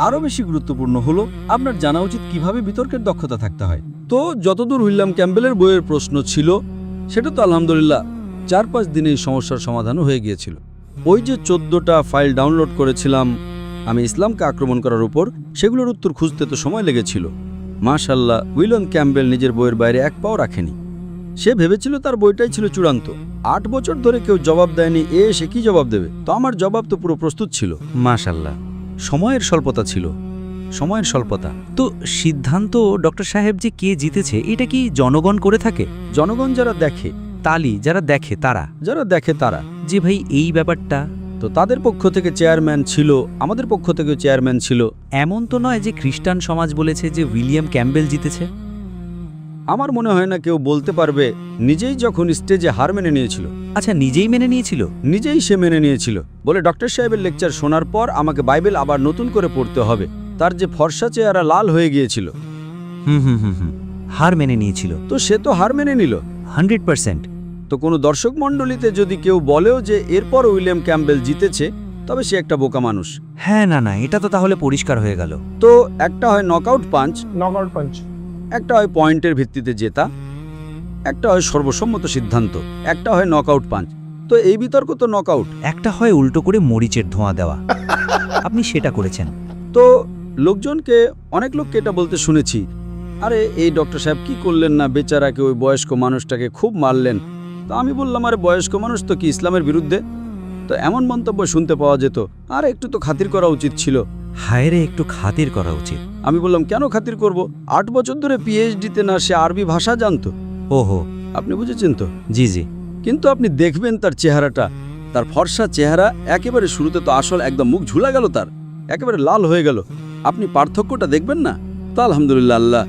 আরও বেশি গুরুত্বপূর্ণ হলো আপনার জানা উচিত কিভাবে বিতর্কের দক্ষতা থাকতে হয়। তো যতদূর উইলিয়াম ক্যাম্বেলের বইয়ের প্রশ্ন ছিল, সেটা তো আলহামদুলিল্লাহ 4-5 দিনে এই সমস্যার সমাধানও হয়ে গিয়েছিল। ওই যে 14টা ফাইল ডাউনলোড করেছিলাম আমি ইসলামকে আক্রমণ করার উপর, সেগুলোর উত্তর খুঁজতে তো সময় লেগেছিল। মাশাআল্লাহ, উইলিয়াম ক্যাম্বেল নিজের বইয়ের বাইরে 1 পাও রাখেনি। সে ভেবেছিল তার বইটাই ছিল চূড়ান্ত। 8 বছর ধরে কেউ জবাব দেয়নি, সে কি জবাব দেবে? তো আমার জবাব তো পুরো প্রস্তুত ছিল। মাশাআল্লাহ, সময়ের স্বল্পতা ছিল, সময়ের স্বল্পতা। তো সিদ্ধান্ত ডক্টর সাহেব যে কে জিতেছে, এটা কি জনগণ করে থাকে? জনগণ যারা দেখে, যারা দেখে তারা যে ভাই এই ব্যাপারটা তো তাদের পক্ষ থেকে চেয়ারম্যান ছিল, আমাদের পক্ষ থেকেও চেয়ারম্যান ছিল। এমন তো নয় যে খ্রিস্টান সমাজ বলেছে যে উইলিয়াম ক্যাম্বেল জিতেছে। আমার মনে হয় না কেউ বলতে পারবে। নিজেই যখন স্টেজে হার মেনে নিয়েছিল, আচ্ছা, নিজেই মেনে নিয়েছিল? নিজেই সে মেনে নিয়েছিল। বলে ডক্টর সাহেবের লেকচার শোনার পর আমাকে বাইবেল আবার নতুন করে পড়তে হবে। তার যে ফর্সা চেহারা লাল হয়ে গিয়েছিল। হার মেনে নিয়েছিল। তো সে তো হার মেনে নিল। 100%। তো কোনো দর্শক মণ্ডলীতে যদি কেউ বলেও যে এরপর উইলিয়াম ক্যাম্পবেল জিতেছে, তবে সে একটা বোকা মানুষ। হ্যাঁ, না, এটা তো তাহলে পরিষ্কার হয়ে গেল। তো একটা হয় নকআউট পাঞ্চ, নকআউট পাঞ্চ, একটা হয় পয়েন্টের ভিত্তিতে জেতা, একটা হয় সর্বসম্মত সিদ্ধান্ত, একটা হয় নকআউট পাঞ্চ। তো এই বিতর্ক তো নকআউট। একটা হয় উল্টো করে মরিচের ধোঁয়া দেওয়া। আপনি সেটা করেছেন। তো লোকজনকে, অনেক লোককে এটা বলতে শুনেছি, আরে এই ডক্টর সাহেব কি করলেন না, বেচারাকে ওই বয়স্ক মানুষটাকে খুব মারলেন। তো আমি বললাম, আরে বয়স্ক মানুষ তো কি ইসলামের বিরুদ্ধে? তো এমন মন্তব্য শুনতে পাওয়া যেত, আর একটু তো খাতির করা উচিত ছিল। হায় রে, একটু খাতির করা উচিত। আমি বললাম, কেন খাতির করব? 8 বছর ধরে পিএইচডিতে না সে আরবি ভাষা জানতো। ওহো, আপনি বুঝেছেন তো? জি জি। কিন্তু আপনি দেখবেন তার চেহারাটা, তার ফর্সা চেহারা, একেবারে শুরুতে তো আসল একদম মুখ ঝুলা গেল, তার একেবারে লাল হয়ে গেল। আপনি পার্থক্যটা দেখবেন না? তো আলহামদুলিল্লাহ আল্লাহ।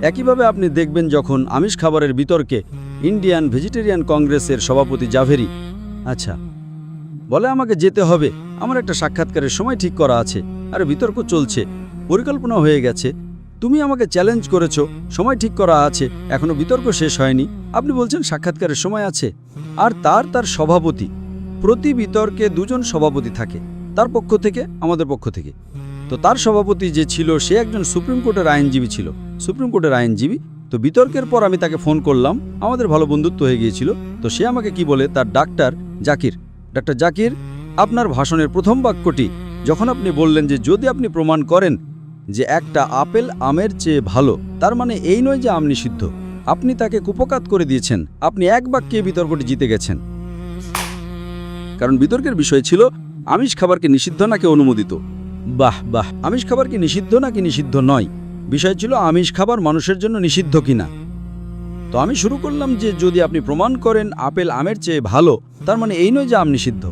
একইভাবে আপনি দেখবেন যখন আমিষ খাবারের বিতর্কে ইন্ডিয়ান ভেজিটেরিয়ান কংগ্রেসের সভাপতি জাভেরি বলে আমাকে যেতে হবে, আমার একটা সাক্ষাৎকারের সময় ঠিক করা আছে, আরে বিতর্ক চলছে, পরিকল্পনা হয়ে গেছে, তুমি আমাকে চ্যালেঞ্জ করেছো, সময় ঠিক করা আছে, এখনো বিতর্ক শেষ হয়নি, আপনি বলছেন সাক্ষাৎকারের সময় আছে। আর তার সভাপতি, প্রতি বিতর্কে 2 জন সভাপতি থাকে, তার পক্ষ থেকে, আমাদের পক্ষ থেকে। তো তার সভাপতি যে ছিল সে একজন সুপ্রিম কোর্টের আইনজীবী ছিল, সুপ্রিম কোর্টের আইনজীবী। তো বিতর্কের পর আমি তাকে ফোন করলাম, আমাদের ভালো বন্ধুত্ব হয়ে গিয়েছিল। তো সে আমাকে কি বলে, তার ডাক্তার জাকির, আপনার ভাষণের প্রথম বাক্যটি যখন আপনি বললেন যে যদি আপনি প্রমাণ করেন যে একটা আপেল আমের চেয়ে ভালো, তার মানে এই নয় যে আম নিষিদ্ধ, আপনি তাকে কুপকাত করে দিয়েছেন। আপনি এক বাক্যে বিতর্কটি জিতে গেছেন। কারণ বিতর্কের বিষয় ছিল আমিষ খাবারকে নিষিদ্ধ নাকি অনুমোদিত। বাহ, আমিষ খাবার কি নিষিদ্ধ নাকি নিষিদ্ধ নয়, বিষয় ছিল আমিষ খাবার মানুষের জন্য নিষিদ্ধ কিনা। তো আমি শুরু করলাম যে যদি আপনি প্রমাণ করেন আপেল আমের চেয়ে ভালো, তার মানে এই নয় যে আম নিষিদ্ধ।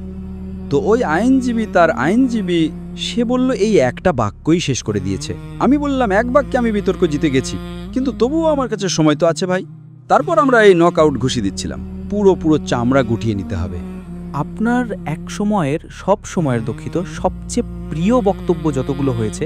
তো ওই আইনজীবী সে বলল এই একটা বাক্যই শেষ করে দিয়েছে। আমি বললাম এক বাক্যে আমি বিতর্ক জিতে গেছি, কিন্তু তবুও আমার কাছে সময় তো আছে ভাই। তারপর আমরা এই নকআউট ঘুষি দিচ্ছিলাম, পুরো চামড়া গুটিয়ে নিতে হবে। আপনার এক সময়ের, সব সময়ের দুঃখিত, সবচেয়ে প্রিয় বক্তব্য যতগুলো হয়েছে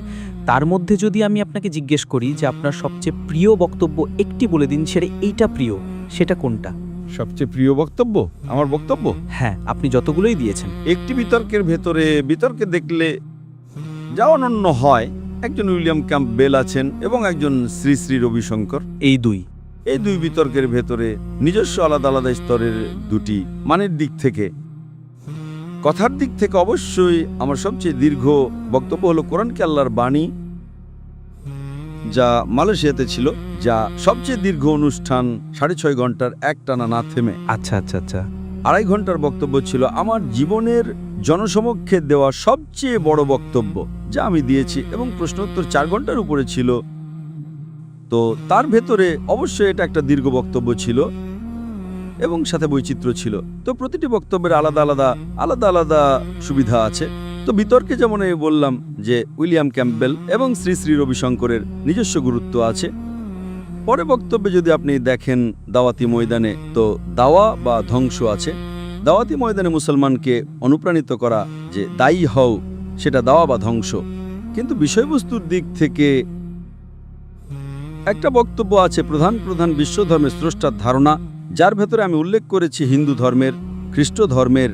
তার মধ্যে যদি আমি আপনাকে জিজ্ঞেস করি যে আপনার সবচেয়ে প্রিয় বক্তব্য একটি বলে দিন, সেটা এইটা প্রিয়, সেটা কোনটা? সবচেয়ে প্রিয় বক্তব্য, আমার বক্তব্য, হ্যাঁ, আপনি যতগুলোই দিয়েছেন। একটি বিতর্কের ভেতরে, বিতর্কে দেখলে যা অনন্য হয়, একজন উইলিয়াম ক্যাম্পবেল আছেন এবং একজন শ্রী শ্রী রবিশঙ্কর। এই দুই বিতর্কের ভেতরে নিজস্ব আলাদা আলাদা স্তরের দুটি মানের দিক থেকে, কথার দিক থেকে অবশ্যই আমার সবচেয়ে দীর্ঘ বক্তব্য হলো কোরআনকে আল্লাহর বাণী, যা মালয়েশিয়াতে ছিল, যা সবচেয়ে দীর্ঘ অনুষ্ঠান, 6.5 ঘন্টার একটানা না থেমে। আচ্ছা। 2.5 ঘন্টার বক্তব্য ছিল আমার জীবনের জনসমক্ষে দেওয়া সবচেয়ে বড় বক্তব্য যা আমি দিয়েছি, এবং প্রশ্নোত্তর 4 ঘন্টার উপরে ছিল। তো তার ভেতরে অবশ্যই এটা একটা দীর্ঘ বক্তব্য ছিল এবং সাথে বৈচিত্র্য ছিল। তো প্রতিটি বক্তব্যের আলাদা আলাদা সুবিধা আছে। তো বিতর্কে যেমন আমি বললাম যে উইলিয়াম ক্যাম্পবেল এবং শ্রী শ্রী রবিশঙ্করের নিজস্ব গুরুত্ব আছে। পরে বক্তব্যে যদি আপনি দেখেন দাওয়াতি ময়দানে, তো দাওয়া বা ধ্বংস আছে। দাওয়াতি ময়দানে মুসলমানকে অনুপ্রাণিত করা যে দায়ী হও, সেটা দাওয়া বা ধ্বংস। কিন্তু বিষয়বস্তুর দিক থেকে একটা বক্তব্য আছে প্রধান বিশ্ব ধর্মের স্রষ্টার ধারণা, যার ভেতরে আমি উল্লেখ করেছি হিন্দু ধর্মের, খ্রিস্ট ধর্মের,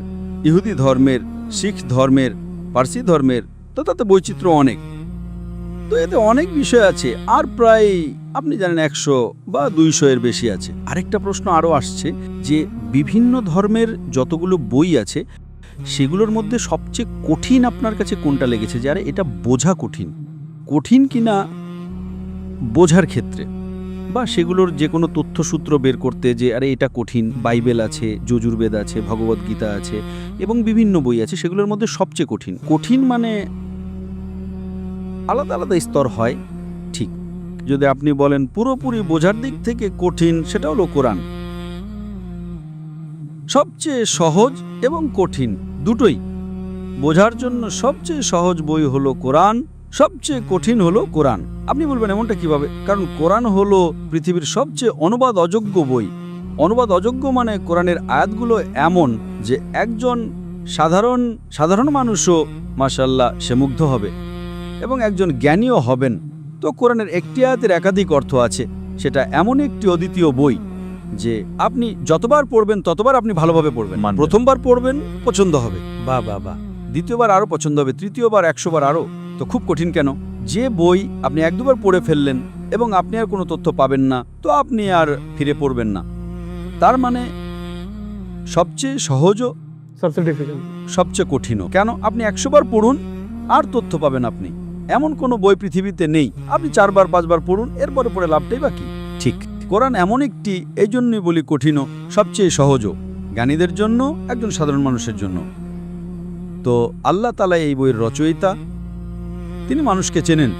ইহুদি ধর্মের, শিখ ধর্মের, পার্সি ধর্মের। তো তাতে বৈচিত্র্য অনেক। তো এতে অনেক বিষয় আছে, আর প্রায় আপনি জানেন 100 বা 200 এর বেশি আছে। আরেকটা প্রশ্ন আরও আসছে যে বিভিন্ন ধর্মের যতগুলো বই আছে সেগুলোর মধ্যে সবচেয়ে কঠিন আপনার কাছে কোনটা লেগেছে, যে আরে এটা বোঝা কঠিন কিনা বোঝার ক্ষেত্রে, বা সেগুলোর যে কোনো তথ্যসূত্র বের করতে, যে আরে এটা কঠিন। বাইবেল আছে, যজুর্বেদ আছে, ভগবদ্গীতা আছে এবং বিভিন্ন বই আছে, সেগুলোর মধ্যে সবচেয়ে কঠিন মানে আলাদা আলাদা স্তর হয়। ঠিক, যদি আপনি বলেন পুরোপুরি বোঝার দিক থেকে কঠিন, সেটা হলো কোরআন। সবচেয়ে সহজ এবং কঠিন দুটোই। বোঝার জন্য সবচেয়ে সহজ বই হলো কোরআন, সবচেয়ে কঠিন হলো কোরআন। আপনি বলবেন এমনটা কিভাবে? কারণ কোরআন হলো পৃথিবীর সবচেয়ে অনুবাদ অযোগ্য বই। অনুবাদ অযোগ্য মানে কোরআনের আয়াতগুলো এমন যে একজন সাধারণ মানুষও মাশাআল্লাহ সে মুগ্ধ হবে এবং একজন জ্ঞানীও হবেন। তো কোরআনের একটি আয়াতের একাধিক অর্থ আছে, সেটা এমন একটি অদ্বিতীয় বই যে আপনি যতবার পড়বেন ততবার আপনি ভালোভাবে পড়বেন। মানবেন। প্রথমবার পড়বেন পছন্দ হবে, বাহ বাহ বাহ। দ্বিতীয়বার আরও পছন্দ হবে, তৃতীয়বার 100বার আরও। তো খুব কঠিন কেন? যে বই আপনি এক দুবার পড়ে ফেললেন এবং আপনি আর কোনো তথ্য পাবেন না, তো আপনি আর ফিরে পড়বেন না। তার মানে সবচেয়ে সহজও সবচেয়ে কঠিনও। কেন? আপনি 100বার পড়ুন আর তথ্য পাবেন আপনি। এমন কোনো বই পৃথিবীতে নেই। আপনি 4বার 5বার পড়ুন, এরপরে পড়ে লাভটাই বাকি। ঠিক। কোরআন এমন একটি, এই জন্যই বলি কঠিনও, সবচেয়ে সহজও, জ্ঞানীদের জন্য, একজন সাধারণ মানুষের জন্য। তো আল্লাহ তাআলা এই বইয়ের রচয়িতা, তিনি মানুষকে চেনেন।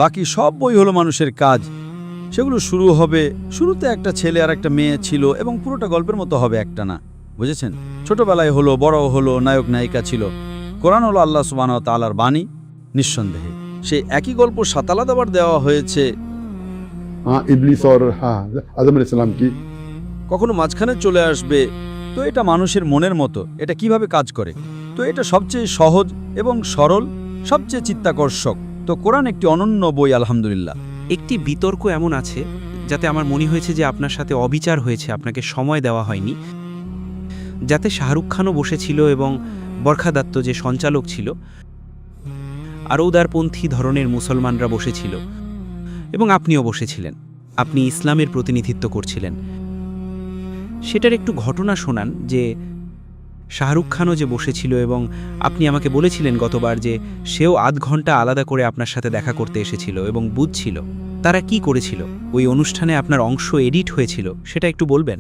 বাকি সব বই হলো মানুষের কাজ। সেগুলো শুরু হবে, শুরুতে একটা ছেলে আর একটা মেয়ে ছিল এবং পুরোটা গল্পের মতো হবে, একটা না, বুঝেছেন? ছোটবেলায় হলো, বড় হলো, নায়ক নায়িকা ছিল। কোরআন হলো আল্লাহ সুবহানাহু ওয়া তাআলার বাণী, নিঃসন্দেহে। সেই একই গল্প 7 আলাদাবার দেওয়া হয়েছে। हाँ इबलीस और हाँ आदम अलैहिस्सलाम की কখনো মাঝখানে চলে আসবে। তো এটা মানুষের মনের মতো, এটা কিভাবে কাজ করে। তো এটা সবচেয়ে সহজ এবং সরল, সবচেয়ে চিত্তাকর্ষক। তো কোরআন একটি অনন্য বই, আলহামদুলিল্লাহ। একটি বিতর্ক এমন আছে যাতে আমার মনে হয়েছে যে আপনার সাথে অবিচার হয়েছে, আপনাকে সময় দেওয়া হয়নি, যাতে শাহরুখ খানও বসেছিল এবং বরখা দত্ত যে সঞ্চালক ছিল, আরও উদারপন্থী ধরনের মুসলমানরা বসেছিল এবং আপনিও বসেছিলেন। আপনি ইসলামের প্রতিনিধিত্ব করছিলেন। সেটার একটু ঘটনা শোনান, যে শাহরুখ খানও যে বসেছিল এবং আপনি আমাকে বলেছিলেন গতবার যে সেও আধ ঘন্টা আলাদা করে আপনার সাথে দেখা করতে এসেছিল এবং বুঝছিল তারা কি করেছিল। ওই অনুষ্ঠানে আপনার অংশ এডিট হয়েছিল, সেটা একটু বলবেন?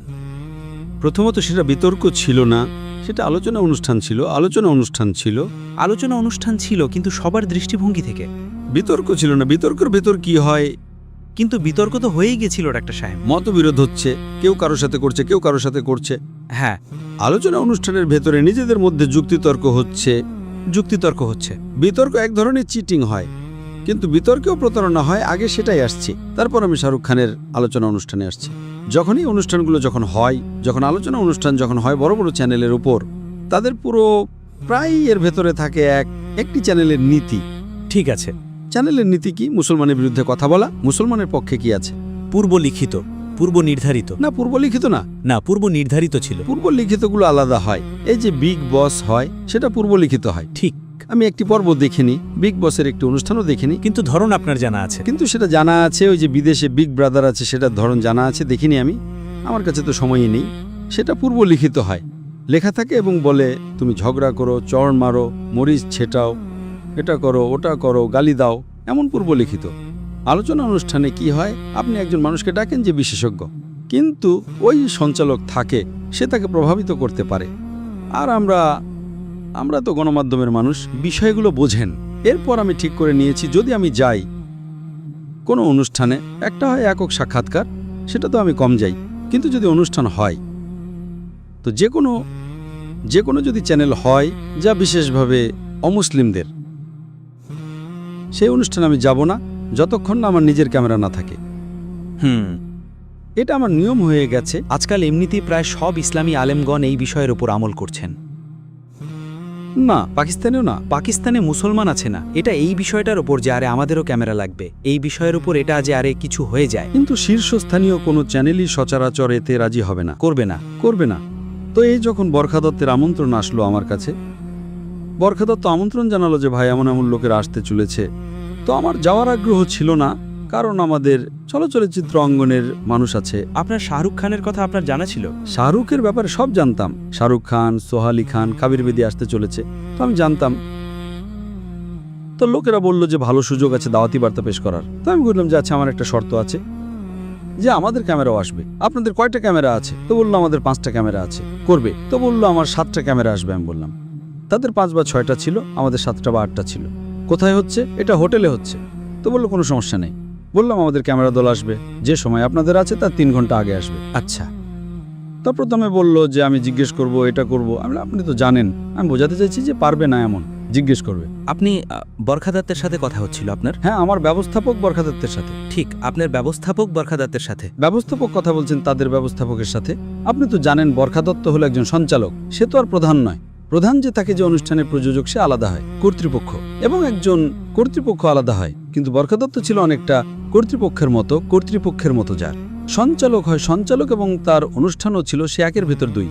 প্রথমত সেটা বিতর্ক ছিল না, সেটা আলোচনা অনুষ্ঠান ছিল। আলোচনা অনুষ্ঠান ছিল কিন্তু সবার দৃষ্টিভঙ্গি থেকে। বিতর্ক ছিল না। বিতর্কের ভেতর কি হয়? কিন্তু বিতর্ক তো হয়েই গেছিল ডাক্তার সাহেব। মতবিরোধ হচ্ছে, কেউ কারোর সাথে করছে, কেউ কারোর সাথে করছে। হ্যাঁ, আলোচনা অনুষ্ঠানের ভেতরে নিজেদের মধ্যে যুক্তিতর্ক হচ্ছে। বিতর্ক এক ধরনের চিটিং হয়, কিন্তু বিতর্কেও প্রতারণা হয়। আগে সেটাই আসছে, তারপর আমি শাহরুখ খানের আলোচনা অনুষ্ঠানে আসছি। যখনই অনুষ্ঠানগুলো হয়, যখন আলোচনা অনুষ্ঠান হয় বড় বড় চ্যানেলের উপর, তাদের পুরো প্রায় এর ভেতরে থাকে একটি চ্যানেলের নীতি। ঠিক আছে। চ্যানেলের নীতি কি? মুসলমানের বিরুদ্ধে কথা বলা। মুসলমানের পক্ষে কি আছে? পূর্ব লিখিত, পূর্ব নির্ধারিত না, পূর্ব লিখিত না। না, পূর্ব নির্ধারিত ছিল। পূর্ব লিখিতগুলো আলাদা হয়। এই যে বিগ বস হয়, সেটা পূর্ব লিখিত হয়। ঠিক। আমি একটি পর্ব দেখিনি, বিগ বসের একটি অনুষ্ঠানও দেখিনি, কিন্তু ধরন আপনার জানা আছে। কিন্তু সেটা জানা আছে। ওই যে বিদেশে বিগ ব্রাদার আছে, সেটার ধরন জানা আছে, দেখিনি আমি। আমার কাছে তো সময়ই নেই। সেটা পূর্ব লিখিত হয়, লেখা থাকে এবং বলে তুমি ঝগড়া করো, চড় মারো, মরিচ ছেটাও, এটা করো, ওটা করো, গালি দাও, এমন পূর্ব লিখিত। আলোচনা অনুষ্ঠানে কি হয়? আপনি একজন মানুষকে ডাকেন যে বিশেষজ্ঞ, কিন্তু ওই সঞ্চালক থাকে, সে তাকে প্রভাবিত করতে পারে। আর আমরা তো গণমাধ্যমের মানুষ, বিষয়গুলো বোঝেন। এরপর আমি ঠিক করে নিয়েছি, যদি আমি যাই কোনো অনুষ্ঠানে, একটা হয় একক সাক্ষাৎকার, সেটা তো আমি কম যাই, কিন্তু যদি অনুষ্ঠান হয়, তো যে কোনো যদি চ্যানেল হয় যা বিশেষভাবে অমুসলিমদের, সেই অনুষ্ঠানে আমি যাব না যতক্ষণ না আমার নিজের ক্যামেরা না থাকে। এটা আমার নিয়ম হয়ে গেছে। আজকাল এমনিতেই প্রায় সব ইসলামী আলেমগণ এই বিষয়ের উপর আমল করছেন। না, পাকিস্তানেও না। পাকিস্তানে মুসলমান আছে না, এটা এই বিষয়টার উপর যে আরে আমাদেরও ক্যামেরা লাগবে, এই বিষয়ের উপর এটা যে আরে কিছু হয়ে যায়। কিন্তু শীর্ষস্থানীয় কোনো চ্যানেলই সচরাচর এতে রাজি হবে না, করবে না। তো এই যখন বরখা দত্তের আমন্ত্রণ আসলো আমার কাছে, বরখা দত্ত আমন্ত্রণ জানালো যে ভাই এমন এমন লোকেরা আসতে চলেছে, তো আমার যাওয়ার আগ্রহ ছিল না, কারণ আমাদের চলচ্চিত্র অঙ্গনের মানুষ আছে। আপনার শাহরুখ খানের কথা আপনার জানা ছিল? শাহরুখের ব্যাপারে সব জানতাম। শাহরুখ খান, সোহালি খান, কাবির বেদি আসতে চলেছে, তো আমি জানতাম। তো লোকেরা বলল যে ভালো সুযোগ আছে দাওয়াতি বার্তা পেশ করার। তো আমি বললাম যে আচ্ছা, আমার একটা শর্ত আছে যে আমাদের ক্যামেরাও আসবে। আপনাদের কয়টা ক্যামেরা আছে? তো বললো আমাদের 5টা ক্যামেরা আছে। করবে? তো বললো আমার 7টা ক্যামেরা আসবে। আমি বললাম তাদের 5 বা 6টা ছিল, আমাদের 7টা বা 8টা ছিল। কোথায় হচ্ছে? এটা হোটেলে হচ্ছে। তো বললো কোনো সমস্যা নেই। বললাম আমাদের ক্যামেরা দল আসবে, যে সময় আপনাদের আছে তার 3 ঘন্টা আগে আসবে। আচ্ছা। তো প্রথমে বললো যে আমি জিজ্ঞেস করব, এটা করব। আমি আপনি তো জানেন, আমি বোঝাতে চাইছি যে পারবে না, এমন জিজ্ঞেস করবে। আপনি বরখা দত্তের সাথে কথা হচ্ছিল আপনার? হ্যাঁ, আমার ব্যবস্থাপক বরখা দত্তের সাথে। ঠিক, আপনার ব্যবস্থাপক বরখা দত্তের সাথে। ব্যবস্থাপক কথা বলছেন তাদের ব্যবস্থাপকের সাথে। আপনি তো জানেন বরখা দত্ত হলো একজন সঞ্চালক, সে তো আর প্রধান নয়। প্রধান যে থাকে, যে অনুষ্ঠানের প্রযোজক, সে আলাদা হয়, কর্তৃপক্ষ, এবং একজন কর্তৃপক্ষ আলাদা হয়। কিন্তু বরখা দত্ত ছিল অনেকটা কর্তৃপক্ষের মতো যার সঞ্চালক হয়, সঞ্চালক এবং তার অনুষ্ঠানও ছিল সে 1-এর ভেতর 2।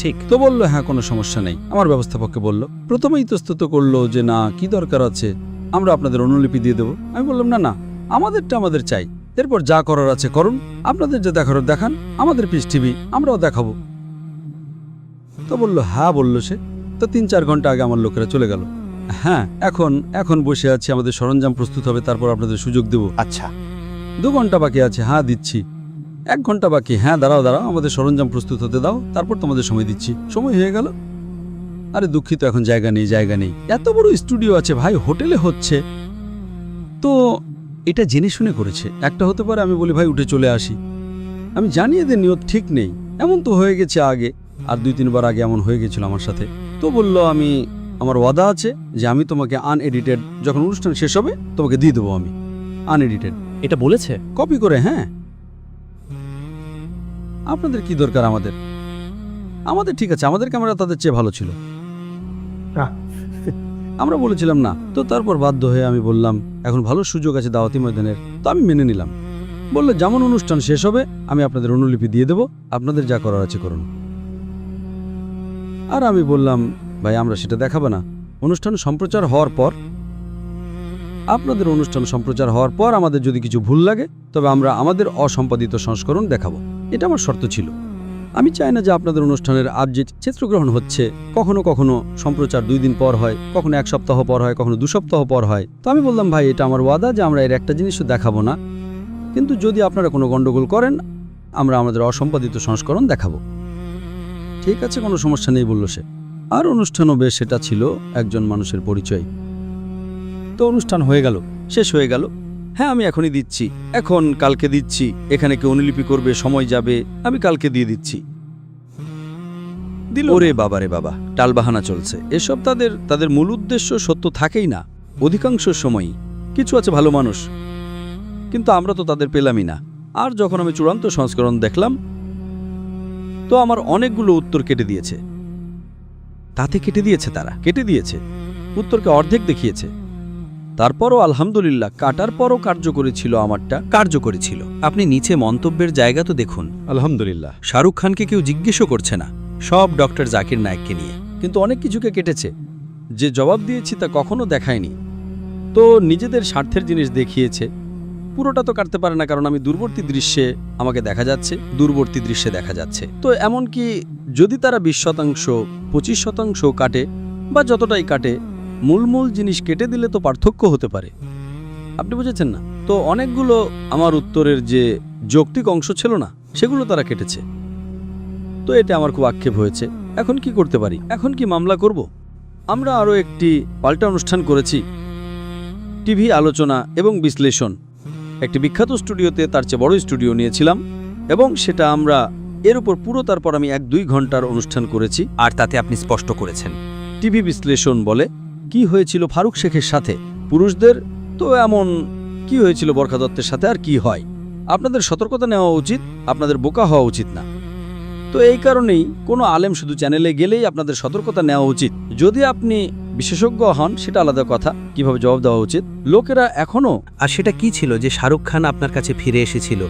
ঠিক। তো বললো হ্যাঁ কোনো সমস্যা নেই। আমার ব্যবস্থাপককে বলল, প্রথমেই ইতস্তত করলো যে না কি দরকার আছে, আমরা আপনাদের অনুলিপি দিয়ে দেবো। আমি বললাম না না, আমাদেরটা আমাদের চাই, এরপর যা করার আছে করুন, আপনাদের যে দেখার দেখান, আমাদের পিস টিভি আমরাও দেখাবো। তো বললো হ্যাঁ, বললো সে। তো 3-4 ঘন্টা আগে আমার লোকেরা চলে গেল। হ্যাঁ এখন বসে আছি, আমাদের সরঞ্জাম প্রস্তুত হবে, তারপর আপনাদের সুযোগ দেব। আচ্ছা। 2 ঘন্টা বাকি আছে, হ্যাঁ দিচ্ছি। 1 ঘন্টা বাকি, হ্যাঁ দাঁড়াও আমাদের সরঞ্জাম প্রস্তুত হতে দাও, তারপর তোমাদের সময় দিচ্ছি। সময় হয়ে গেল। আরে দুঃখিত, এখন জায়গা নেই। এত বড় স্টুডিও আছে ভাই, হোটেলে হচ্ছে। তো এটা জেনে শুনে করেছে। একটা হতে পারে আমি বলি ভাই উঠে চলে আসি, আমি জানি এদের নিয়ত ঠিক নেই। এমন তো হয়ে গেছে আগে, আর 2-3 বার আগে এমন হয়ে গেছিল আমার সাথে। তো বলল আমার ওয়াদা আছে যে আমি তোমাকে আনএডিটেড, যখন অনুষ্ঠান শেষ হবে তোমাকে দিয়ে দেবো, আমি আনএডিটেড এটা বলেছে? কপি করে। হ্যাঁ, আপনাদের কি দরকার? আমাদের ঠিক আছে, আমাদের ক্যামেরা তাদের চেয়ে ভালো ছিল। আমরা বলেছিলাম না। তো তারপর বাধ্য হয়ে আমি বললাম এখন ভালো সুযোগ আছে দাওয়াতি ময়দানের, তো আমি মেনে নিলাম। বললো যেমন অনুষ্ঠান শেষ হবে আমি আপনাদের অনুলিপি দিয়ে দেবো, আপনাদের যা করার আছে করুন। আর আমি বললাম ভাই আমরা সেটা দেখাবো না, অনুষ্ঠান সম্প্রচার হওয়ার পর, আপনাদের অনুষ্ঠান সম্প্রচার হওয়ার পর আমাদের যদি কিছু ভুল লাগে তবে আমরা আমাদের অসম্পাদিত সংস্করণ দেখাবো। এটা আমার শর্ত ছিল। আমি চাই না যে আপনাদের অনুষ্ঠানের আজ যে চিত্রগ্রহণ হচ্ছে কখনো কখনো সম্প্রচার 2 দিন পর হয়, কখনো 1 সপ্তাহ পর হয়, কখনো 2 সপ্তাহ পর হয়। তো আমি বললাম ভাই এটা আমার ওয়াদা যে আমরা এর একটা জিনিসও দেখাবো না, কিন্তু যদি আপনারা কোনো গন্ডগোল করেন আমরা আমাদের অসম্পাদিত সংস্করণ দেখাবো। ঠিক আছে, কোনো সমস্যা নেই বলল সে। আর অনুষ্ঠানও বেশ, সেটা ছিল একজন মানুষের পরিচয়। তো অনুষ্ঠান হয়ে গেল, শেষ হয়ে গেল। হ্যাঁ আমি এখনই দিচ্ছি, কালকে দিচ্ছি, এখানে কেউ অনুলিপি করবে, সময় যাবে, আমি কালকে দিয়ে দিচ্ছি। দিল। ওরে বাবা রে বাবা, টালবাহানা চলছে। এসব তাদের মূল উদ্দেশ্য সত্য থাকেই না অধিকাংশ সময়ই। কিছু আছে ভালো মানুষ, কিন্তু আমরা তো তাদের পেলামই না। আর যখন আমি চূড়ান্ত সংস্করণ দেখলাম তো আমার অনেকগুলো উত্তর কেটে দিয়েছে। তাতে কেটে দিয়েছে উত্তরকে অর্ধেক দেখিয়েছে। তারপরও আলহামদুলিল্লাহ, কাটার পরও কার্যকরী ছিল, আমারটা কার্যকরী ছিল। আপনি নিচে মন্তব্যের জায়গা তো দেখুন। আলহামদুলিল্লাহ। শাহরুখ খানকে কেউ জিজ্ঞেসও করছে না, সব ডক্টর জাকির নায়েককে নিয়ে। কিন্তু অনেক কিছুকে কেটেছে, যে জবাব দিয়েছি তা কখনো দেখায়নি। তো নিজেদের স্বার্থের জিনিস দেখিয়েছে। পুরোটা তো কাটতে পারে না, কারণ আমি দূরবর্তী দৃশ্যে আমাকে দেখা যাচ্ছে। তো এমনকি যদি তারা 20%, 25% কাটে বা যতটাই কাটে, মূল জিনিস কেটে দিলে তো পার্থক্য হতে পারে। আপনি বুঝেছেন না? তো অনেকগুলো আমার উত্তরের যে যৌক্তিক অংশ ছিল না সেগুলো তারা কেটেছে। তো এটা আমার খুব আক্ষেপ হয়েছে। এখন কি করতে পারি? এখন কি মামলা করব? আমরা আরও একটি পাল্টা অনুষ্ঠান করেছি, টিভি আলোচনা এবং বিশ্লেষণ। একটি বিখ্যাত স্টুডিওতে, তার চেয়ে বড় স্টুডিও নিয়েছিলাম, এবং সেটা আমরা এর উপর পুরো, তারপর আমি 1-2 ঘন্টার অনুষ্ঠান করেছি। আর তাতে আপনি স্পষ্ট করেছেন টিভি বিশ্লেষণ বলে কি হয়েছিল ফারুক শেখের সাথে, পুরুষদের, তো এমন কি হয়েছিল বরখা দত্তের সাথে, আর কি হয়। আপনাদের সতর্কতা নেওয়া উচিত, আপনাদের বোকা হওয়া উচিত না। তো এই কারণেই কোনো আলেম শুধু চ্যানেলে গেলেই আপনাদের সতর্কতা নেওয়া উচিত। যদি আপনি বিশেষজ্ঞ হন সেটা আলাদা কথা, কিভাবে জবাব দেওয়া উচিত। লোকেরা এখনও। আর সেটা কি ছিল যে শাহরুখ খান আপনার কাছে ফিরে এসেছিল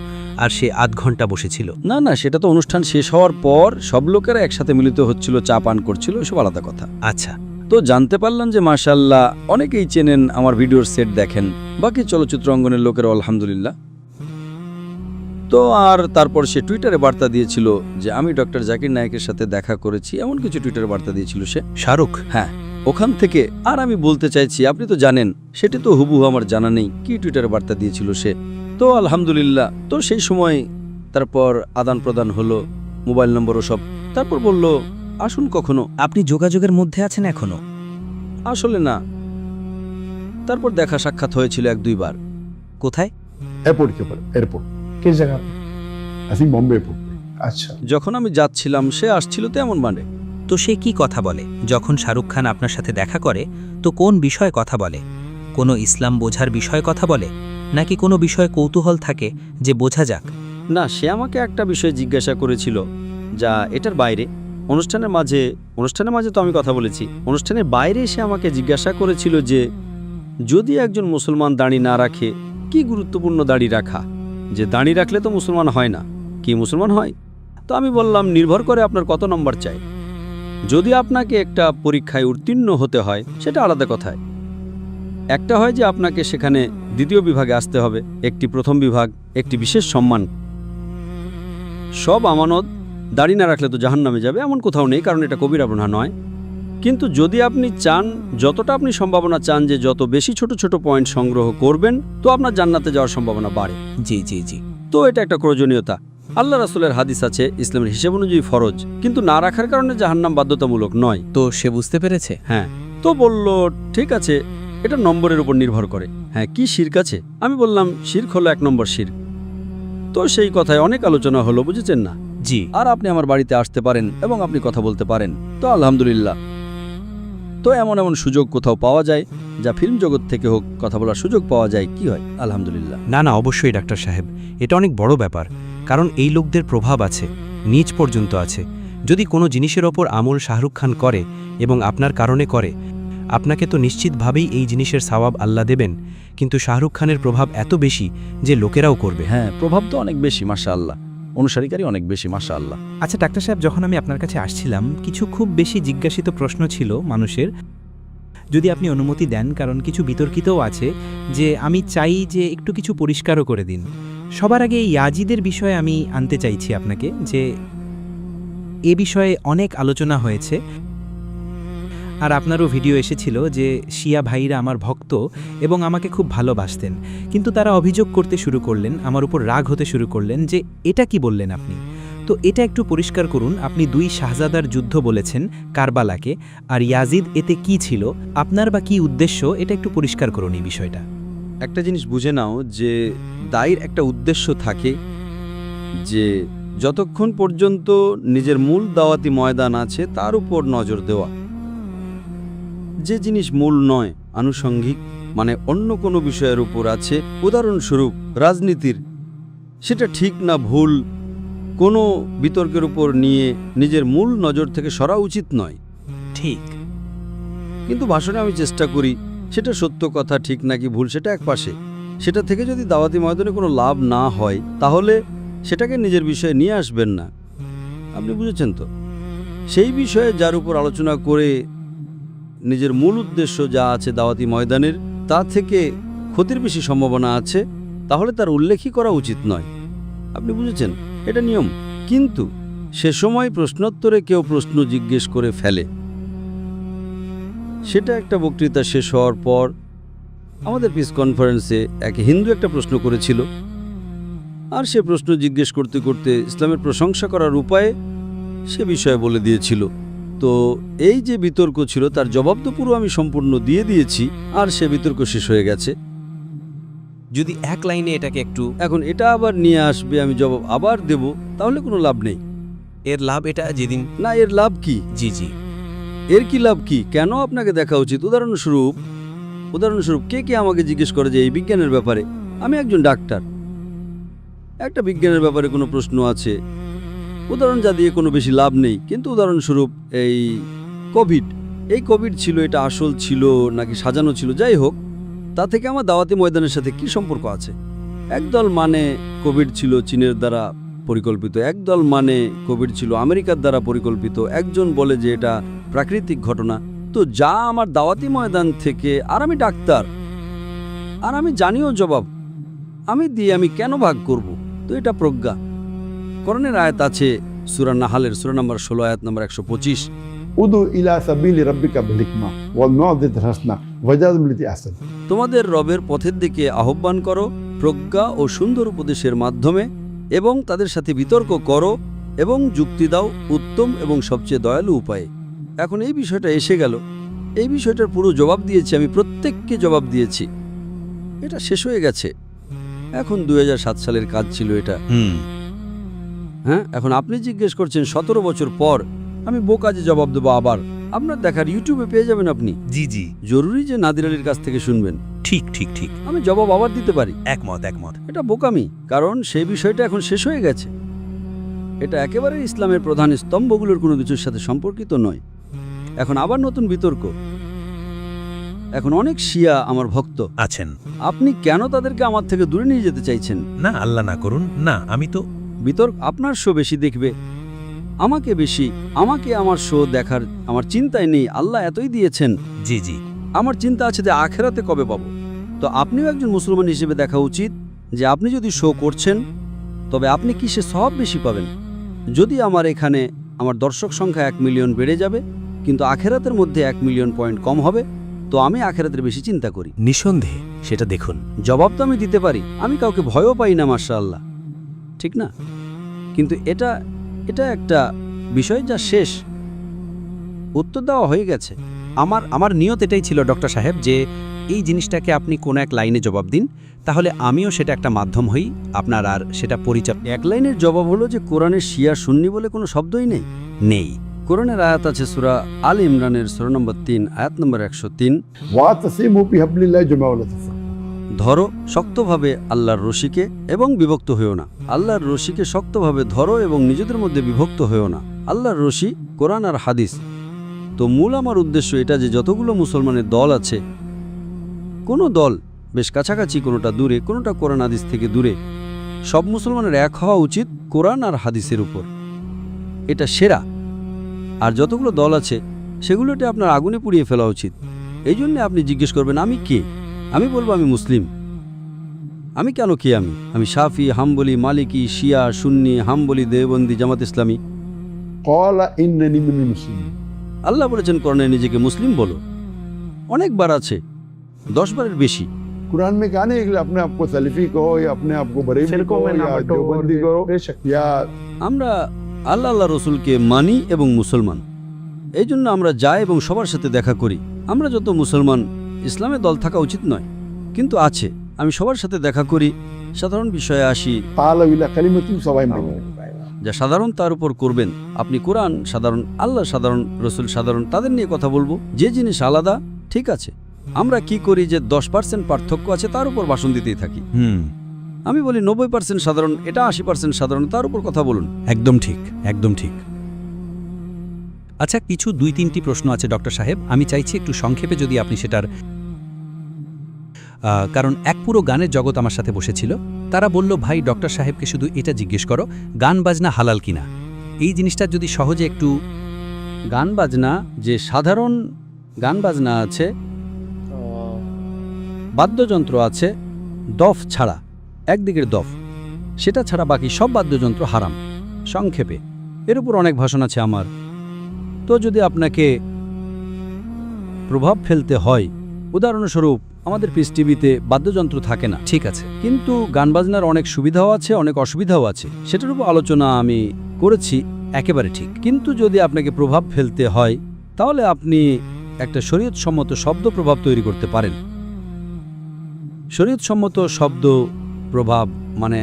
আর সে আধ ঘন্টা বসেছিল? না, সেটা তো অনুষ্ঠান শেষ হওয়ার পর সব লোকেরা একসাথে মিলিত হচ্ছিল, চা পান করছিল, এসব আলাদা কথা। আচ্ছা। তো জানতে পারলাম যে মাশাআল্লাহ অনেকেই চেনেন, আমার ভিডিওর সেট দেখেন, বাকি চলচ্চিত্র অঙ্গনের লোকেরা আলহামদুলিল্লাহ। তো আর তারপর সে টুইটারে বার্তা দিয়েছিল যে আমি ডক্টর জাকির নায়েকের সাথে দেখা করেছি, এমন কিছু টুইটারে বার্তা দিয়েছিল সে, শাহরুখ। হ্যাঁ, ওখান থেকে। আর আমি বলতে চাইছি, আপনি তো জানেন, সেটি তো হুবহু আমার জানা নেই কি টুইটারে বার্তা দিয়েছিল সে। তো আলহামদুলিল্লাহ, তো সেই সময় তারপর আদান প্রদান হলো, মোবাইল নম্বরও সব। তারপর বলল আসুন কখনো। আপনি যোগাযোগের মধ্যে আছেন এখনো? আসলে না, তারপর দেখা সাক্ষাৎ হয়েছিল 1-2 বার। কোথায়? एयरपोर्ट के ऊपर, एयरपोर्ट किस जगह पे? आई थिंक बॉम्बे एयरपोर्ट पे। अच्छा, যখন আমি যাচ্ছিলাম সে আসছিল তেমন মানে। তো সে কি কথা বলে যখন শাহরুখ খান আপনার সাথে দেখা করে? তো কোন বিষয়ে কথা বলে? কোনো ইসলাম বোঝার বিষয়ে কথা বলে, নাকি কোনো বিষয়ে কৌতূহল থাকে যে বোঝা যাক? না, সে আমাকে একটা বিষয় জিজ্ঞাসা করেছিল, যা এটার বাইরে। অনুষ্ঠানের মাঝে তো আমি কথা বলেছি। অনুষ্ঠানের বাইরে সে আমাকে জিজ্ঞাসা করেছিল যে যদি একজন মুসলমান দাড়ি না রাখে, কি গুরুত্বপূর্ণ দাড়ি রাখা, যে দাড়ি রাখলে তো মুসলমান হয় না, কি মুসলমান হয়? তো আমি বললাম নির্ভর করে আপনার কত নম্বর চাই। যদি আপনাকে একটা পরীক্ষায় উত্তীর্ণ হতে হয় সেটা আলাদা কথায়। একটা হয় যে আপনাকে সেখানে দ্বিতীয় বিভাগে আসতে হবে, একটি প্রথম বিভাগ, একটি বিশেষ সম্মান। সব আমানত দাড়ি না রাখলে তো জাহান্নামে যাবে এমন কোথাও নেই, কারণ এটা কবিরা গুনাহ নয়। কিন্তু যদি আপনি চান, যতটা আপনি সম্ভাবনা চান যে যত বেশি ছোট ছোট পয়েন্ট সংগ্রহ করবেন তো আপনার জান্নাতে যাওয়ার সম্ভাবনা বাড়ে। জি জি জি। তো এটা একটা প্রয়োজনীয়তা। আল্লাহ রাসূলের হাদিস আছে ইসলামের হিসেব অনুযায়ী ফরজ, কিন্তু না রাখার কারণে জাহান্নাম বাধ্যতামূলক নয়। তো সে বুঝতে পেরেছে? হ্যাঁ। তো বলল ঠিক আছে, এটা নম্বরের উপর নির্ভর করে। হ্যাঁ, কি শিরক আছে? আমি বললাম শিরক হলো 1 নম্বর শিরক। তো সেই কথায় অনেক আলোচনা হলো, বুঝেছেন না? জি। আর আপনি আমার বাড়িতে আসতে পারেন এবং আপনি কথা বলতে পারেন, তো আলহামদুলিল্লাহ। তো এমন এমন সুযোগ কোথাও পাওয়া যায় যা ফিল্ম জগৎ থেকে হোক, কথা বলার সুযোগ পাওয়া যায়, কি হয় আলহামদুলিল্লাহ। না না, অবশ্যই ডাক্তার সাহেব, এটা অনেক বড় ব্যাপার, কারণ এই লোকদের প্রভাব আছে, নিচ পর্যন্ত আছে। যদি কোনো জিনিসের ওপর আমল শাহরুখ খান করে এবং আপনার কারণে করে, আপনাকে তো নিশ্চিতভাবেই এই জিনিসের সওয়াব আল্লাহ দেবেন, কিন্তু শাহরুখ খানের প্রভাব এত বেশি যে লোকেরাও করবে। হ্যাঁ, প্রভাব তো অনেক বেশি মাশাআল্লাহ, অনুসারীকারী অনেক বেশি মাশাআল্লাহ। আচ্ছা ডাক্তার সাহেব, যখন আমি আপনার কাছে আসছিলাম কিছু খুব বেশি জিজ্ঞাসিত প্রশ্ন ছিল মানুষের, যদি আপনি অনুমতি দেন, কারণ কিছু বিতর্কিতও আছে, যে আমি চাই যে একটু কিছু পরিষ্কারও করে দিন। সবার আগে এই ইয়াজিদের বিষয়ে আমি আনতে চাইছি আপনাকে, যে এ বিষয়ে অনেক আলোচনা হয়েছে আর আপনারও ভিডিও এসেছিল যে শিয়া ভাইরা আমার ভক্ত এবং আমাকে খুব ভালোবাসতেন, কিন্তু তারা অভিযোগ করতে শুরু করলেন, আমার উপর রাগ হতে শুরু করলেন যে এটা কি বললেন আপনি। তো এটা একটু পরিষ্কার করুন। আপনি 2 শাহজাদার যুদ্ধ বলেছেন কারবালাকে, আর ইয়াজিদ এতে কি ছিল, আপনার বা কি উদ্দেশ্য, এটা একটু পরিষ্কার করুন এই বিষয়টা। একটা জিনিস বুঝে নাও যে দায়ের একটা উদ্দেশ্য থাকে, যে যতক্ষণ পর্যন্ত নিজের মূল দাওয়াতি ময়দান আছে তার উপর নজর দেওয়া। যে জিনিস মূল নয়, আনুষঙ্গিক, মানে অন্য কোনো বিষয়ের উপর আছে, উদাহরণস্বরূপ রাজনীতির, সেটা ঠিক না ভুল, কোনো বিতর্কের উপর নিয়ে নিজের মূল নজর থেকে সরা উচিত নয়। ঠিক। কিন্তু ভাষণে আমি চেষ্টা করি, সেটা সত্য কথা ঠিক নাকি ভুল সেটা একপাশে, সেটা থেকে যদি দাওয়াতি ময়দানে কোনো লাভ না হয় তাহলে সেটাকে নিজের বিষয়ে নিয়ে আসবেন না। আপনি বুঝেছেন তো? সেই বিষয়ে যার উপর আলোচনা করে নিজের মূল উদ্দেশ্য যা আছে দাওয়াতি ময়দানের, তা থেকে ক্ষতির বেশি সম্ভাবনা আছে, তাহলে তার উল্লেখই করা উচিত নয়। আপনি বুঝেছেন? এটা নিয়ম। কিন্তু সে সময় প্রশ্নোত্তরে কেউ প্রশ্ন জিজ্ঞেস করে ফেলে, সেটা একটা বক্তৃতা শেষ হওয়ার পর আমাদের পিস কনফারেন্সে এক হিন্দু একটা প্রশ্ন করেছিল, আর সে প্রশ্ন জিজ্ঞেস করতে করতে ইসলামের প্রশংসা করার উপায়ে সে বিষয়ে বলে দিয়েছিল। তো এই যে বিতর্ক ছিল তার জবাব তো পুরো আমি সম্পূর্ণ দিয়ে দিয়েছি, আর সে বিতর্ক শেষ হয়ে গেছে। যদি এক লাইনে এটাকে একটু, এখন এটা আবার নিয়ে আসবে, আমি জবাব আবার দেব, তাহলে কোনো লাভ নেই। এর লাভ এটা যেদিন, না, এর লাভ কি? জি জি, এর কি লাভ কি? কেন আপনাকে দেখা উচিত? উদাহরণস্বরূপ কে কে আমাকে জিজ্ঞেস করে যে এই বিজ্ঞানের ব্যাপারে, আমি একজন ডাক্তার, একটা বিজ্ঞানের ব্যাপারে কোনো প্রশ্ন আছে, উদাহরণ যা দিয়ে কোনো বেশি লাভ নেই, কিন্তু উদাহরণস্বরূপ এই কোভিড ছিল, এটা আসল ছিল নাকি সাজানো ছিল, যাই হোক, তা থেকে আমার দাওয়াতি ময়দানের সাথে কি সম্পর্ক আছে? একদল মানে কোভিড ছিল চীনের দ্বারা পরিকল্পিত, একদল মানে কোভিড ছিল আমেরিকার দ্বারা পরিকল্পিত, একজন বলে যে এটা প্রাকৃতিক ঘটনা। তো যা আমার দাওয়াতি ময়দান থেকে, আর আমি ডাক্তার, আর আমি জানিও জবাব আমি দিয়ে আমি কেন ভাগ করব? তো এটা প্রজ্ঞা। কোরআনের আয়াত আছে সূরা নাহালের সূরা নম্বর 16 আয়াত নম্বর 125, উদু ইলা সাবিলি রাব্বিকা বিল হিকমা ওয়াল মাউযিজাতিল হাসানা ওয়াজাদিল বিল্লাতি আহসান। তোমাদের রবের পথের দিকে আহ্বান করো প্রজ্ঞা ও সুন্দর উপদেশের মাধ্যমে, এবং তাদের সাথে বিতর্ক করো এবং যুক্তি দাও উত্তম এবং সবচেয়ে দয়ালু উপায়ে। এখন এই বিষয়টা এসে গেল, এই বিষয়টার পুরো জবাব দিয়েছি আমি, প্রত্যেককে জবাব দিয়েছি, এটা শেষ হয়ে গেছে। এখন 2007 সালের কাজ ছিল এটা। হ্যাঁ, এখন আপনি জিজ্ঞেস করছেন 17 বছর পর আমি বোকাজে জবাব দেবো আবার। আপনার দেখার ইউটিউবে পেয়ে যাবেন আপনি। জি জি, জরুরি যে নাদির আলীর কাছ থেকে শুনবেন? ঠিক ঠিক ঠিক, আমি জবাব আবার দিতে পারি। একমত একমত। এটা বোকামি, কারণ সেই বিষয়টা এখন শেষ হয়ে গেছে। এটা একেবারে ইসলামের প্রধান স্তম্ভগুলোর কোনো কিছুর সাথে সম্পর্কিত নয়। এখন আবার নতুন বিতর্ক। এখন অনেক শিয়া আমার ভক্ত আছেন। আপনি কেন তাদেরকে আমার থেকে দূরে নিয়ে যেতে চাইছেন? না, আল্লাহ না করুন, না, আমি তো বিতর্ক আপনার শো বেশি দেখবে, আমাকে আমার শো দেখার আমার চিন্তায় নেই। আল্লাহ এতই দিয়েছেন, জি জি আমার চিন্তা আছে যে আখেরাতে কবে পাবো। তো আপনিও একজন মুসলমান হিসেবে দেখা উচিত যে আপনি যদি শো করছেন তবে আপনি কিসে সব বেশি পাবেন। যদি আমার এখানে আমার দর্শক সংখ্যা 1 মিলিয়ন বেড়ে যাবে কিন্তু আখেরাতের মধ্যে 1 মিলিয়ন পয়েন্ট কম হবে, তো আমি আখেরাতের বেশি চিন্তা করি। নিঃসন্দেহে সেটা দেখুন। জবাব তো আমি দিতে পারি, আমি কাউকে ভয়ও পাই না, মাশাআল্লাহ, ঠিক না? কিন্তু এটা একটা বিষয় যা শেষ, উত্তর দেওয়া হয়ে গেছে। আমার নিয়ত এটাই ছিল ডক্টর সাহেব যে এই জিনিসটাকে আপনি কোনো এক লাইনে জবাব দিন, তাহলে আমিও সেটা একটা মাধ্যম হই আপনার, আর সেটা পরিচয় এক লাইনের জবাব হলো যে কোরআনের শিয়া সুন্নি বলে কোনো শব্দই নেই। নেই। কোরআনের আয়াত আছে সূরা আল ইমরানের সূরা নম্বর 3 আয়াত নম্বর 103, واعتصموا بحبل الله جميعا ولا تفرقوا। ধরো শক্তভাবে আল্লাহর রশিকে এবং বিভক্ত হয়েও না। আল্লাহর রশিকে শক্তভাবে ধরো এবং নিজেদের মধ্যে বিভক্ত হয়েও না। আল্লাহর রশি কোরআন আর হাদিস। তো মূল আমার উদ্দেশ্য এটা যে যতগুলো মুসলমানের দল আছে, কোনো দল বেশ কাছাকাছি, কোনোটা দূরে, কোনোটা কোরআন হাদিস থেকে দূরে, সব মুসলমানের এক হওয়া উচিত কোরআন আর হাদিসের উপর। এটা সেরা। আর যতগুলো দল আছে সেগুলোতে আপনার আগুনে পুড়িয়ে ফেলা উচিত। এই জন্য আপনি জিজ্ঞেস করবেন আমি কে? আমি বলবো আমি মুসলিম। আমি কেন কে? আমি শাফি, হাম্বলি, মালিকি, শিয়া, সুন্নি, হাম্বলি, দেওবন্দি, জামাত ইসলামী। قال إنني من المسلمين। আল্লাহ বলেছেন কোরআনে নিজেকে মুসলিম বলো। অনেকবার আছে, 10 বারের বেশি। कुरान में कहा नहीं कि अपने आप को सलफी कहो या अपने आप को बरेली कहो या देवबंदी कहो या আমরা আল্লাহ রসুলকে মানি এবং মুসলমান। এই জন্য আমরা যাই এবং সবার সাথে দেখা করি। আমরা যত মুসলমান, ইসলামে দল থাকা উচিত নয়, কিন্তু আছে। আমি সবার সাথে দেখা করি, সাধারণ বিষয়ে আসি, تعالوا إلى كلمة سواء بيننا। যা সাধারণ তার উপর করবেন। আপনি কোরআন সাধারণ, আল্লাহ সাধারণ, রসুল সাধারণ, তাদের নিয়ে কথা বলবো। যে জিনিস আলাদা, ঠিক আছে। আমরা কি করি যে 10% পার্থক্য আছে তার উপর ভাষণ দিতেই থাকি। আমি বলি 90% সাধারণ, এটা 80% সাধারণ, তার উপর কথা বলুন। একদম ঠিক, একদম ঠিক। আচ্ছা, কিছু 2-3টি প্রশ্ন আছে ডক্টর সাহেব, আমি চাইছি একটু সংক্ষেপে যদি আপনি সেটার, কারণ এক পুরো গানের জগৎ আমার সাথে বসেছিল। তারা বলল, ভাই ডক্টর সাহেবকে শুধু এটা জিজ্ঞেস করো গান বাজনা হালাল কিনা। এই জিনিসটা যদি সহজে একটু। গান বাজনা, যে সাধারণ গান বাজনা আছে, বাদ্যযন্ত্র আছে, দফ ছাড়া, একদিকের দফ, সেটা ছাড়া বাকি সব বাদ্যযন্ত্র হারাম। সংক্ষেপে এর উপর অনেক ভাষণ আছে আমার। তো যদি আপনাকে প্রভাব ফেলতে হয়, উদাহরণস্বরূপ আমাদের পিস টিভিতে বাদ্যযন্ত্র থাকে না, ঠিক আছে, কিন্তু গান বাজনার অনেক সুবিধাও আছে, অনেক অসুবিধাও আছে, সেটার উপর আলোচনা আমি করেছি, একেবারে ঠিক। কিন্তু যদি আপনাকে প্রভাব ফেলতে হয় তাহলে আপনি একটা শরীয়তসম্মত শব্দ প্রভাব তৈরি করতে পারেন। শরীয়তসম্মত শব্দ প্রভাব মানে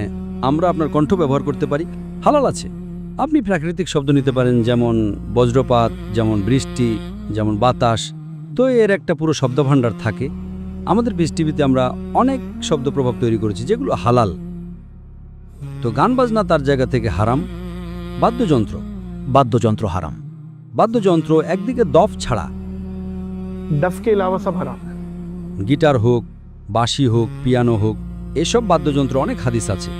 আমরা আপনার কণ্ঠ ব্যবহার করতে পারি, হালাল আছে। আপনি প্রাকৃতিক শব্দ নিতে পারেন, যেমন বজ্রপাত, যেমন বৃষ্টি, যেমন বাতাস। তো এর একটা পুরো শব্দভাণ্ডার থাকে। আমাদের পিস টিভিতে আমরা অনেক শব্দ প্রভাব তৈরি করেছি যেগুলো হালাল। তো গান বাজনা তার জায়গা থেকে হারাম। বাদ্যযন্ত্র হারাম। বাদ্যযন্ত্র একদিকে দফ ছাড়া, डफ के अलावा सब हराम है। গিটার হোক, বাঁশি হোক, পিয়ানো হোক, এসব বাদ্যযন্ত্র অনেক হাদিস আছে।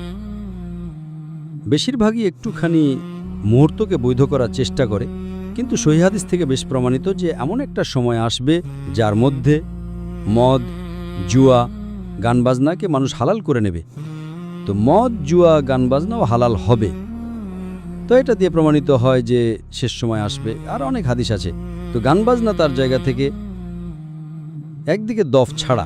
বেশিরভাগই একটুখানি মুহূর্তকে বৈধ করার চেষ্টা করে, কিন্তু সহিহ হাদিস থেকে বেশ প্রমাণিত যে এমন একটা সময় আসবে যার মধ্যে মদ, জুয়া, গান বাজনাকে মানুষ হালাল করে নেবে। তো মদ, জুয়া, গান বাজনাও হালাল হবে। তো এটা দিয়ে প্রমাণিত হয় যে শেষ সময় আসবে। আর অনেক হাদিস আছে। তো গান বাজনা তার জায়গা থেকে একদিকে দফ ছাড়া,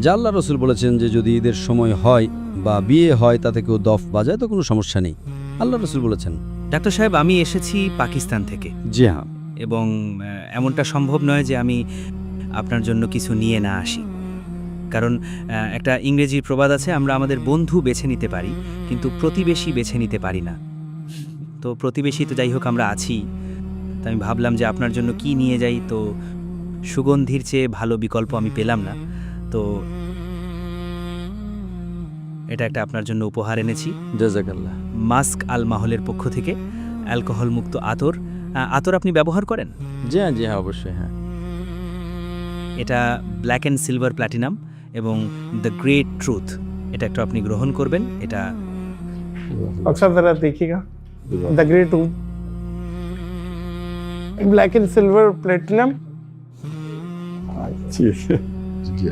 যা আল্লাহ রসুল বলেছেন যে যদি ঈদের সময় হয় বা বিয়ে হয় তাতে কেউ দফ বাজায় তো কোনো সমস্যা নেই, আল্লাহ রসুল বলেছেন। ডাক্তার সাহেব, আমি এসেছি পাকিস্তান থেকে, জি হ্যাঁ। এবং এমনটা সম্ভব নয় যে আমি আপনার জন্য কিছু নিয়ে না আসি। কারণ একটা ইংরেজি প্রবাদ আছে, আমরা আমাদের বন্ধু বেছে নিতে পারি কিন্তু প্রতিবেশী বেছে নিতে পারি না। তো প্রতিবেশী তো যাই হোক আমরা আছি। তো আমি ভাবলাম যে আপনার জন্য কি নিয়ে যাই, তো সুগন্ধির চেয়ে ভালো বিকল্প আমি পেলাম না। তো এটা একটা আপনার জন্য উপহার এনেছি। জাযাকাল্লাহ। মাস্ক আল মাহলের পক্ষ থেকে অ্যালকোহল মুক্ত আতর। আতর আপনি ব্যবহার করেন? জি হ্যাঁ, জি হ্যাঁ, অবশ্যই হ্যাঁ। এটা ব্ল্যাক অ্যান্ড সিলভার প্ল্যাটিনাম এবং দ্য গ্রেট ট্রুথ, এটা একটু আপনি গ্রহণ করবেন। এটা अक्सर जरा देखिएगा the great tooth black and silver platinum. ঠিক আছে জি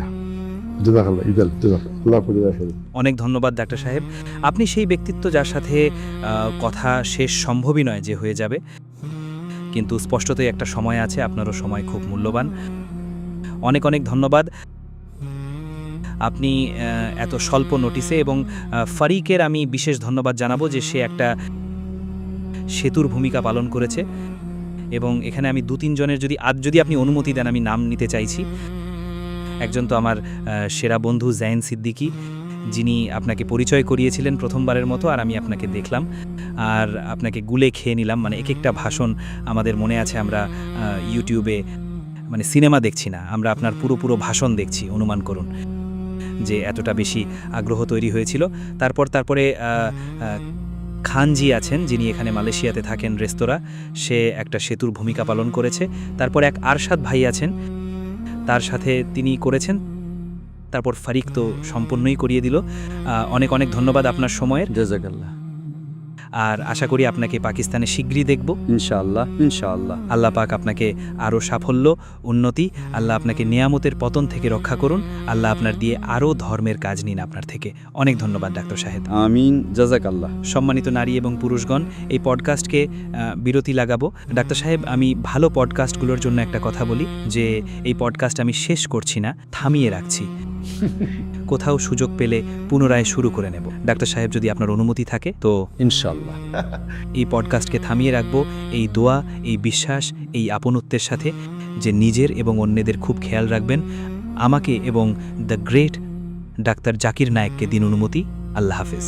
জাযাকাল্লাহ ইদাল জাযাকাল্লাহ আল্লাহ করে রাখেন। অনেক ধন্যবাদ ডাক্তার সাহেব। আপনি সেই ব্যক্তিত্ব যার সাথে কথা শেষ সম্ভবই নয় যে হয়ে যাবে, কিন্তু স্পষ্টতই একটা সময় আছে, আপনারও সময় খুব মূল্যবান। অনেক অনেক ধন্যবাদ। আপনি এত স্বল্প নোটিসে, এবং ফারিকের আমি বিশেষ ধন্যবাদ জানাবো যে সে একটা সেতুর ভূমিকা পালন করেছে। এবং এখানে আমি 2-3 জনের যদি আপনি অনুমতি দেন আমি নাম নিতে চাইছি। একজন তো আমার সেরা বন্ধু জাইন সিদ্দিকী, যিনি আপনাকে পরিচয় করিয়েছিলেন প্রথমবারের মতো, আর আমি আপনাকে দেখলাম আর আপনাকে গুলে খেয়ে নিলাম। মানে এক একটা ভাষণ আমাদের মনে আছে, আমরা ইউটিউবে মানে সিনেমা দেখছি না, আমরা আপনার পুরো ভাষণ দেখছি, অনুমান করুন যে এতটা বেশি আগ্রহ তৈরি হয়েছিল। তারপরে খানজি আছেন, যিনি এখানে মালয়েশিয়াতে থাকেন, রেস্তোরাঁ, সে একটা সেতুর ভূমিকা পালন করেছে। তারপর এক আরশাদ ভাই আছেন, তার সাথে তিনি করেছেন। তারপর ফারিক তো সম্পূর্ণই করিয়ে দিল। অনেক অনেক ধন্যবাদ আপনার সময়ের, জাযাকাল্লাহ। আর আশা করি আপনাকে পাকিস্তানে শীঘ্রই দেখব ইনশাআল্লাহ ইনশাআল্লাহ। আল্লাহ পাক আপনাকে আরও সাফল্য, উন্নতি, আল্লাহ আপনাকে নেয়ামতের পতন থেকে রক্ষা করুন। আল্লাহ আপনার দিয়ে আরও ধর্মের কাজ নিন আপনার থেকে। অনেক ধন্যবাদ ডাক্তার সাহেব। আমিন, জাযাকাল্লাহ। সম্মানিত নারী এবং পুরুষগণ, এই পডকাস্টকে বিরতি লাগাবো। ডাক্তার সাহেব, আমি ভালো পডকাস্টগুলোর জন্য একটা কথা বলি যে এই পডকাস্ট আমি শেষ করছি না, থামিয়ে রাখছি। কোথাও সুযোগ পেলে পুনরায় শুরু করে নেব। ডাক্তার সাহেব, যদি আপনার অনুমতি থাকে তো ইনশাআল্লাহ। এই পডকাস্টকে থামিয়ে রাখবো এই দোয়া, এই বিশ্বাস, এই আপনত্বের সাথে যে নিজের এবং অন্যদের খুব খেয়াল রাখবেন। আমাকে এবং দ্য গ্রেট ডাক্তার জাকির নায়েককে দিন অনুমতি। আল্লাহ হাফেজ।